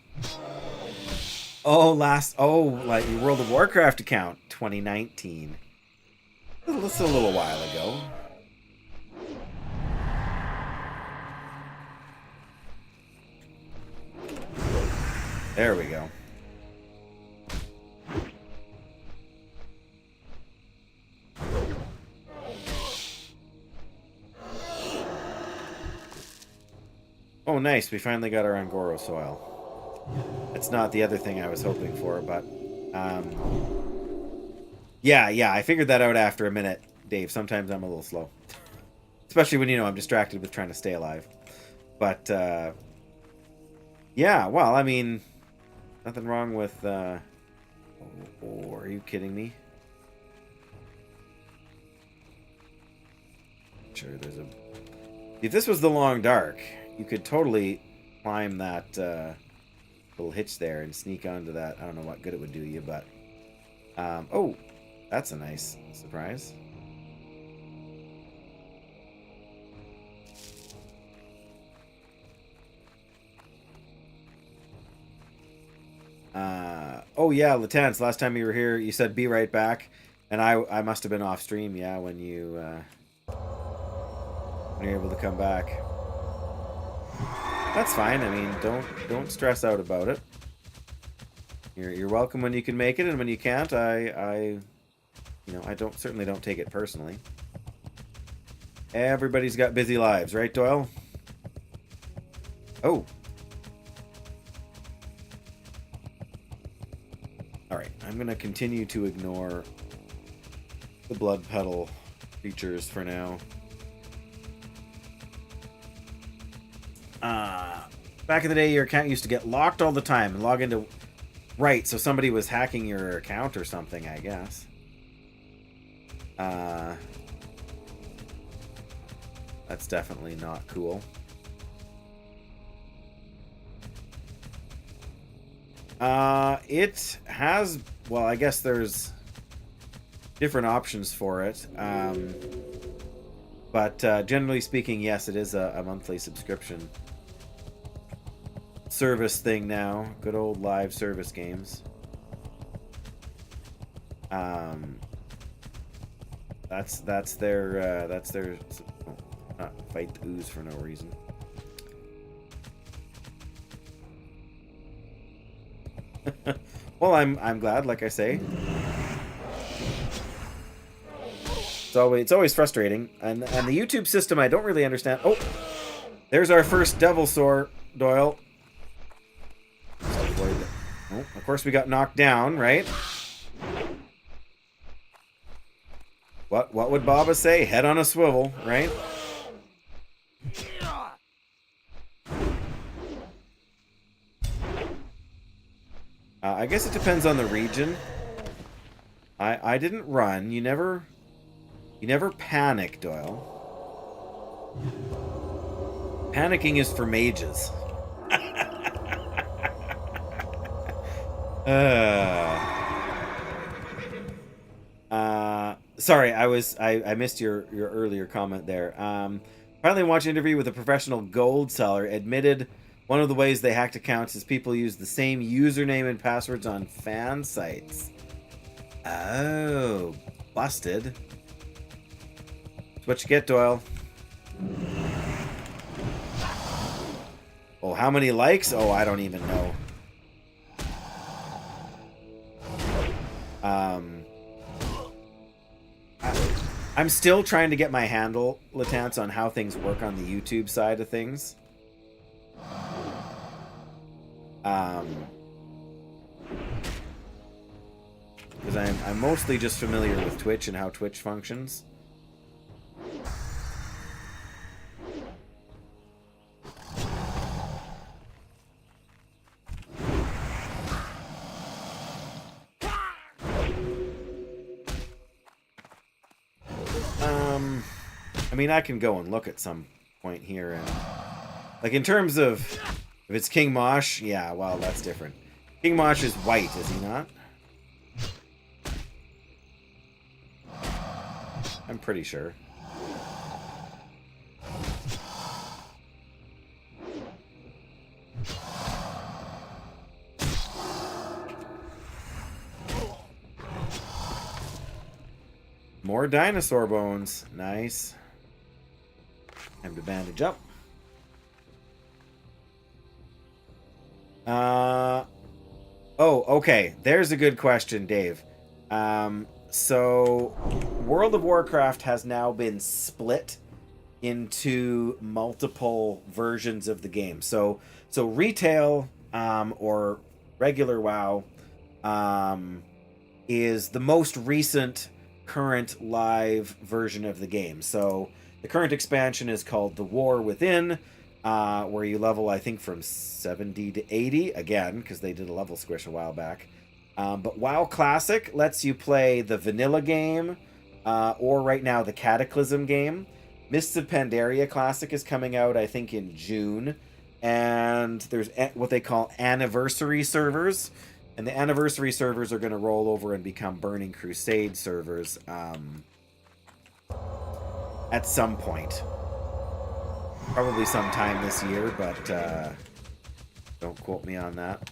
Oh, like your World of Warcraft account, 2019. That's a little while ago. There we go. Oh, nice. We finally got our Angoro soil. It's not the other thing I was hoping for, but... Yeah, I figured that out after a minute, Dave. Sometimes I'm a little slow. Especially when, I'm distracted with trying to stay alive. But, yeah, well, I mean... Nothing wrong with, Oh, are you kidding me? Sure, there's a... If this was the Long Dark, you could totally climb that, little hitch there and sneak onto that. I don't know what good it would do you, but... oh, that's a nice surprise. Oh yeah, Latance, last time you were here, you said be right back, and I must have been off stream, yeah, when you're able to come back. That's fine. I mean, don't stress out about it. You're welcome when you can make it, and when you can't, I certainly don't take it personally. Everybody's got busy lives, right, Doyle? Oh. Alright, I'm going to continue to ignore the blood petal creatures for now. Back in the day, your account used to get locked all the time and log into... Right, so somebody was hacking your account or something, I guess. That's definitely not cool. It has... Well, I guess there's different options for it. But generally speaking, yes, it is a monthly subscription service thing now. Good old live service games. That's their not fight the ooze for no reason. Well, I'm glad, like I say. It's always frustrating, and the YouTube system I don't really understand. Oh, there's our first devil sore, Doyle. Oh, of course we got knocked down, right? What would Baba say? Head on a swivel, right? I guess it depends on the region. I didn't run. You never panic, Doyle. Panicking is for mages. Sorry, I missed your earlier comment there. Finally watched an interview with a professional gold seller. Admitted one of the ways they hacked accounts is people use the same username and passwords on fan sites. Oh, busted. That's what you get, Doyle. Oh, how many likes? Oh, I don't even know. I'm still trying to get my handle, Latance, on how things work on the YouTube side of things. Because I'm mostly just familiar with Twitch and how Twitch functions. I mean, I can go and look at some point here, and like in terms of if it's King Mosh, yeah, well, that's different. King Mosh is white, is he not? I'm pretty sure. More dinosaur bones. Nice. Time to bandage up. Oh, okay. There's a good question, Dave. So, World of Warcraft has now been split into multiple versions of the game. So retail or regular WoW is the most recent current live version of the game. So the current expansion is called The War Within, where you level, I think, from 70 to 80, again, because they did a level squish a while back. But WoW Classic lets you play the vanilla game, or right now the Cataclysm game. Mists of Pandaria Classic is coming out, I think, in June. And there's what they call anniversary servers. And the anniversary servers are going to roll over and become Burning Crusade servers at some point. Probably sometime this year, but don't quote me on that.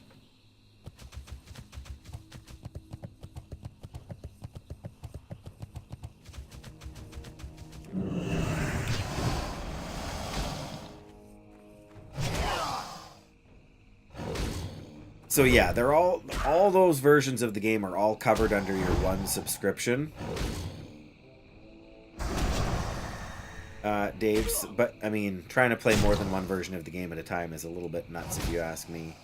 So yeah, they're all those versions of the game are all covered under your one subscription. Dave's, but I mean, trying to play more than one version of the game at a time is a little bit nuts if you ask me.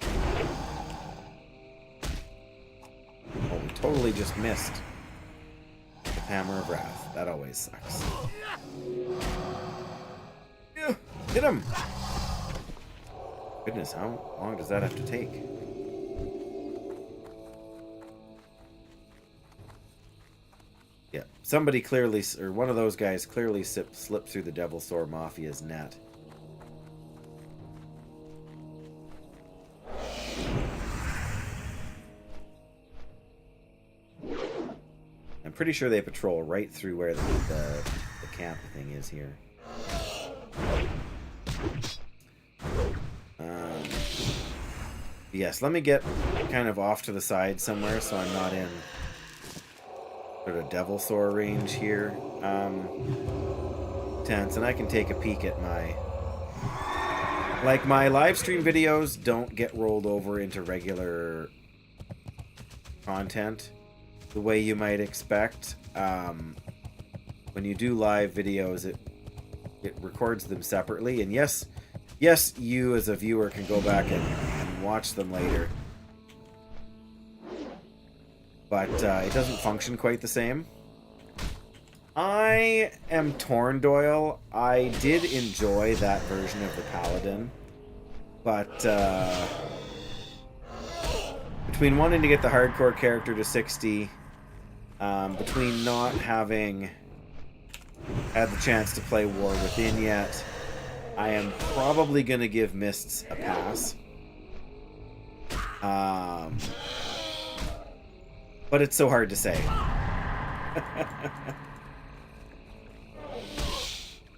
Oh, we totally just missed the Hammer of Wrath. That always sucks. Yeah, hit him! Goodness, how long does that have to take? Yeah, somebody clearly, or one of those guys clearly slipped through the Devilsaur Mafia's net. I'm pretty sure they patrol right through where the camp thing is here. Yes, let me get kind of off to the side somewhere so I'm not in sort of Devilsaur range here. Tense, and I can take a peek at my... Like, my live stream videos don't get rolled over into regular content the way you might expect. When you do live videos, it records them separately, and yes, Yes, you as a viewer can go back and watch them later. But it doesn't function quite the same. I am torn, Doyle. I did enjoy that version of the Paladin. But between wanting to get the hardcore character to 60, between not having had the chance to play War Within yet, I am probably going to give Mists a pass. But it's so hard to say.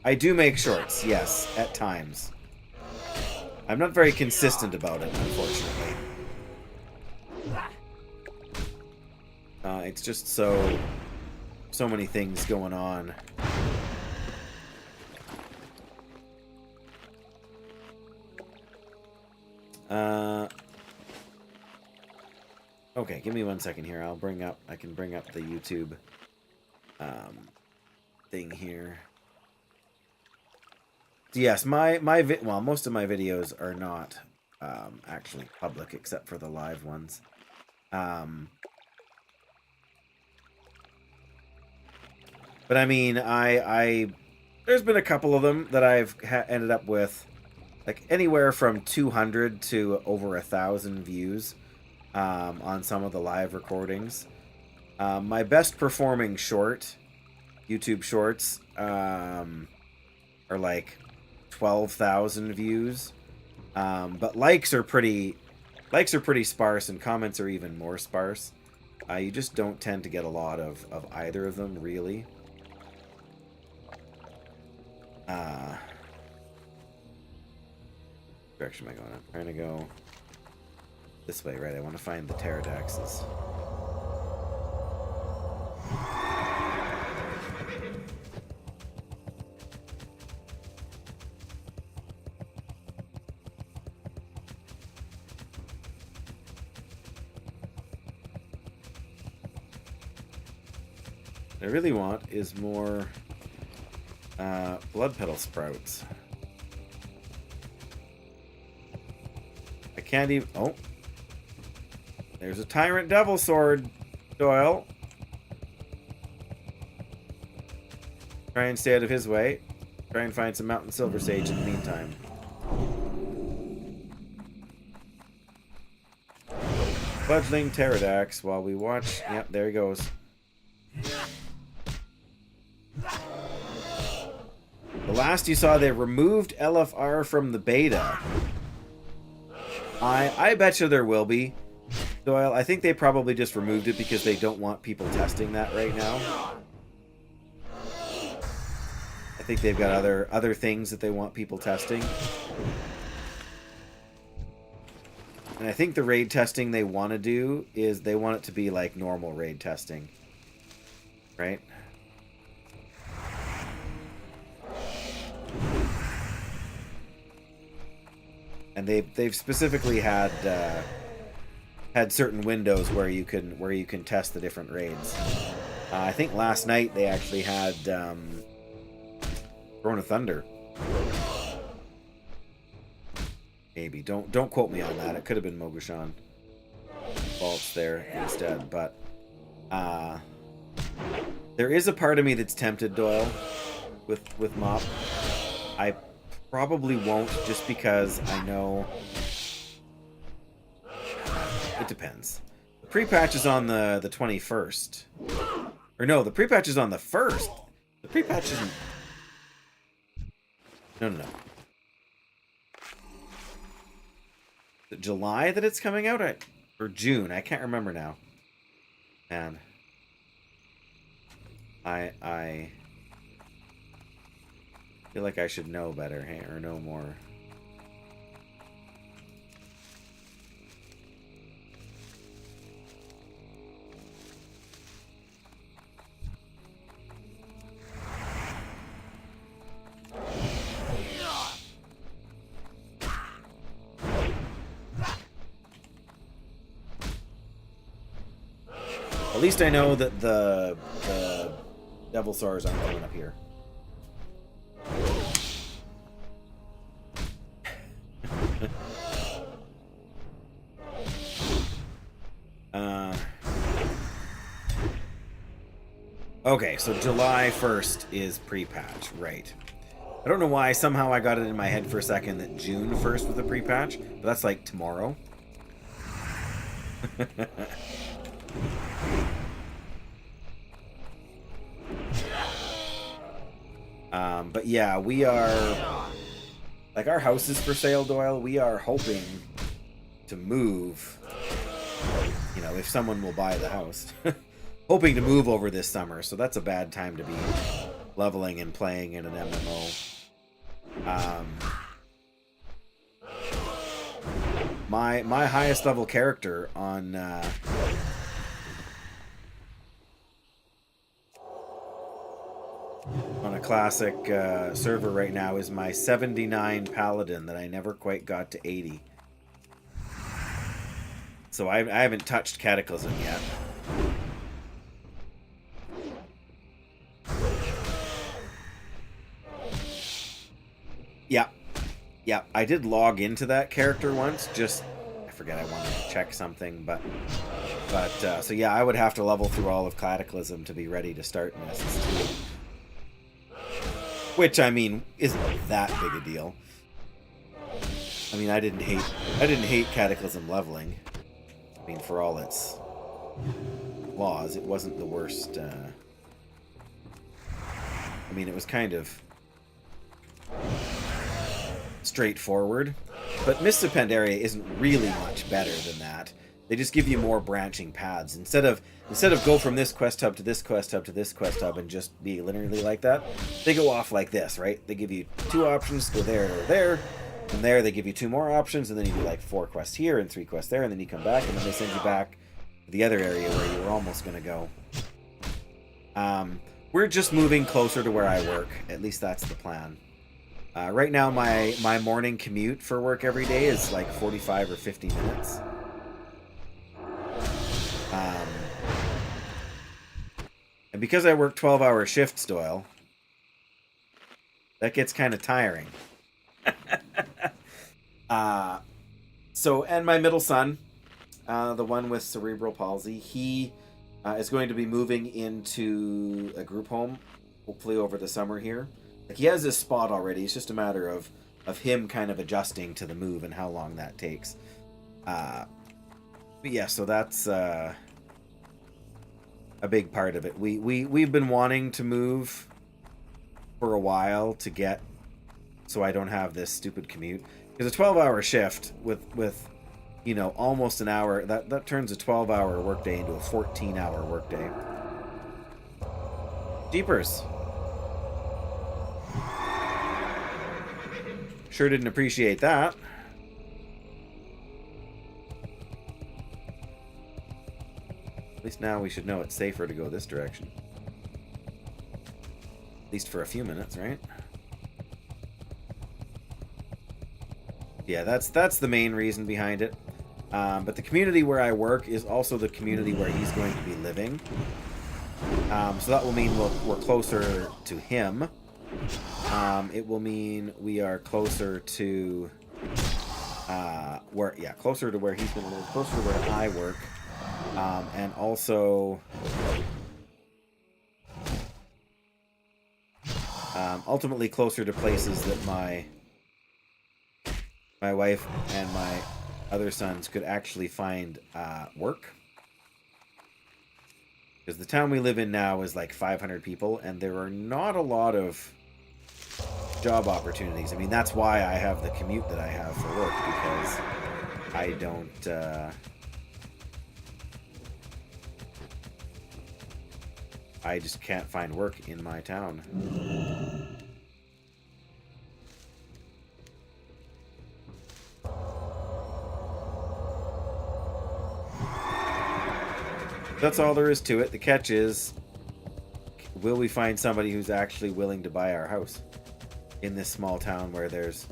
I do make shorts, yes, at times. I'm not very consistent about it, unfortunately. It's just so many things going on. Okay, give me 1 second here. I can bring up the YouTube thing here. So yes, well, most of my videos are not actually public except for the live ones. But I mean, there's been a couple of them that I've ended up with, like anywhere from 200 to over 1,000 views on some of the live recordings. My best performing short, YouTube shorts, are like 12,000 views. But likes are pretty sparse, and comments are even more sparse. You just don't tend to get a lot of either of them, really. Direction am I going? I'm trying to go this way, right? I want to find the pterodactyls. What I really want is more blood petal sprouts. I can't even... Oh. There's a tyrant devil sword, Doyle. Try and stay out of his way. Try and find some mountain silver sage in the meantime. Fledgling pterodax while we watch... Yep, there he goes. The last you saw, they removed LFR from the beta. I bet you there will be, Doyle. I think they probably just removed it because they don't want people testing that right now. I think they've got other things that they want people testing. And I think the raid testing they want to do is they want it to be like normal raid testing. Right? And they've specifically had certain windows where you can test the different raids. I think last night they actually had Throne of Thunder. Maybe don't quote me on that. It could have been Mogushan Vaults there instead, but there is a part of me that's tempted, Doyle, with Mop. I probably won't, just because I know it depends. The pre-patch is on the 21st. Or no, the pre-patch is on the 1st. The pre-patch isn't... No. Is it July that it's coming out? Or June? I can't remember now. Man. I feel like I should know better, hey, or know more. At least I know that the devil stars aren't coming up here. Okay, so July 1st is pre-patch, right. I don't know why, somehow I got it in my head for a second that June 1st was the pre-patch, but that's like tomorrow. But yeah, we are... Like, our house is for sale, Doyle. We are hoping to move, you know, if someone will buy the house. Hoping to move over this summer, so that's a bad time to be leveling and playing in an MMO. My highest level character on a classic server right now is my 79 Paladin that I never quite got to 80. So I haven't touched Cataclysm yet. Yeah, I did log into that character once, just, I forget, I wanted to check something, but so yeah, I would have to level through all of Cataclysm to be ready to start in SS2. Which, I mean, isn't that big a deal. I mean, I didn't hate Cataclysm leveling. I mean, for all its flaws, it wasn't the worst, I mean, it was kind of straightforward, but Mists of Pandaria isn't really much better than that. They just give you more branching paths instead of go from this quest hub to this quest hub to this quest hub and just be linearly like that. They go off like this, right? They give you 2 options, go there or there. From there, they give you 2 more options, and then you do like 4 quests here and 3 quests there, and then you come back, and then they send you back to the other area where you were almost going to go. We're just moving closer to where I work. At least that's the plan. Right now, my morning commute for work every day is like 45 or 50 minutes. And because I work 12-hour shifts, Doyle, that gets kind of tiring. And my middle son, the one with cerebral palsy, he is going to be moving into a group home, hopefully over the summer here. Like, he has his spot already. It's just a matter of him kind of adjusting to the move and how long that takes. But yeah, so that's a big part of it. We've been wanting to move for a while to get so I don't have this stupid commute. Because a 12-hour shift with you know, almost an hour, that turns a 12-hour workday into a 14-hour workday. Jeepers. Sure didn't appreciate that. At least now we should know it's safer to go this direction. At least for a few minutes, right? Yeah, that's the main reason behind it. But the community where I work is also the community where he's going to be living. So that will mean we're closer to him. It will mean we are closer to closer to where he's going to live, closer to where I work, and also ultimately closer to places that my wife and my other sons could actually find work. Because the town we live in now is like 500 people, and there are not a lot of job opportunities. I mean, that's why I have the commute that I have for work, because I don't I just can't find work in my town. That's all there is to it. The catch is, will we find somebody who's actually willing to buy our house in this small town where there's...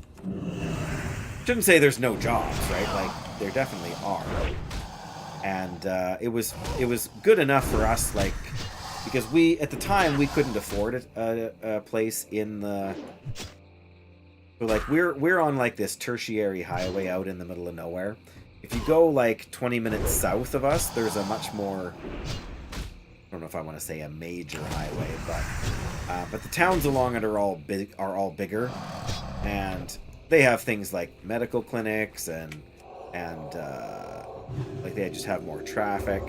Shouldn't say there's no jobs, right? Like, there definitely are. And it was good enough for us, like, because at the time, we couldn't afford a place in the... So, like, we're on, like, this tertiary highway out in the middle of nowhere. if you go like 20 minutes south of us, there's a much more, I don't know if I want to say a major highway, but the towns along it are all bigger, and they have things like medical clinics and like they just have more traffic.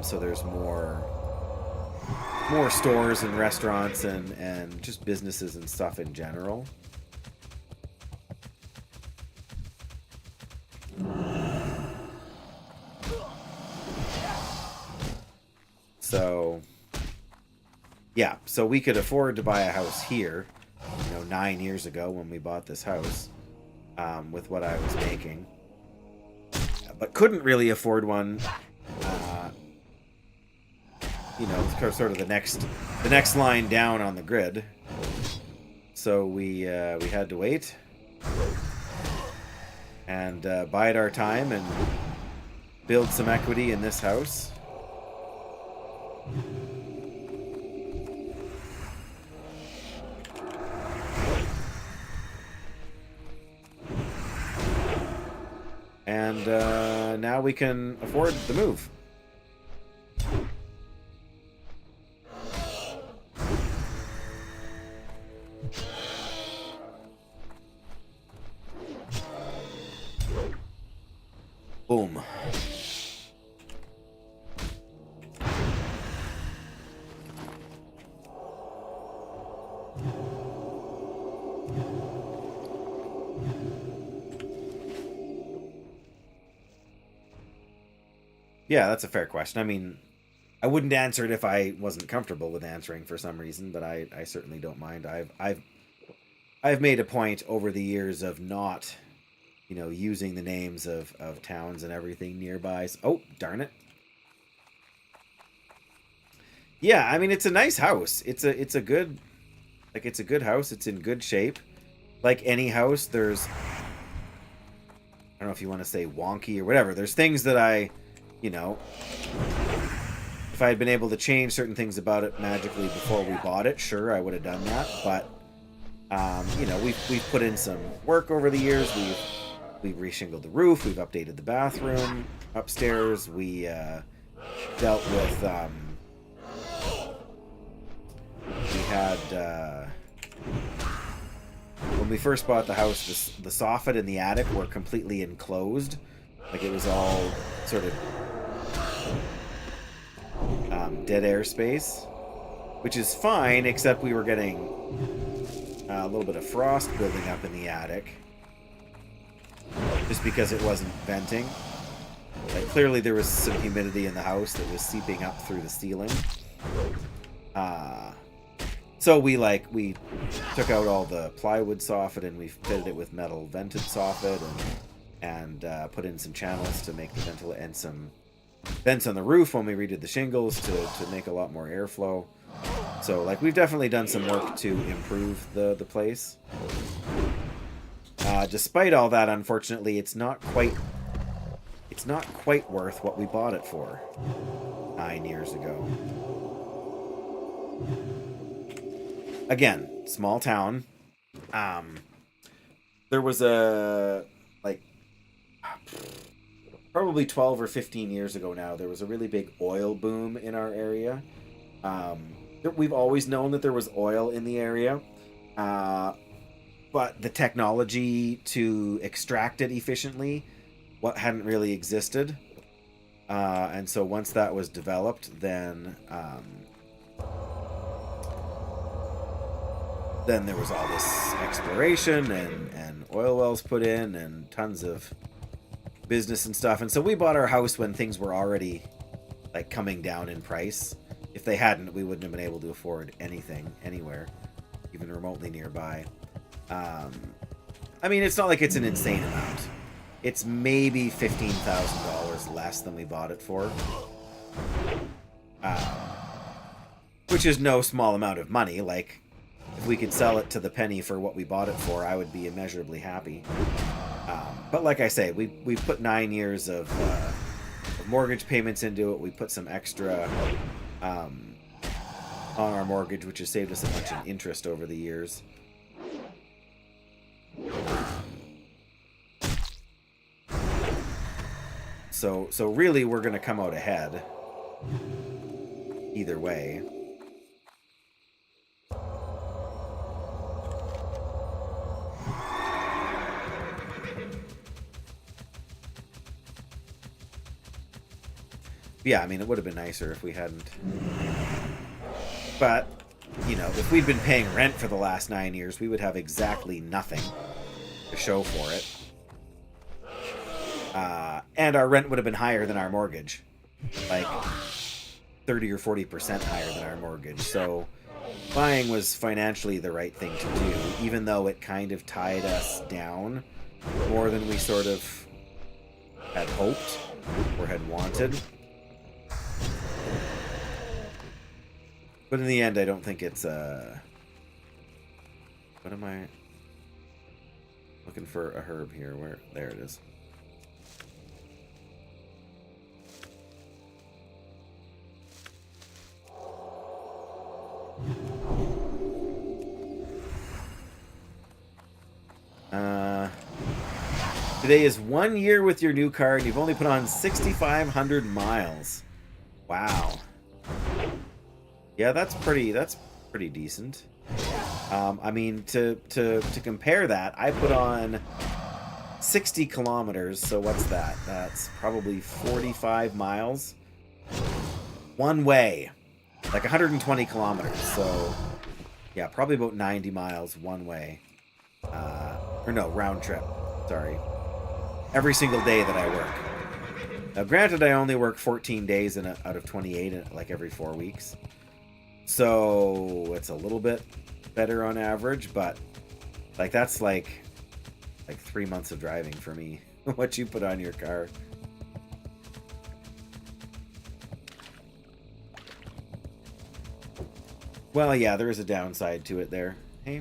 So there's more stores and restaurants and just businesses and stuff in general. So, yeah, so we could afford to buy a house here, 9 years ago when we bought this house, with what I was making, but couldn't really afford one, sort of the next line down on the grid. So we had to wait and bide our time and build some equity in this house. And now we can afford the move. Boom. Yeah, that's a fair question. I mean, I wouldn't answer it if I wasn't comfortable with answering for some reason, but I certainly don't mind. I've made a point over the years of not, using the names of towns and everything nearby. So, oh, darn it. Yeah, I mean, it's a nice house. It's a good house. It's in good shape. Like any house, there's, I don't know if you want to say wonky or whatever. There's things that if I had been able to change certain things about it magically before we bought it, sure, I would have done that. But, we've put in some work over the years. We've reshingled the roof. We've updated the bathroom upstairs. We dealt with, we had, when we first bought the house, the soffit and the attic were completely enclosed. Like it was all sort of dead air space, which is fine, except we were getting a little bit of frost building up in the attic just because it wasn't venting. Like clearly there was some humidity in the house that was seeping up through the ceiling. So we took out all the plywood soffit and we fitted it with metal vented soffit and put in some channels to make the ventilation and some vents on the roof when we redid the shingles to make a lot more airflow. So we've definitely done some work to improve the place. Despite all that, unfortunately, it's not quite worth what we bought it for 9 years ago. Again, small town. There was probably 12 or 15 years ago now, there was a really big oil boom in our area. We've always known that there was oil in the area, but the technology to extract it efficiently hadn't really existed. And so once that was developed, then there was all this exploration and oil wells put in and tons of business and stuff. And so we bought our house when things were already coming down in price. If they hadn't, we wouldn't have been able to afford anything anywhere, even remotely nearby. I mean, it's not like it's an insane amount. It's maybe $15,000 less than we bought it for, which is no small amount of money. If we could sell it to the penny for what we bought it for, I would be immeasurably happy. But like I say, we've put 9 years of mortgage payments into it. We put some extra on our mortgage, which has saved us a bunch in interest over the years. So really, we're gonna come out ahead either way. Yeah, I mean, it would have been nicer if we hadn't. But, you know, if we'd been paying rent for the last 9 years, we would have exactly nothing to show for it. And our rent would have been higher than our mortgage. Like 30 or 40% higher than our mortgage. So buying was financially the right thing to do, even though it kind of tied us down more than we sort of had hoped or had wanted. But in the end, I don't think it's what am I looking for? A herb here. Where? There it is. Today is 1 year with your new car, and you've only put on 6,500 miles. Wow. Yeah, that's pretty decent. I mean, to compare that, I put on 60 kilometers, so what's that? That's probably 45 miles. One way. Like 120 kilometers, so yeah, probably about 90 miles one way. Or no, round trip. Sorry. Every single day that I work. Now, granted, I only work 14 days out of 28, like every 4 weeks. So it's a little bit better on average, but like that's like 3 months of driving for me. What you put on your car. Well, yeah, there is a downside to it there. Hey.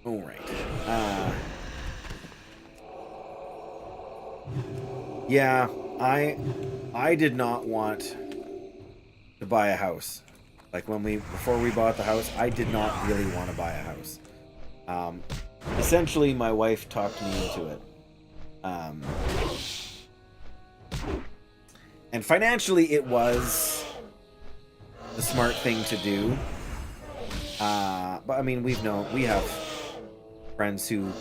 All right. Yeah, I did not want to buy a house. Like before we bought the house, I did not really want to buy a house. Essentially, my wife talked me into it. And financially, it was the smart thing to do. But I mean, we have friends who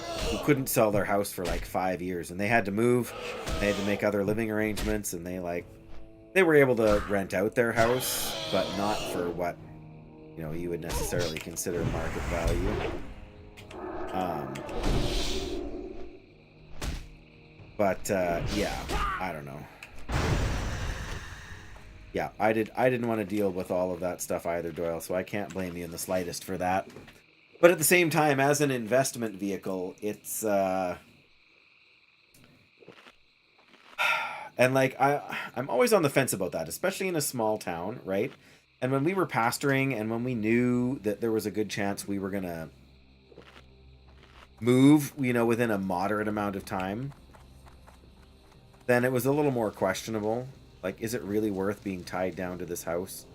couldn't sell their house for like 5 years, and they had to move. They had to make other living arrangements, and they were able to rent out their house, but not for what you would necessarily consider market value. Yeah, I don't know. Yeah, I didn't want to deal with all of that stuff either, Doyle, so I can't blame you in the slightest for that. But at the same time, as an investment vehicle, it's and like I'm always on the fence about that, especially in a small town, right? And when we were pastoring and when we knew that there was a good chance we were gonna move, within a moderate amount of time, then it was a little more questionable. Like, is it really worth being tied down to this house?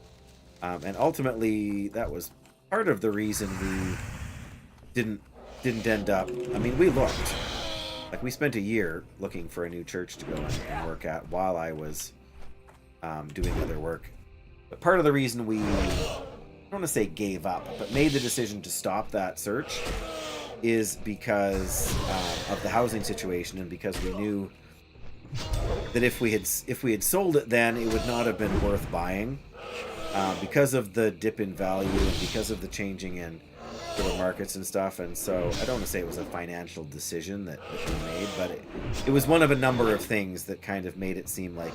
And ultimately, that was part of the reason we didn't end up. I mean, we looked. Like, we spent a year looking for a new church to go and work at while I was doing other work. But part of the reason we, I don't want to say gave up, but made the decision to stop that search is because of the housing situation, and because we knew that if we had sold it then, it would not have been worth buying because of the dip in value and because of the changing in sort of markets and stuff. And so I don't want to say it was a financial decision that we made, but it was one of a number of things that kind of made it seem like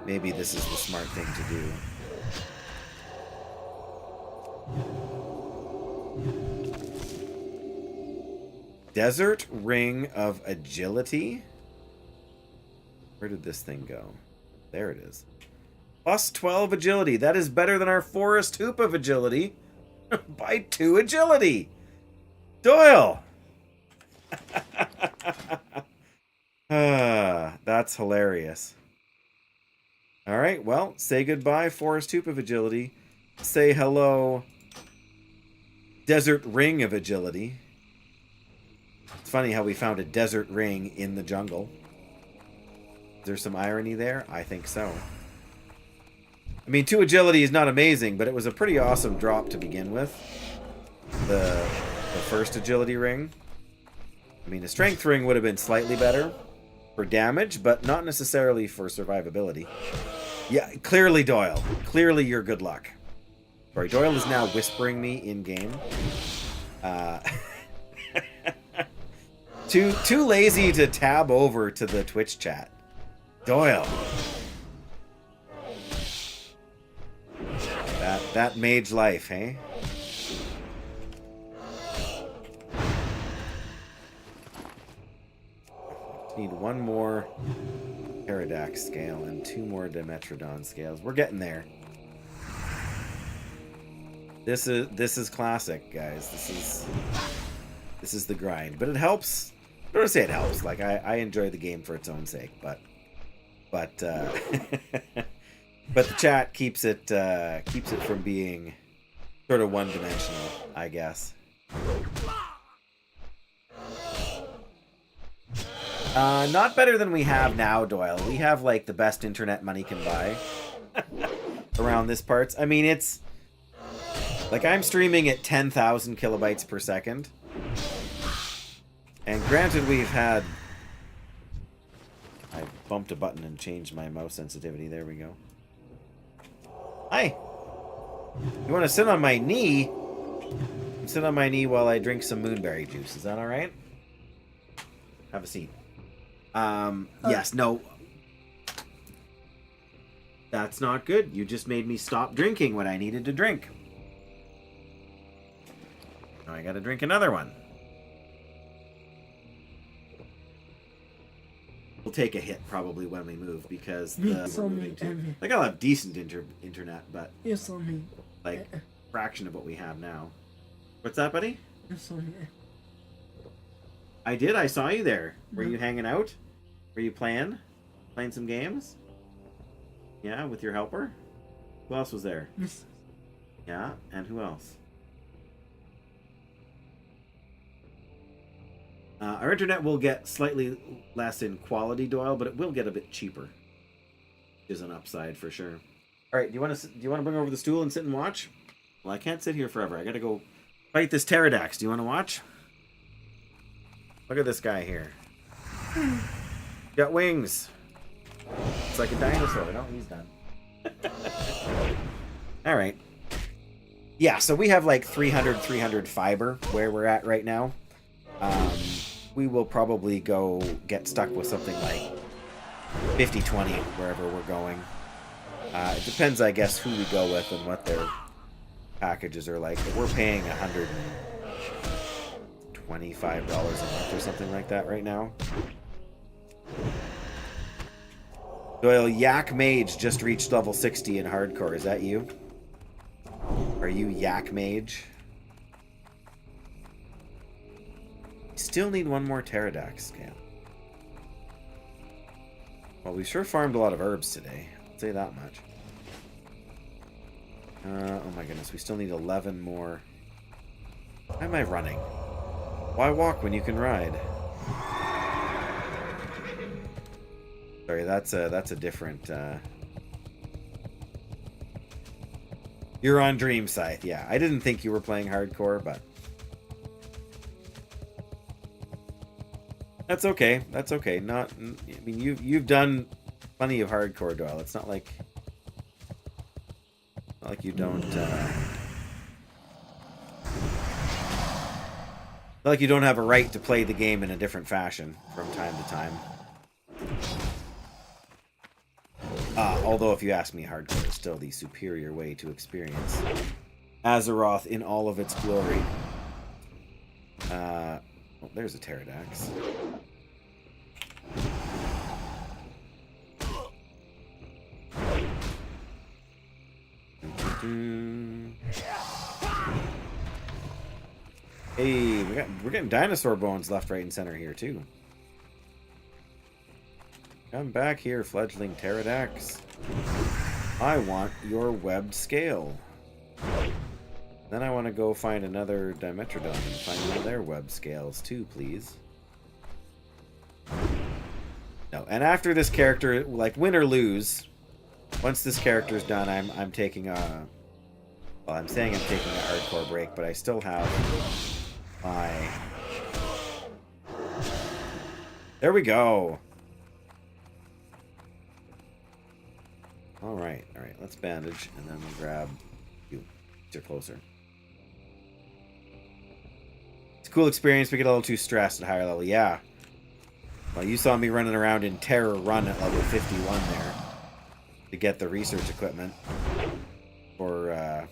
maybe this is the smart thing to do. Desert Ring of Agility? Where did this thing go? There it is. Plus 12 agility. That is better than our Forest Hoop of Agility by 2 agility. Doyle! That's hilarious. Alright, well, say goodbye, Forest Hoop of Agility. Say hello, Desert Ring of Agility. It's funny how we found a desert ring in the jungle. Is there some irony there? I think so. I mean, 2 agility is not amazing, but it was a pretty awesome drop to begin with. The first agility ring. I mean, a strength ring would have been slightly better for damage, but not necessarily for survivability. Yeah, clearly, Doyle. Clearly, you're good luck. Sorry, Doyle is now whispering me in-game. Too lazy to tab over to the Twitch chat. Doyle. That mage life, hey? Need 1 more Paradox scale and 2 more Dimetrodon scales. We're getting there. This is classic, guys. This is the grind, but it helps. I don't want to say it helps. Like, I enjoy the game for its own sake, but but the chat keeps it from being sort of one-dimensional, I guess. Not better than we have now, Doyle. We have like the best internet money can buy around this parts. I mean, it's like I'm streaming at 10,000 kilobytes per second. And granted, I bumped a button and changed my mouse sensitivity. There we go. Hi. You want to sit on my knee? Sit on my knee while I drink some moonberry juice. Is that all right? Have a seat. Yes, no. That's not good. You just made me stop drinking what I needed to drink. Now I gotta drink another one. We'll take a hit probably when we move because we're moving to. Like, I'll have decent internet, but like fraction of what we have now. What's that, buddy? I did. I saw you there. Were you hanging out? Were you playing some games? Yeah, with your helper. Who else was there? Yeah, and who else? Our internet will get slightly less in quality, Doyle, but it will get a bit cheaper. Is an upside for sure. All right, do you want to bring over the stool and sit and watch? Well, I can't sit here forever. I gotta go fight this pterodax. Do you want to watch? Look at this guy here. Got wings. It's like a dinosaur. No, he's done. All right. Yeah, so we have like 300 fiber where we're at right now. We will probably go get stuck with something like 50-20 wherever we're going. It depends, I guess, who we go with and what their packages are like. But we're paying $125 a month or something like that right now. Doyle, Yak Mage just reached level 60 in hardcore. Is that you? Are you Yak Mage? Still need 1 more Pterodax scale. Well, we sure farmed a lot of herbs today. I'll say that much. Oh my goodness, we still need 11 more. Why am I running? Why walk when you can ride? Sorry, that's a different. You're on Dream Scythe, yeah. I didn't think you were playing hardcore, but that's okay. That's okay. I mean, you've done plenty of hardcore, Doyle. It's not like you don't. Not like you don't have a right to play the game in a different fashion from time to time. Although, if you ask me, hardcore is still the superior way to experience Azeroth in all of its glory. Oh, there's a pterodax. Hey, we're getting dinosaur bones left, right, and center here too. Come back here, fledgling pterodax. I want your webbed scale. Then I want to go find another Dimetrodon and find one of their webbed scales too, please. No, and after this character, like win or lose, once this character's done, I'm taking a. Well, I'm saying I'm taking a hardcore break, but I still have my. There we go. All right. Let's bandage, and then we'll grab you. You're closer. It's a cool experience. We get a little too stressed at higher level. Yeah. Well, you saw me running around in Terror Run at level 51 there to get the research equipment for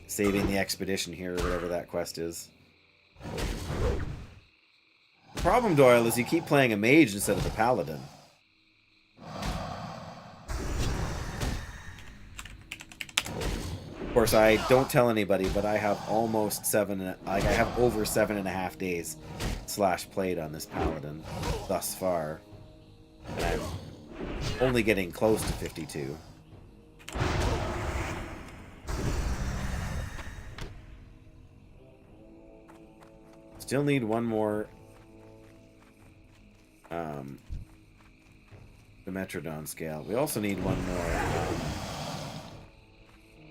saving the expedition here, or whatever that quest is. The problem, Doyle, is you keep playing a mage instead of a paladin. Of course, I don't tell anybody, but I have almost I have over 7.5 days played on this paladin thus far, and I'm only getting close to 52. Still need one more Dimetrodon scale. We also need one more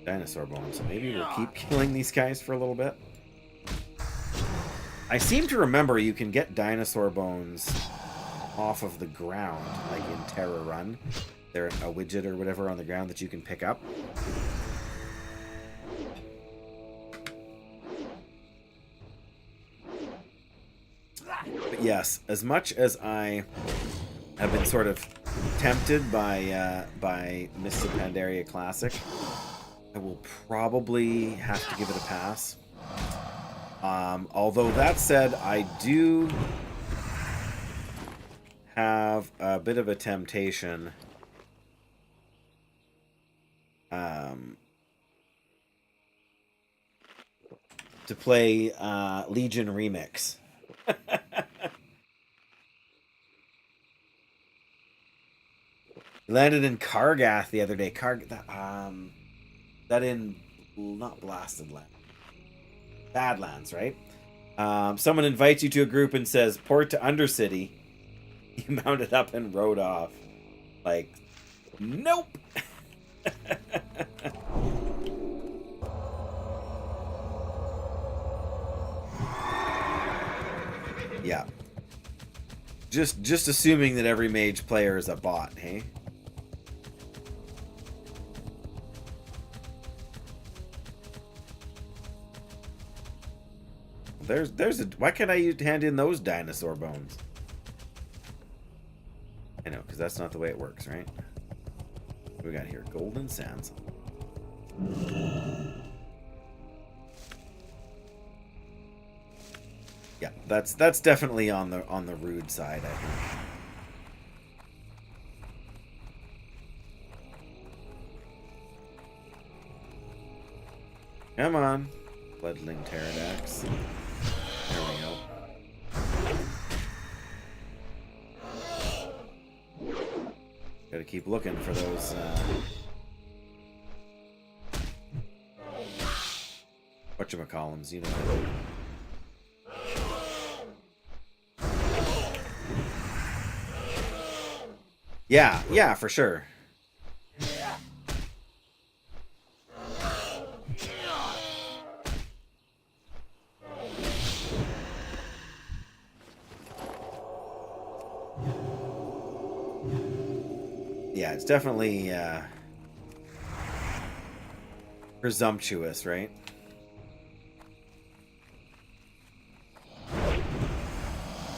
dinosaur bone, so maybe we'll keep killing these guys for a little bit. I seem to remember you can get dinosaur bones off of the ground, like in Terror Run. They're a widget or whatever on the ground that you can pick up. But yes, as much as I have been sort of tempted by Mists of Pandaria Classic, I will probably have to give it a pass. Although that said, I do have a bit of a temptation to play Legion Remix. Landed in Kargath the other day. That in not Blasted Land. Badlands, right? Someone invites you to a group and says, port to Undercity. You mount it up and rode off. Like, nope! Yeah. Just assuming that every mage player is a bot, hey? There's a. Why can't I hand in those dinosaur bones? I know, because that's not the way it works, right? What we got here? Golden Sands. Yeah, that's definitely on the rude side, I think. Come on, fledgling pterodax. There we go. Gotta keep looking for those. Whatchamacallums, you know. Yeah, for sure. Yeah, it's definitely presumptuous, right?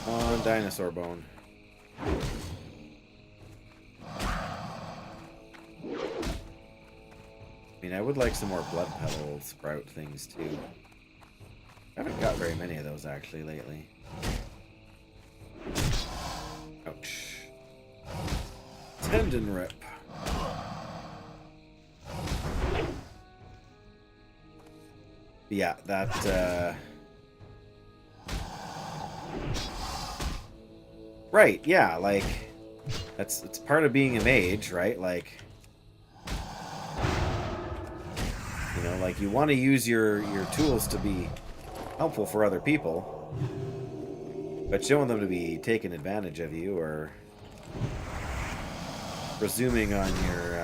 On dinosaur bone. I mean, I would like some more blood petal sprout things too. I haven't got very many of those actually lately. Ouch. Tendon rip. Yeah, that right, yeah, like it's part of being a mage, right? Like, you know, like you want to use your tools to be helpful for other people, but you don't want them to be taking advantage of you or presuming on your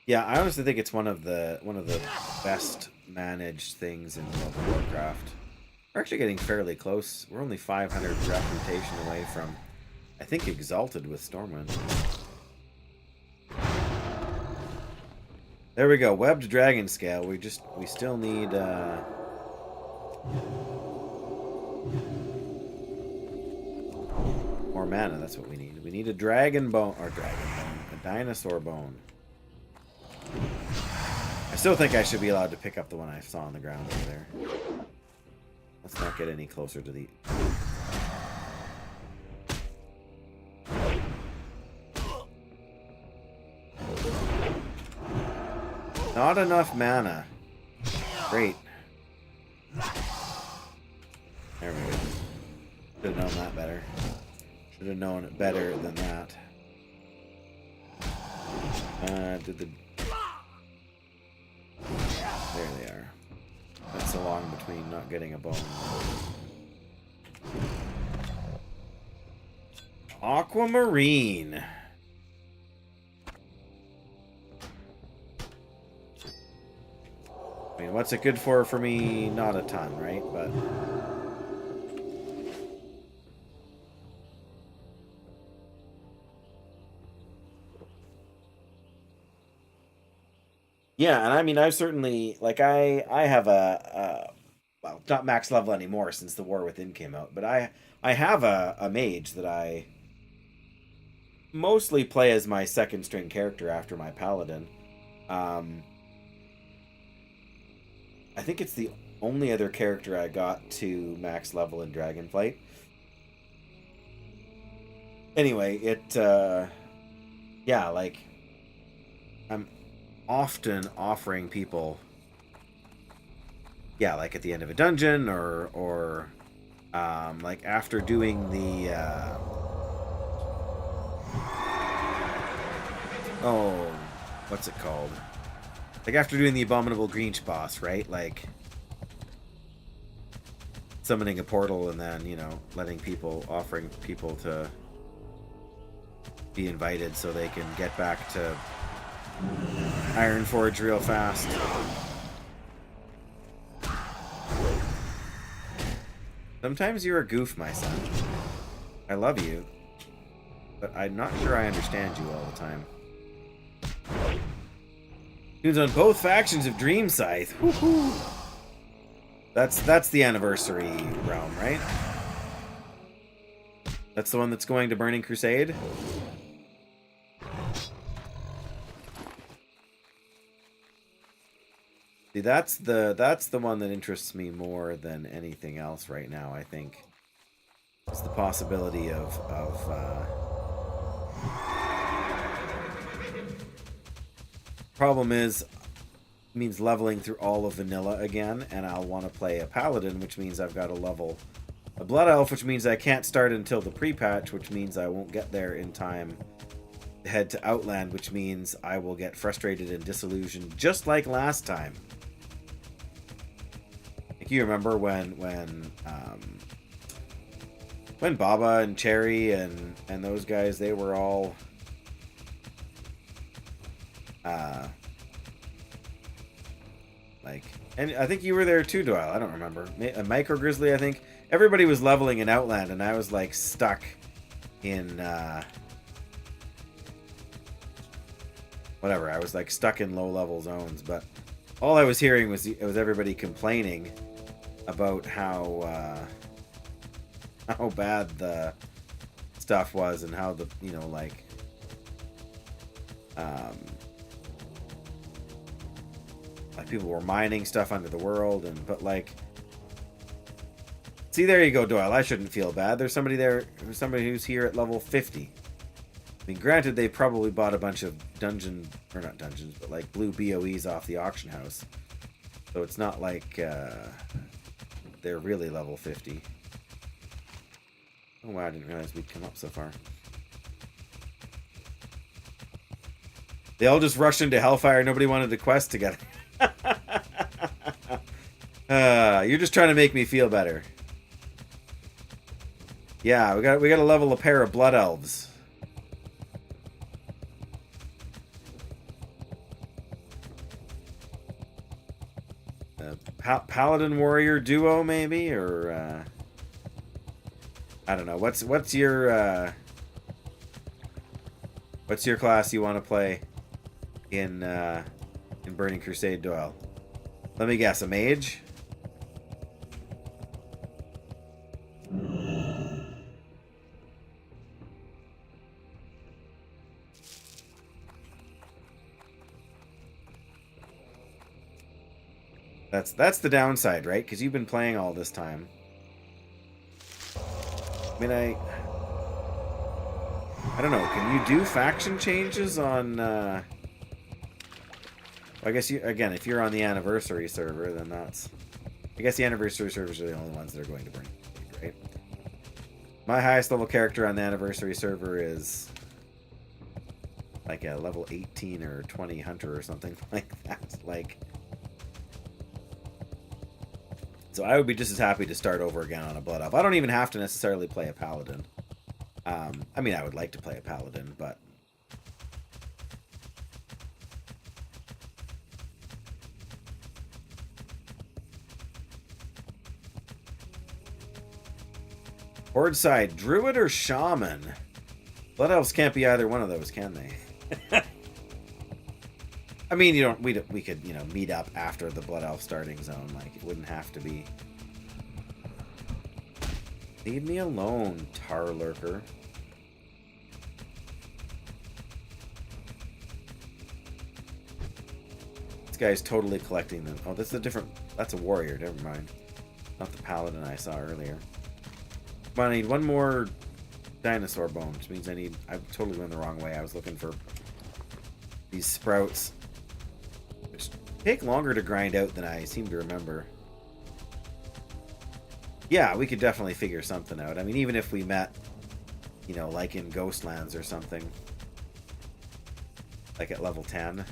Yeah, I honestly think it's one of the best managed things in World of Warcraft. We're actually getting fairly close. We're only 500 reputation away from, I think, Exalted with Stormwind. There we go. Webbed Dragon Scale. We still need more mana. That's what we need. We need a dragon bone, a dinosaur bone. I still think I should be allowed to pick up the one I saw on the ground over there. Let's not get any closer to the... Not enough mana. Great. There we go. Should have known that better. Should have known it better than that. Did the... There they are. That's so long between not getting a bone. Aquamarine. I mean, what's it good for me? Not a ton, right? But... Yeah, and I mean, I've certainly, like, I have well, not max level anymore since the War Within came out, but I have a mage that I mostly play as my second string character after my Paladin. I think it's the only other character I got to max level in Dragonflight. Anyway, yeah, like, I'm often offering people, yeah, like at the end of a dungeon or like after doing the oh, what's it called? Like after doing the Abominable Greench boss, right? Like summoning a portal and then, you know, offering people to be invited so they can get back to Ironforge real fast. Sometimes you're a goof, my son. I love you, but I'm not sure I understand you all the time. Tunes on both factions of Dream Scythe. Woohoo! That's the anniversary realm, right? That's the one that's going to Burning Crusade. See, that's the one that interests me more than anything else right now, I think. It's the possibility of Problem is, means leveling through all of vanilla again, and I'll want to play a paladin, which means I've got to level a blood elf, which means I can't start until the pre-patch, which means I won't get there in time to head to Outland, which means I will get frustrated and disillusioned just like last time. Like you remember when Baba and Cherry and those guys, they were all like, and I think you were there too, Doyle. I don't remember. Micro Grizzly, I think. Everybody was leveling in Outland, and I was like stuck in whatever. I was like stuck in low level zones, but all I was hearing was everybody complaining about how bad the stuff was and how the like people were mining stuff under the world, but like, see, there you go, Doyle. I shouldn't feel bad. There's somebody there, who's here at level 50. I mean, granted, they probably bought a bunch of not dungeons, but like blue BOEs off the auction house. So it's not like they're really level 50. Oh wow, I didn't realize we'd come up so far. They all just rushed into Hellfire. Nobody wanted to quest together. You're just trying to make me feel better. Yeah, we got to level a pair of blood elves. Paladin warrior duo maybe, or I don't know. What's your class you want to play in Burning Crusade, Doyle? Let me guess, a mage? That's the downside, right? Because you've been playing all this time. I mean, I don't know. Can you do faction changes on? I guess if you're on the anniversary server, then that's. I guess the anniversary servers are the only ones that are going to bring, right? My highest level character on the anniversary server is like a level 18 or 20 hunter or something like that. Like. So I would be just as happy to start over again on a Blood Elf. I don't even have to necessarily play a Paladin. I mean, I would like to play a Paladin, but... Horde side, Druid or Shaman? Blood Elves can't be either one of those, can they? I mean, we could, meet up after the Blood Elf starting zone. Like, it wouldn't have to be. Leave me alone, Tar Lurker. This guy's totally collecting them. Oh, that's a warrior, never mind. Not the paladin I saw earlier. Come on, I need one more dinosaur bone, which means I totally went the wrong way. I was looking for these sprouts. Take longer to grind out than I seem to remember. Yeah, we could definitely figure something out. I mean, even if we met, like in Ghostlands or something. Like at level 10.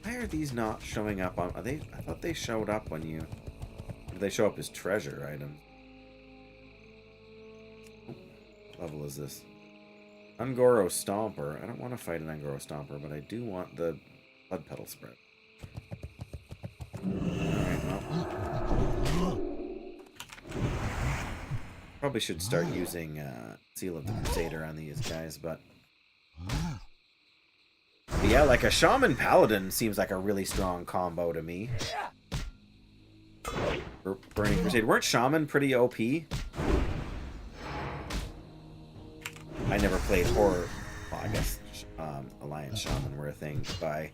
Why are these not showing up on... I thought they showed up when you... Or do they show up as treasure items? Level is this? Ungoro Stomper. I don't want to fight an Ungoro Stomper, but I do want the Blood Petal spread. Alright, well. Probably should start using Seal of the Crusader on these guys, but yeah, like a Shaman Paladin seems like a really strong combo to me. For Burning Crusade. Weren't Shaman pretty OP? I never played horror. Well, I guess Alliance Shaman were a thing by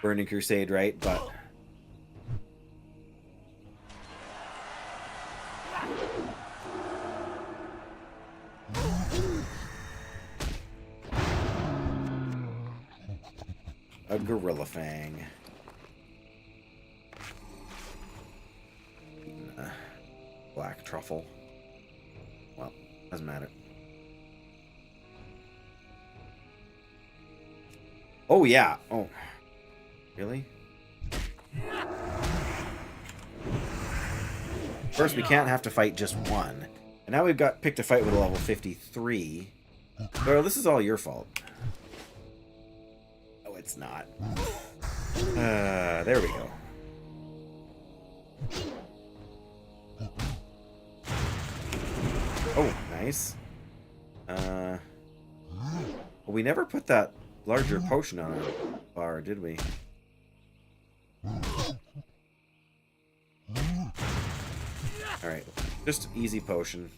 Burning Crusade, right? But a gorilla fang. Black truffle. Well, doesn't matter. Oh, yeah. Oh. Really? First, we can't have to fight just one. And now we've picked a fight with a level 53. Well, this is all your fault. No, it's not. There we go. Oh, nice. Well, we never put that larger potion on our bar, did we? Alright, just easy potion.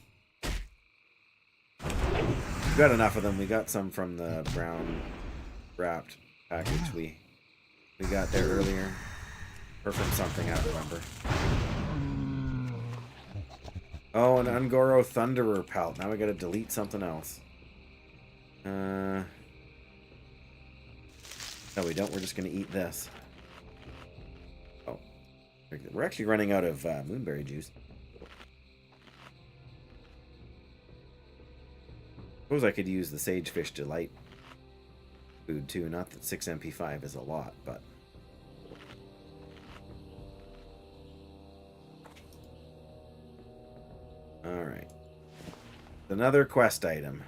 We got enough of them. We got some from the brown wrapped package we got there earlier. Or from something, I don't remember. Oh, an Ungoro Thunderer pelt. Now we gotta delete something else. No, we don't. We're just gonna eat this. Oh. We're actually running out of moonberry juice. Suppose I could use the Sagefish Delight food too. Not that 6 MP5 is a lot, but... Alright. Another quest item.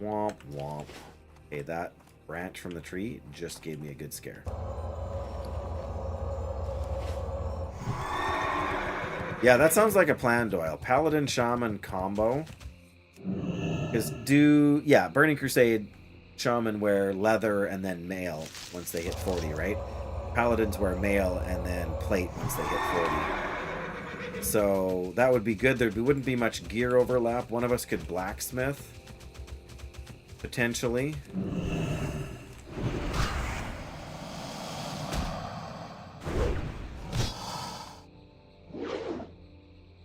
Womp womp. Okay, that branch from the tree just gave me a good scare. Yeah, that sounds like a plan, Doyle. Paladin Shaman combo. Because Burning Crusade Shaman wear leather and then mail once they hit 40, right? Paladins wear mail and then plate once they hit 40. So that would be good. There wouldn't be much gear overlap. One of us could blacksmith. Potentially.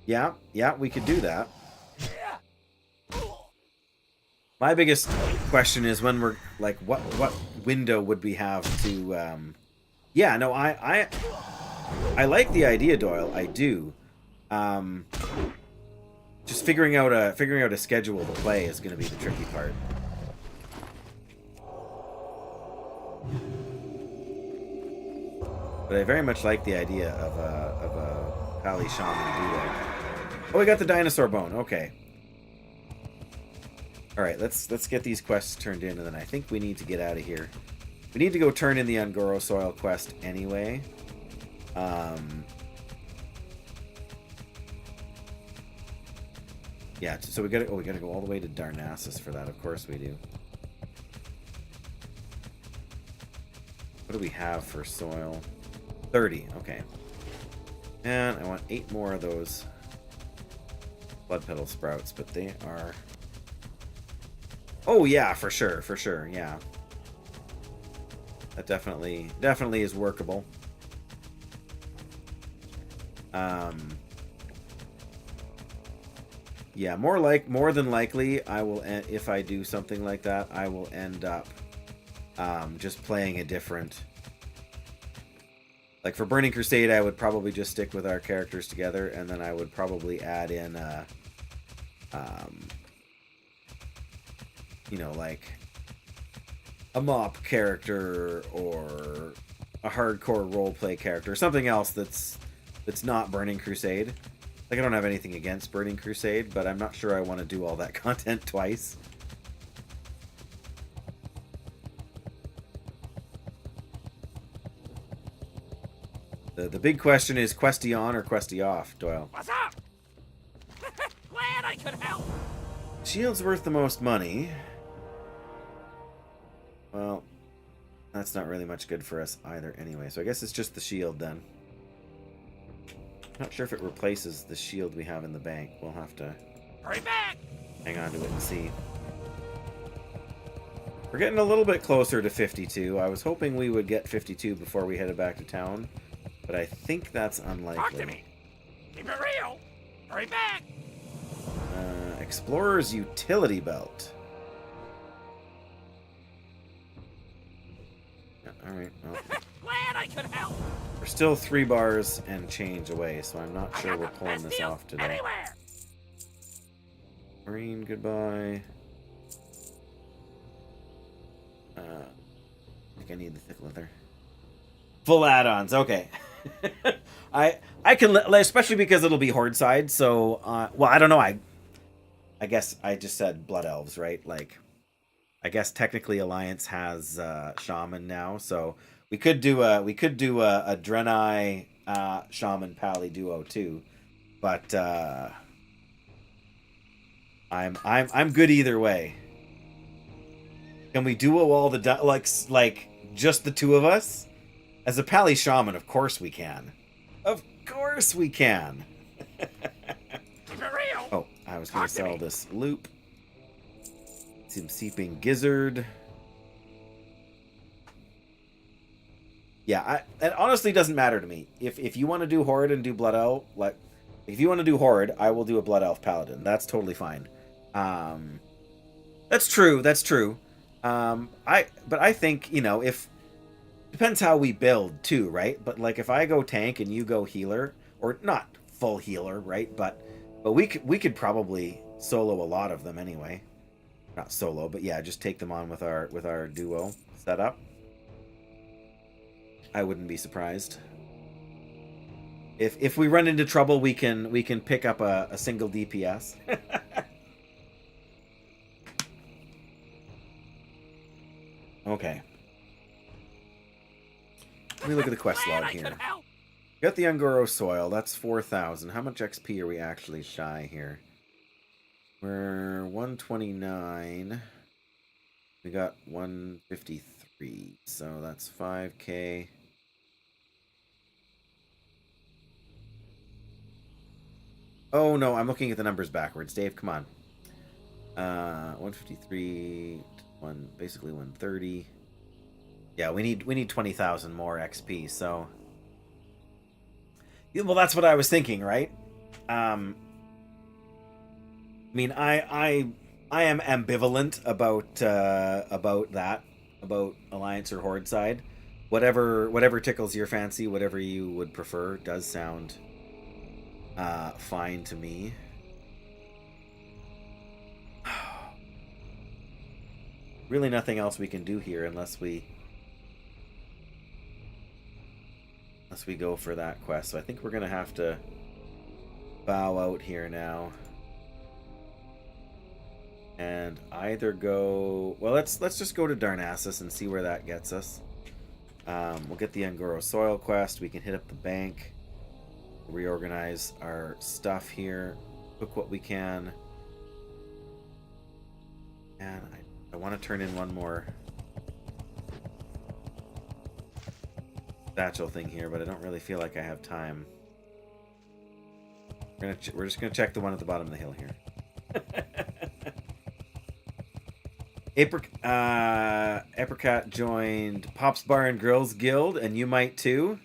Yeah, we could do that. My biggest question is when we're like, what window would we have to? Yeah, no, I like the idea, Doyle. I do. Just figuring out a schedule to play is going to be the tricky part. But I very much like the idea of a Pally Shaman duo. Oh, we got the dinosaur bone. Okay. All right, let's get these quests turned in, and then I think we need to get out of here. We need to go turn in the Ungoro Soil quest anyway. Yeah, so we gotta go all the way to Darnassus for that. Of course we do. What do we have for soil? 30. Okay. And I want 8 more of those blood petal sprouts, but they are. Oh yeah, for sure, yeah. That definitely is workable. Yeah, more than likely, I will if I do something like that, I will end up just playing a different. Like for Burning Crusade, I would probably just stick with our characters together, and then I would probably add in you know, like a mop character or a hardcore roleplay character, something else that's not Burning Crusade. Like, I don't have anything against Burning Crusade, but I'm not sure I want to do all that content twice. The big question is questy on or questy off, Doyle. What's up? Glad I could help. Shield's worth the most money. Well, that's not really much good for us either anyway, so I guess it's just the shield then. Not sure if it replaces the shield we have in the bank. We'll have to Hurry back. hang on to it and see. We're getting a little bit closer to 52. I was hoping we would get 52 before we headed back to town, but I think that's unlikely. Talk to me. Keep it real. Hurry back. Explorer's Utility Belt. Well, Glad I could help. we're still 3 bars and change away, so I'm not I sure got we're the pulling best this deal off today. anywhere. Marine, goodbye. I think I need the thick leather. Full add-ons, okay. I can, especially because it'll be horde side. So, well, I don't know. I guess I just said blood elves, right? Like, I guess technically Alliance has shaman now, so we could do a Draenei shaman pally duo too. But I'm good either way. Can we duo all the like just the two of us? As a pally shaman, of course we can. Of course we can. Keep it real. Oh, I was going Talk to to sell me. this loop. Some seeping gizzard. Yeah, it honestly doesn't matter to me. If you want to do horde and do blood elf, like if you want to do horde, I will do a blood elf paladin. That's totally fine. That's true. That's true. But I think, you know, if depends how we build too, right? But like if I go tank and you go healer, or not full healer, right? But we could probably solo a lot of them anyway. Not solo, but yeah, just take them on with our duo setup. I wouldn't be surprised. If we run into trouble, we can pick up a single DPS. Okay. Let me look at the quest Glad log I here. could help. Got the Ungoro soil. That's 4,000. How much XP are we actually shy here? We're 129. We got 153. So that's 5k. Oh no, I'm looking at the numbers backwards. Dave, come on. 153, basically 130. Yeah, we need 20,000 more XP. So, yeah, well, that's what I was thinking, right? I mean, I am ambivalent about Alliance or Horde side. Whatever tickles your fancy, whatever you would prefer, does sound fine to me. Really nothing else we can do here unless we go for that quest. So I think we're gonna have to bow out here now. And either go, well, let's just go to Darnassus and see where that gets us. We'll get the Ungoro soil quest. We can hit up the bank, reorganize our stuff here, cook what we can, and I want to turn in one more satchel thing here, but I don't really feel like I have time. We're just gonna check the one at the bottom of the hill here. Apricot joined Pop's Bar and Grills Guild, and you might too.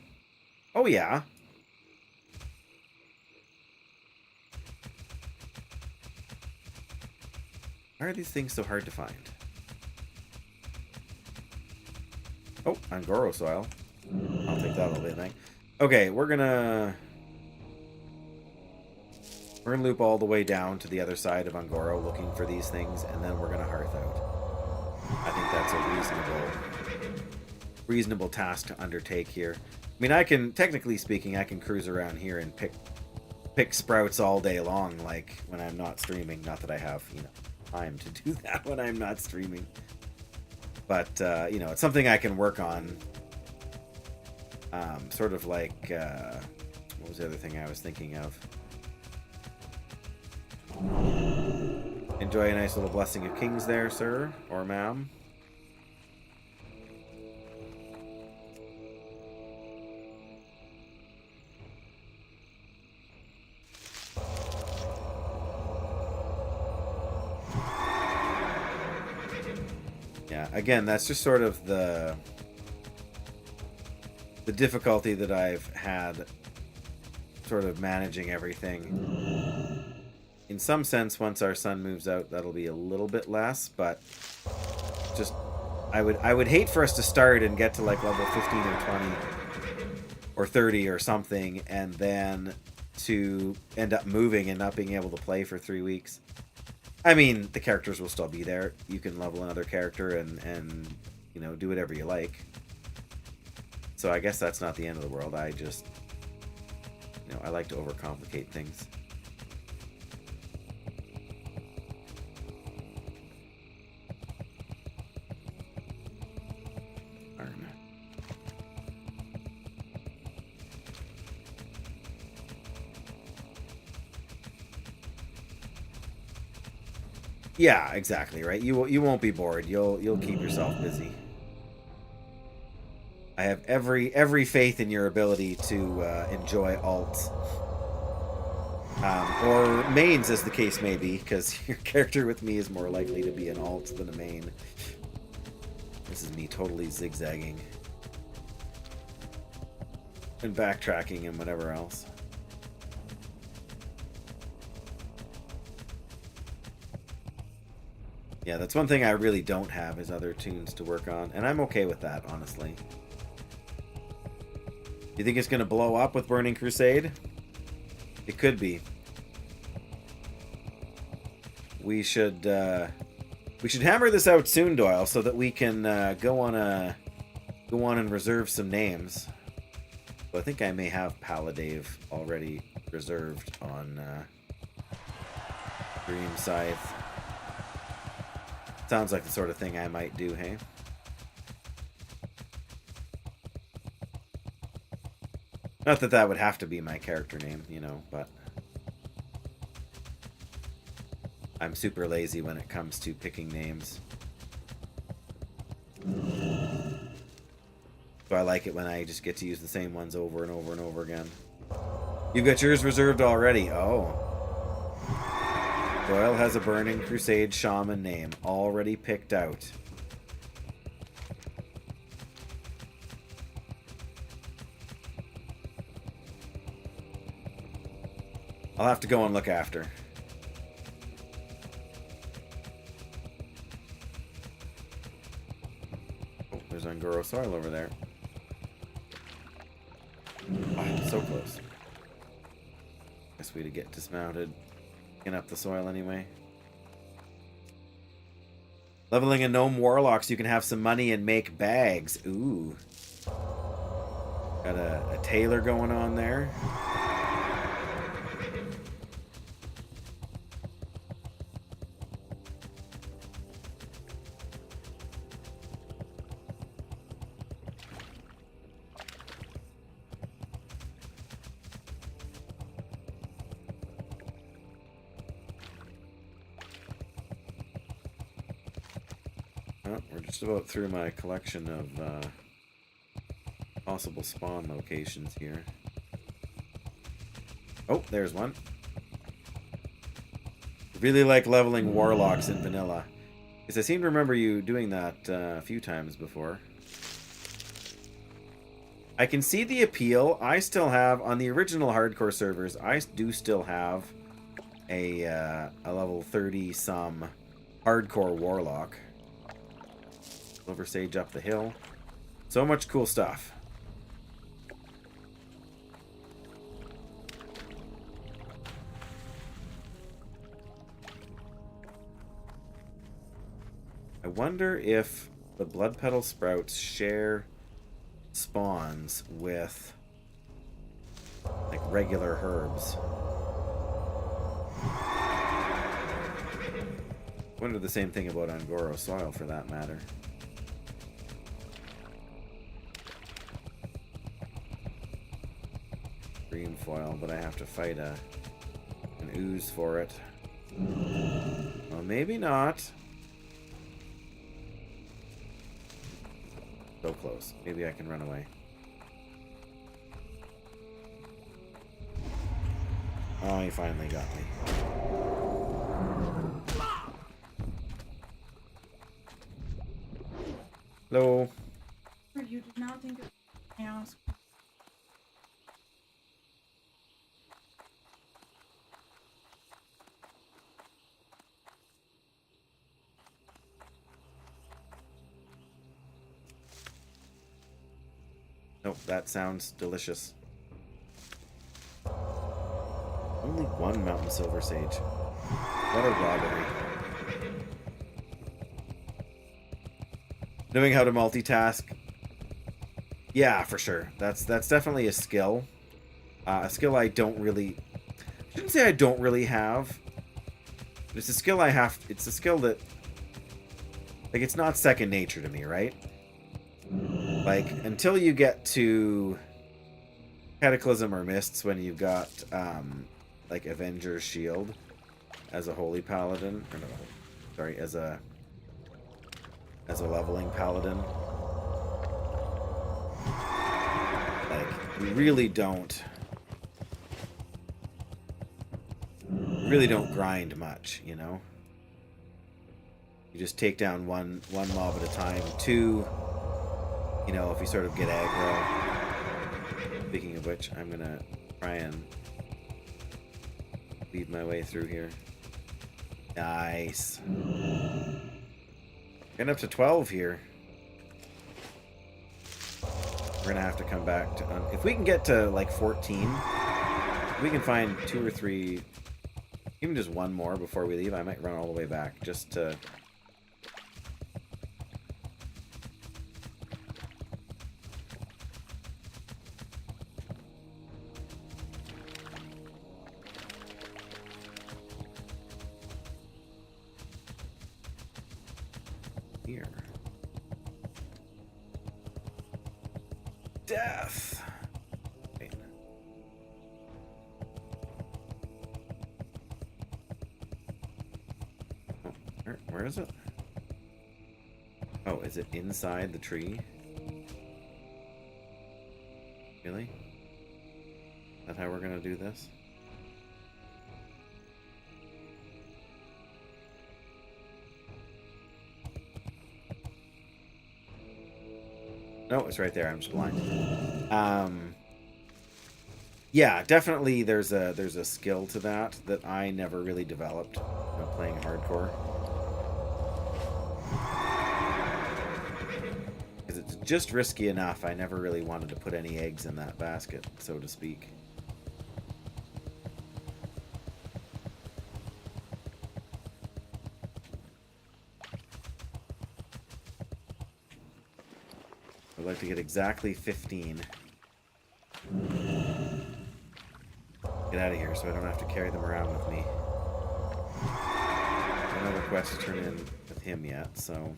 Oh yeah. Why are these things so hard to find? Oh, Ungoro soil. I'll take that little bit thing. Okay, we're gonna loop all the way down to the other side of Ungoro looking for these things, and then we're gonna hearth out. I think that's a reasonable task to undertake here. I mean, I can, technically speaking, I can cruise around here and pick sprouts all day long, like when I'm not streaming. Not that I have, you know, time to do that when I'm not streaming. But you know, it's something I can work on. Sort of like what was the other thing I was thinking of? Enjoy a nice little blessing of kings there, sir or ma'am. Yeah, again, that's just sort of the difficulty that I've had sort of managing everything. In some sense, once our son moves out, that'll be a little bit less, but just I would hate for us to start and get to like level 15 or 20 or 30 or something, and then to end up moving and not being able to play for 3 weeks. I mean, the characters will still be there. You can level another character and you know, do whatever you like. So I guess that's not the end of the world. I just, you know, I like to overcomplicate things. Yeah, exactly, right? You won't be bored. You'll keep yourself busy. I have every faith in your ability to enjoy alts. Or mains, as the case may be, because your character with me is more likely to be an alt than a main. This is me totally zigzagging. And backtracking and whatever else. Yeah, that's one thing I really don't have is other tunes to work on, and I'm okay with that, honestly. You think it's going to blow up with Burning Crusade? It could be. We should hammer this out soon, Doyle, so that we can go on and reserve some names. So I think I may have Paladin already reserved on Dream Scythe. Sounds like the sort of thing I might do, hey? Not that that would have to be my character name, you know, but I'm super lazy when it comes to picking names. So I like it when I just get to use the same ones over and over and over again. You've got yours reserved already. Oh. Doyle has a Burning Crusade Shaman name already picked out. I'll have to go and look after. Oh, there's Angoro soil over there. Oh, so close. Guess we had to get dismounted. Picking up the soil anyway. Leveling a gnome warlock so you can have some money and make bags. Ooh. Got a tailor going on there. We're just about through my collection of possible spawn locations here. Oh, there's one. Really like leveling warlocks in vanilla, because I seem to remember you doing that a few times before. I can see the appeal. I still have, on the original hardcore servers, I do still have a level 30 some hardcore warlock. Silver Sage up the hill. So much cool stuff. I wonder if the blood petal sprouts share spawns with like regular herbs. Wonder the same thing about Angoro soil for that matter. Green foil, but I have to fight an ooze for it. Well, maybe not. So close. Maybe I can run away. Oh, he finally got me. Hello. You did not think of chaos. Oh, that sounds delicious. Only one mountain silver sage. What a robbery. Knowing how to multitask. Yeah, for sure. That's definitely a skill. A skill I don't really... I shouldn't say I don't really have. But it's a skill I have... It's a skill that... Like, it's not second nature to me, right? Like, until you get to Cataclysm or Mists when you've got, like, Avenger's Shield as a Holy Paladin. Or no, sorry, as a leveling Paladin. Like, you really don't grind much, you know? You just take down one mob at a time. Two, you know, if you sort of get aggro. Speaking of which, I'm gonna try and lead my way through here. Nice. Getting up to 12 here. We're gonna have to come back to... if we can get to, like, 14, we can find 2 or 3... Even just one more before we leave. I might run all the way back just to... Here. Death. Wait. Oh, where is it? Oh, is it inside the tree? Really? Is that how we're gonna do this? No, it's right there. I'm just blind. Yeah, definitely. There's a skill to that I never really developed, you know, playing hardcore. Because it's just risky enough. I never really wanted to put any eggs in that basket, so to speak. I'd like to get exactly 15. Get out of here so I don't have to carry them around with me. Another quest to turn in with him yet, so...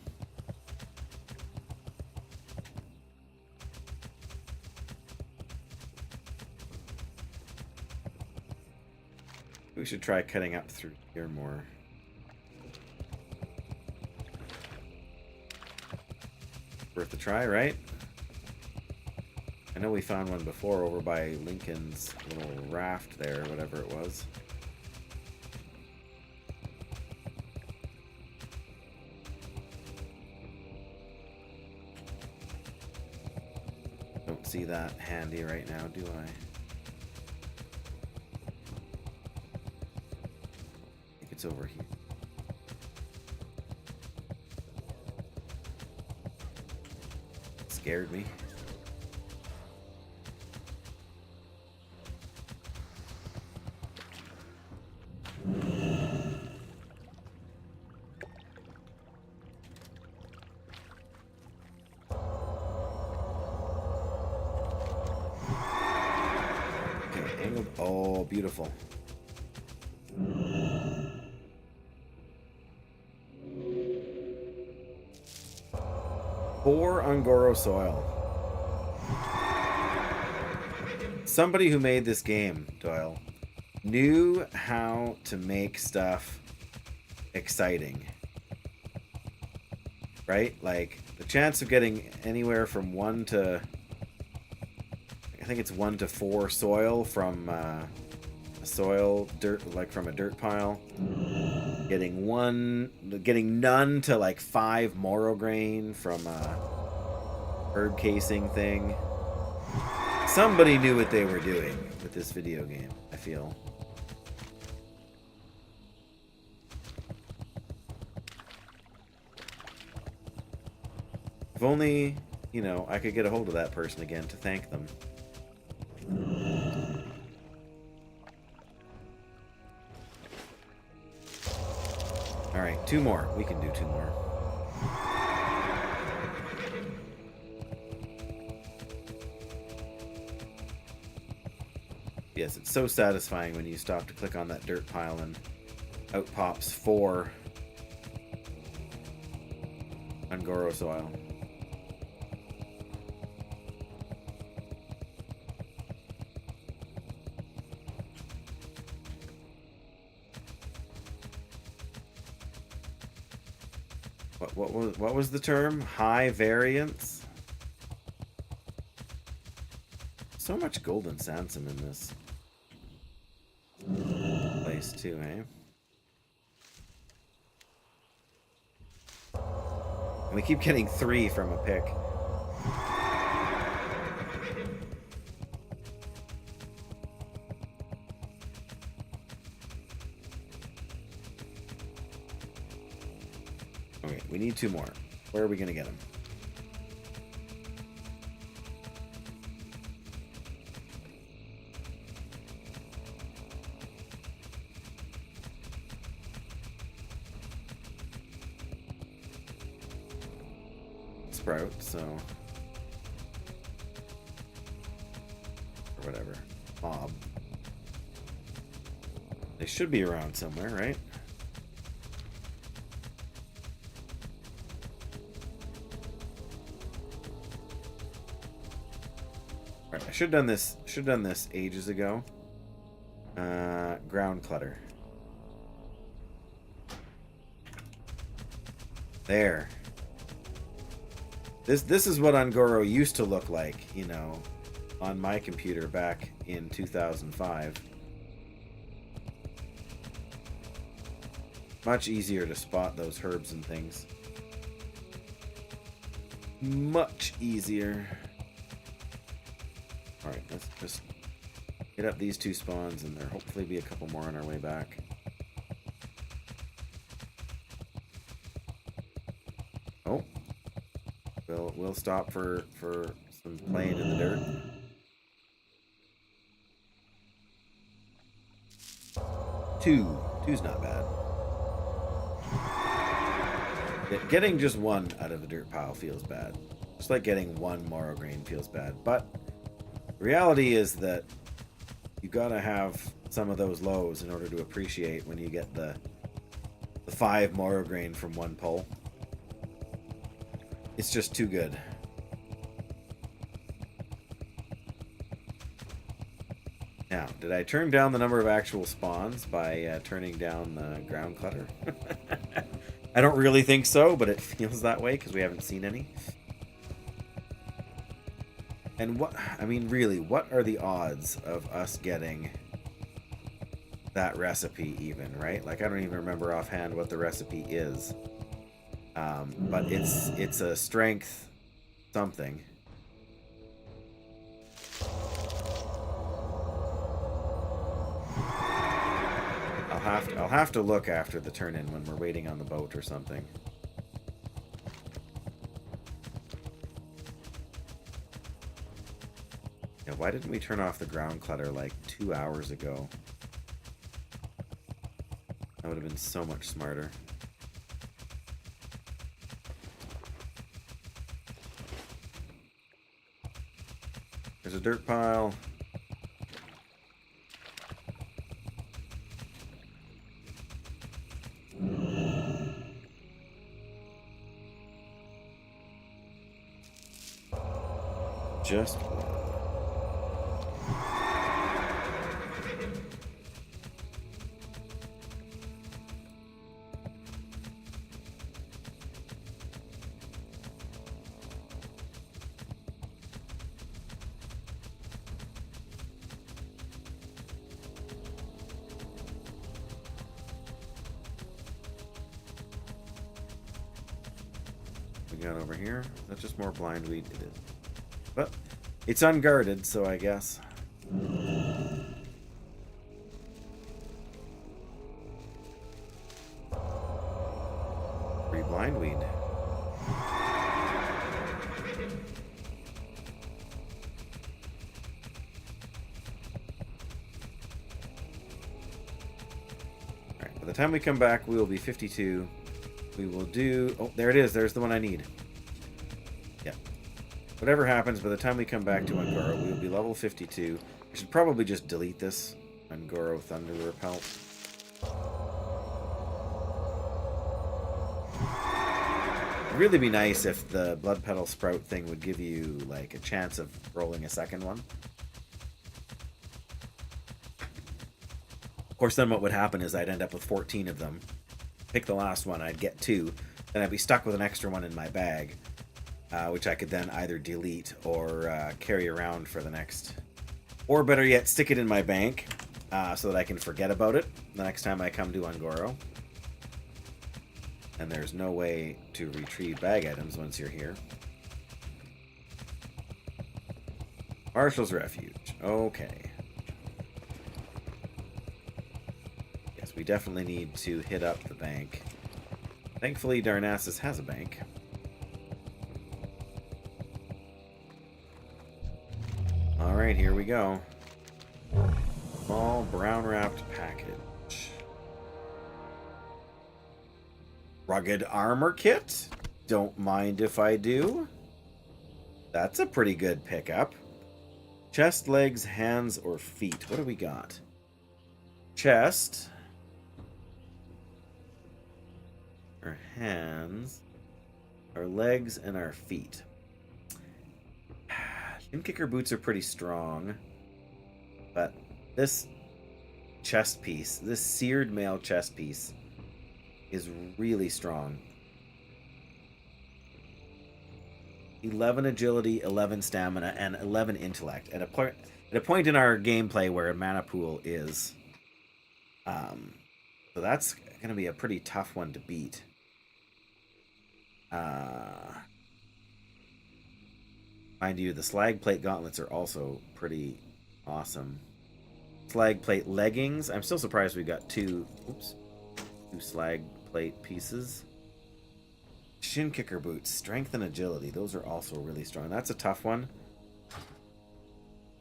We should try cutting up through here more. Worth a try, right? I know we found one before over by Lincoln's little raft there, whatever it was. Don't see that handy right now, do I? I think it's over here. Scared me. Okay, angled. Oh, beautiful. Four Ungoro soil. Somebody who made this game, Doyle, knew how to make stuff exciting. Right? Like, the chance of getting anywhere from 1 to... I think it's 1 to 4 soil from a soil dirt, like from a dirt pile. Getting none to like 5 moro grain from a herb casing thing. Somebody knew what they were doing with this video game, I feel. If only you know, I could get a hold of that person again to thank them. Alright, 2 more. We can do 2 more. Yes, it's so satisfying when you stop to click on that dirt pile and out pops 4 Angoro soil. What was the term? High variance? So much golden sandsum in this place too, eh? And we keep getting 3 from a pick. Okay, we need 2 more. Where are we gonna get them? Sprout, so or whatever. Mob. They should be around somewhere, right? Alright, I should have done this ages ago. Ground clutter. There. This is what Angoro used to look like, you know, on my computer back in 2005. Much easier to spot those herbs and things. Much easier. Alright, let's just hit up these 2 spawns and there'll hopefully be a couple more on our way back. Oh. We'll stop for some playing in the dirt. 2. 2's not bad. Getting just 1 out of the dirt pile feels bad. Just like getting 1 Morrow grain feels bad. But the reality is that you gotta have some of those lows in order to appreciate when you get the 5 Morrow grain from 1 pull. It's just too good. Now, did I turn down the number of actual spawns by turning down the ground clutter? I don't really think so, but it feels that way because we haven't seen any. And what, I mean, really, what are the odds of us getting that recipe even, right? Like, I don't even remember offhand what the recipe is. But it's a strength something. I'll have to look after the turn-in when we're waiting on the boat or something. Yeah, why didn't we turn off the ground clutter like 2 hours ago? That would have been so much smarter. There's a dirt pile. Just one. We got over here. That's just more blind weed. It is. But it's unguarded, so I guess. Free blind weed. the time we come back, we will be 52. We will do... Oh, there it is. There's the one I need. Yeah. Whatever happens, by the time we come back to Ungoro, we will be level 52. I should probably just delete this Ungoro Thunder Repel. It'd really be nice if the Blood Petal Sprout thing would give you, like, a chance of rolling a second one. Of course, then what would happen is I'd end up with 14 of them. Pick the last one, I'd get 2. Then I'd be stuck with an extra one in my bag, which I could then either delete or carry around for the next... Or better yet, stick it in my bank so that I can forget about it the next time I come to Ungoro. And there's no way to retrieve bag items once you're here. Marshal's Refuge. Okay. Yes, we definitely need to hit up the bank. Thankfully, Darnassus has a bank. Alright, here we go. Small brown wrapped package. Rugged armor kit? Don't mind if I do. That's a pretty good pickup. Chest, legs, hands, or feet. What do we got? Chest. Our hands. Our legs and our feet. Shin kicker boots are pretty strong. But this chest piece, this seared mail chest piece, is really strong. 11 agility, 11 stamina, and 11 intellect. At a point in our gameplay where a mana pool is. So that's going to be a pretty tough one to beat. Mind you, the slag plate gauntlets are also pretty awesome. Slag plate leggings. I'm still surprised we got two slag plate pieces. Shin kicker boots, strength and agility. Those are also really strong. That's a tough one. I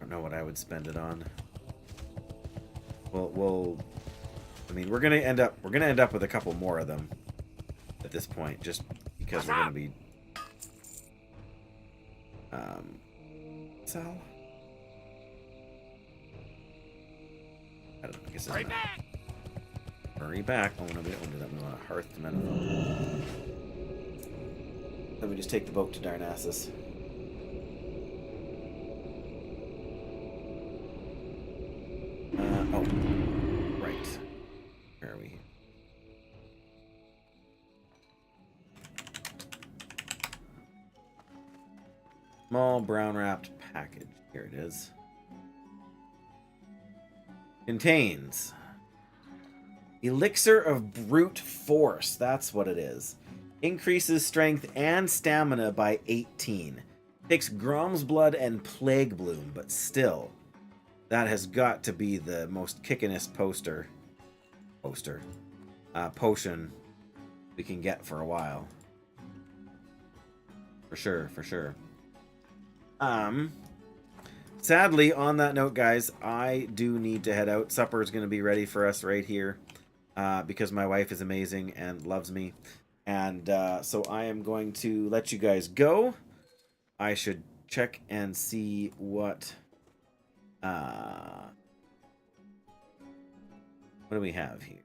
don't know what I would spend it on. I mean, we're gonna end up with a couple more of them at this point, just because we're gonna be sell. I don't know. I guess it's not. Hurry back. Oh no, we don't do that. We want a hearth to Menethil. Then we just take the boat to Darnassus. Oh, right. Where are we? Small brown wrapped package. Here it is. Contains Elixir of Brute Force. That's what it is. Increases strength and stamina by 18. Takes Grom's Blood and Plague Bloom, but still, that has got to be the most kickinest potion we can get for a while. For sure, for sure. Sadly, on that note, guys, I do need to head out. Supper is going to be ready for us right here because my wife is amazing and loves me. And so I am going to let you guys go. I should check and see what do we have here?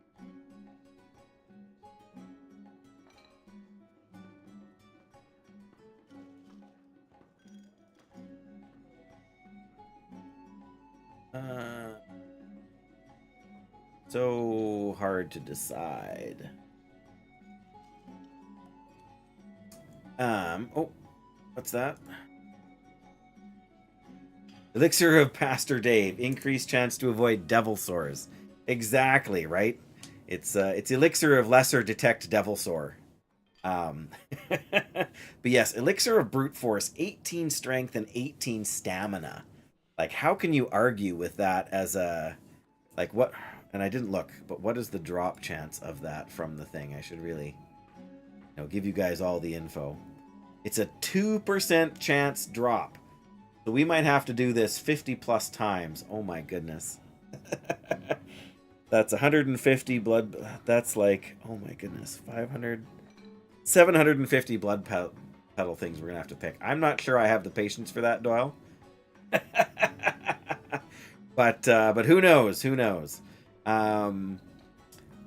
So hard to decide. Oh, what's that? Elixir of Pastor Dave. Increased chance to avoid devil sores. Exactly, right? It's Elixir of Lesser Detect Devil Sore. But yes, Elixir of Brute Force, 18 strength and 18 stamina. Like, how can you argue with that as a... Like, what... And I didn't look, but what is the drop chance of that from the thing? I should really... give you guys all the info. It's a 2% chance drop. So we might have to do this 50 plus times. Oh my goodness. That's 150 blood. That's like, oh my goodness, 750 blood petal things we're gonna have to pick. I'm not sure I have the patience for that, Doyle. But who knows? Who knows?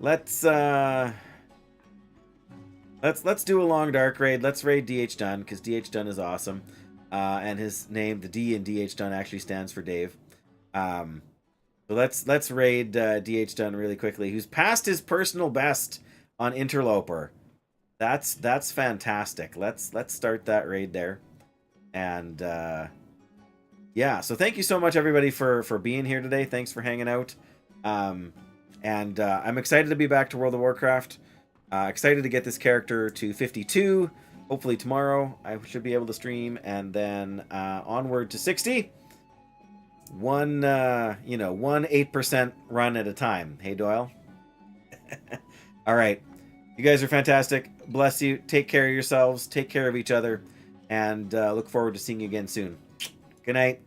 Let's do a long dark raid. Let's raid DH Dunn because DH Dunn is awesome, and his name, the D in DH Dunn, actually stands for Dave. So let's raid DH Dunn really quickly, who's passed his personal best on Interloper. That's fantastic. Let's start that raid there, and yeah. So thank you so much everybody for being here today. Thanks for hanging out, and I'm excited to be back to World of Warcraft. Excited to get this character to 52. Hopefully tomorrow I should be able to stream, and then onward to 60. One 8% run at a time. Hey Doyle. All right, you guys are fantastic. Bless you. Take care of yourselves. Take care of each other, and look forward to seeing you again soon. Good night.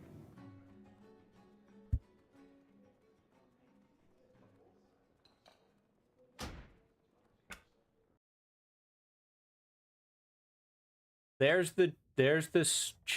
There's this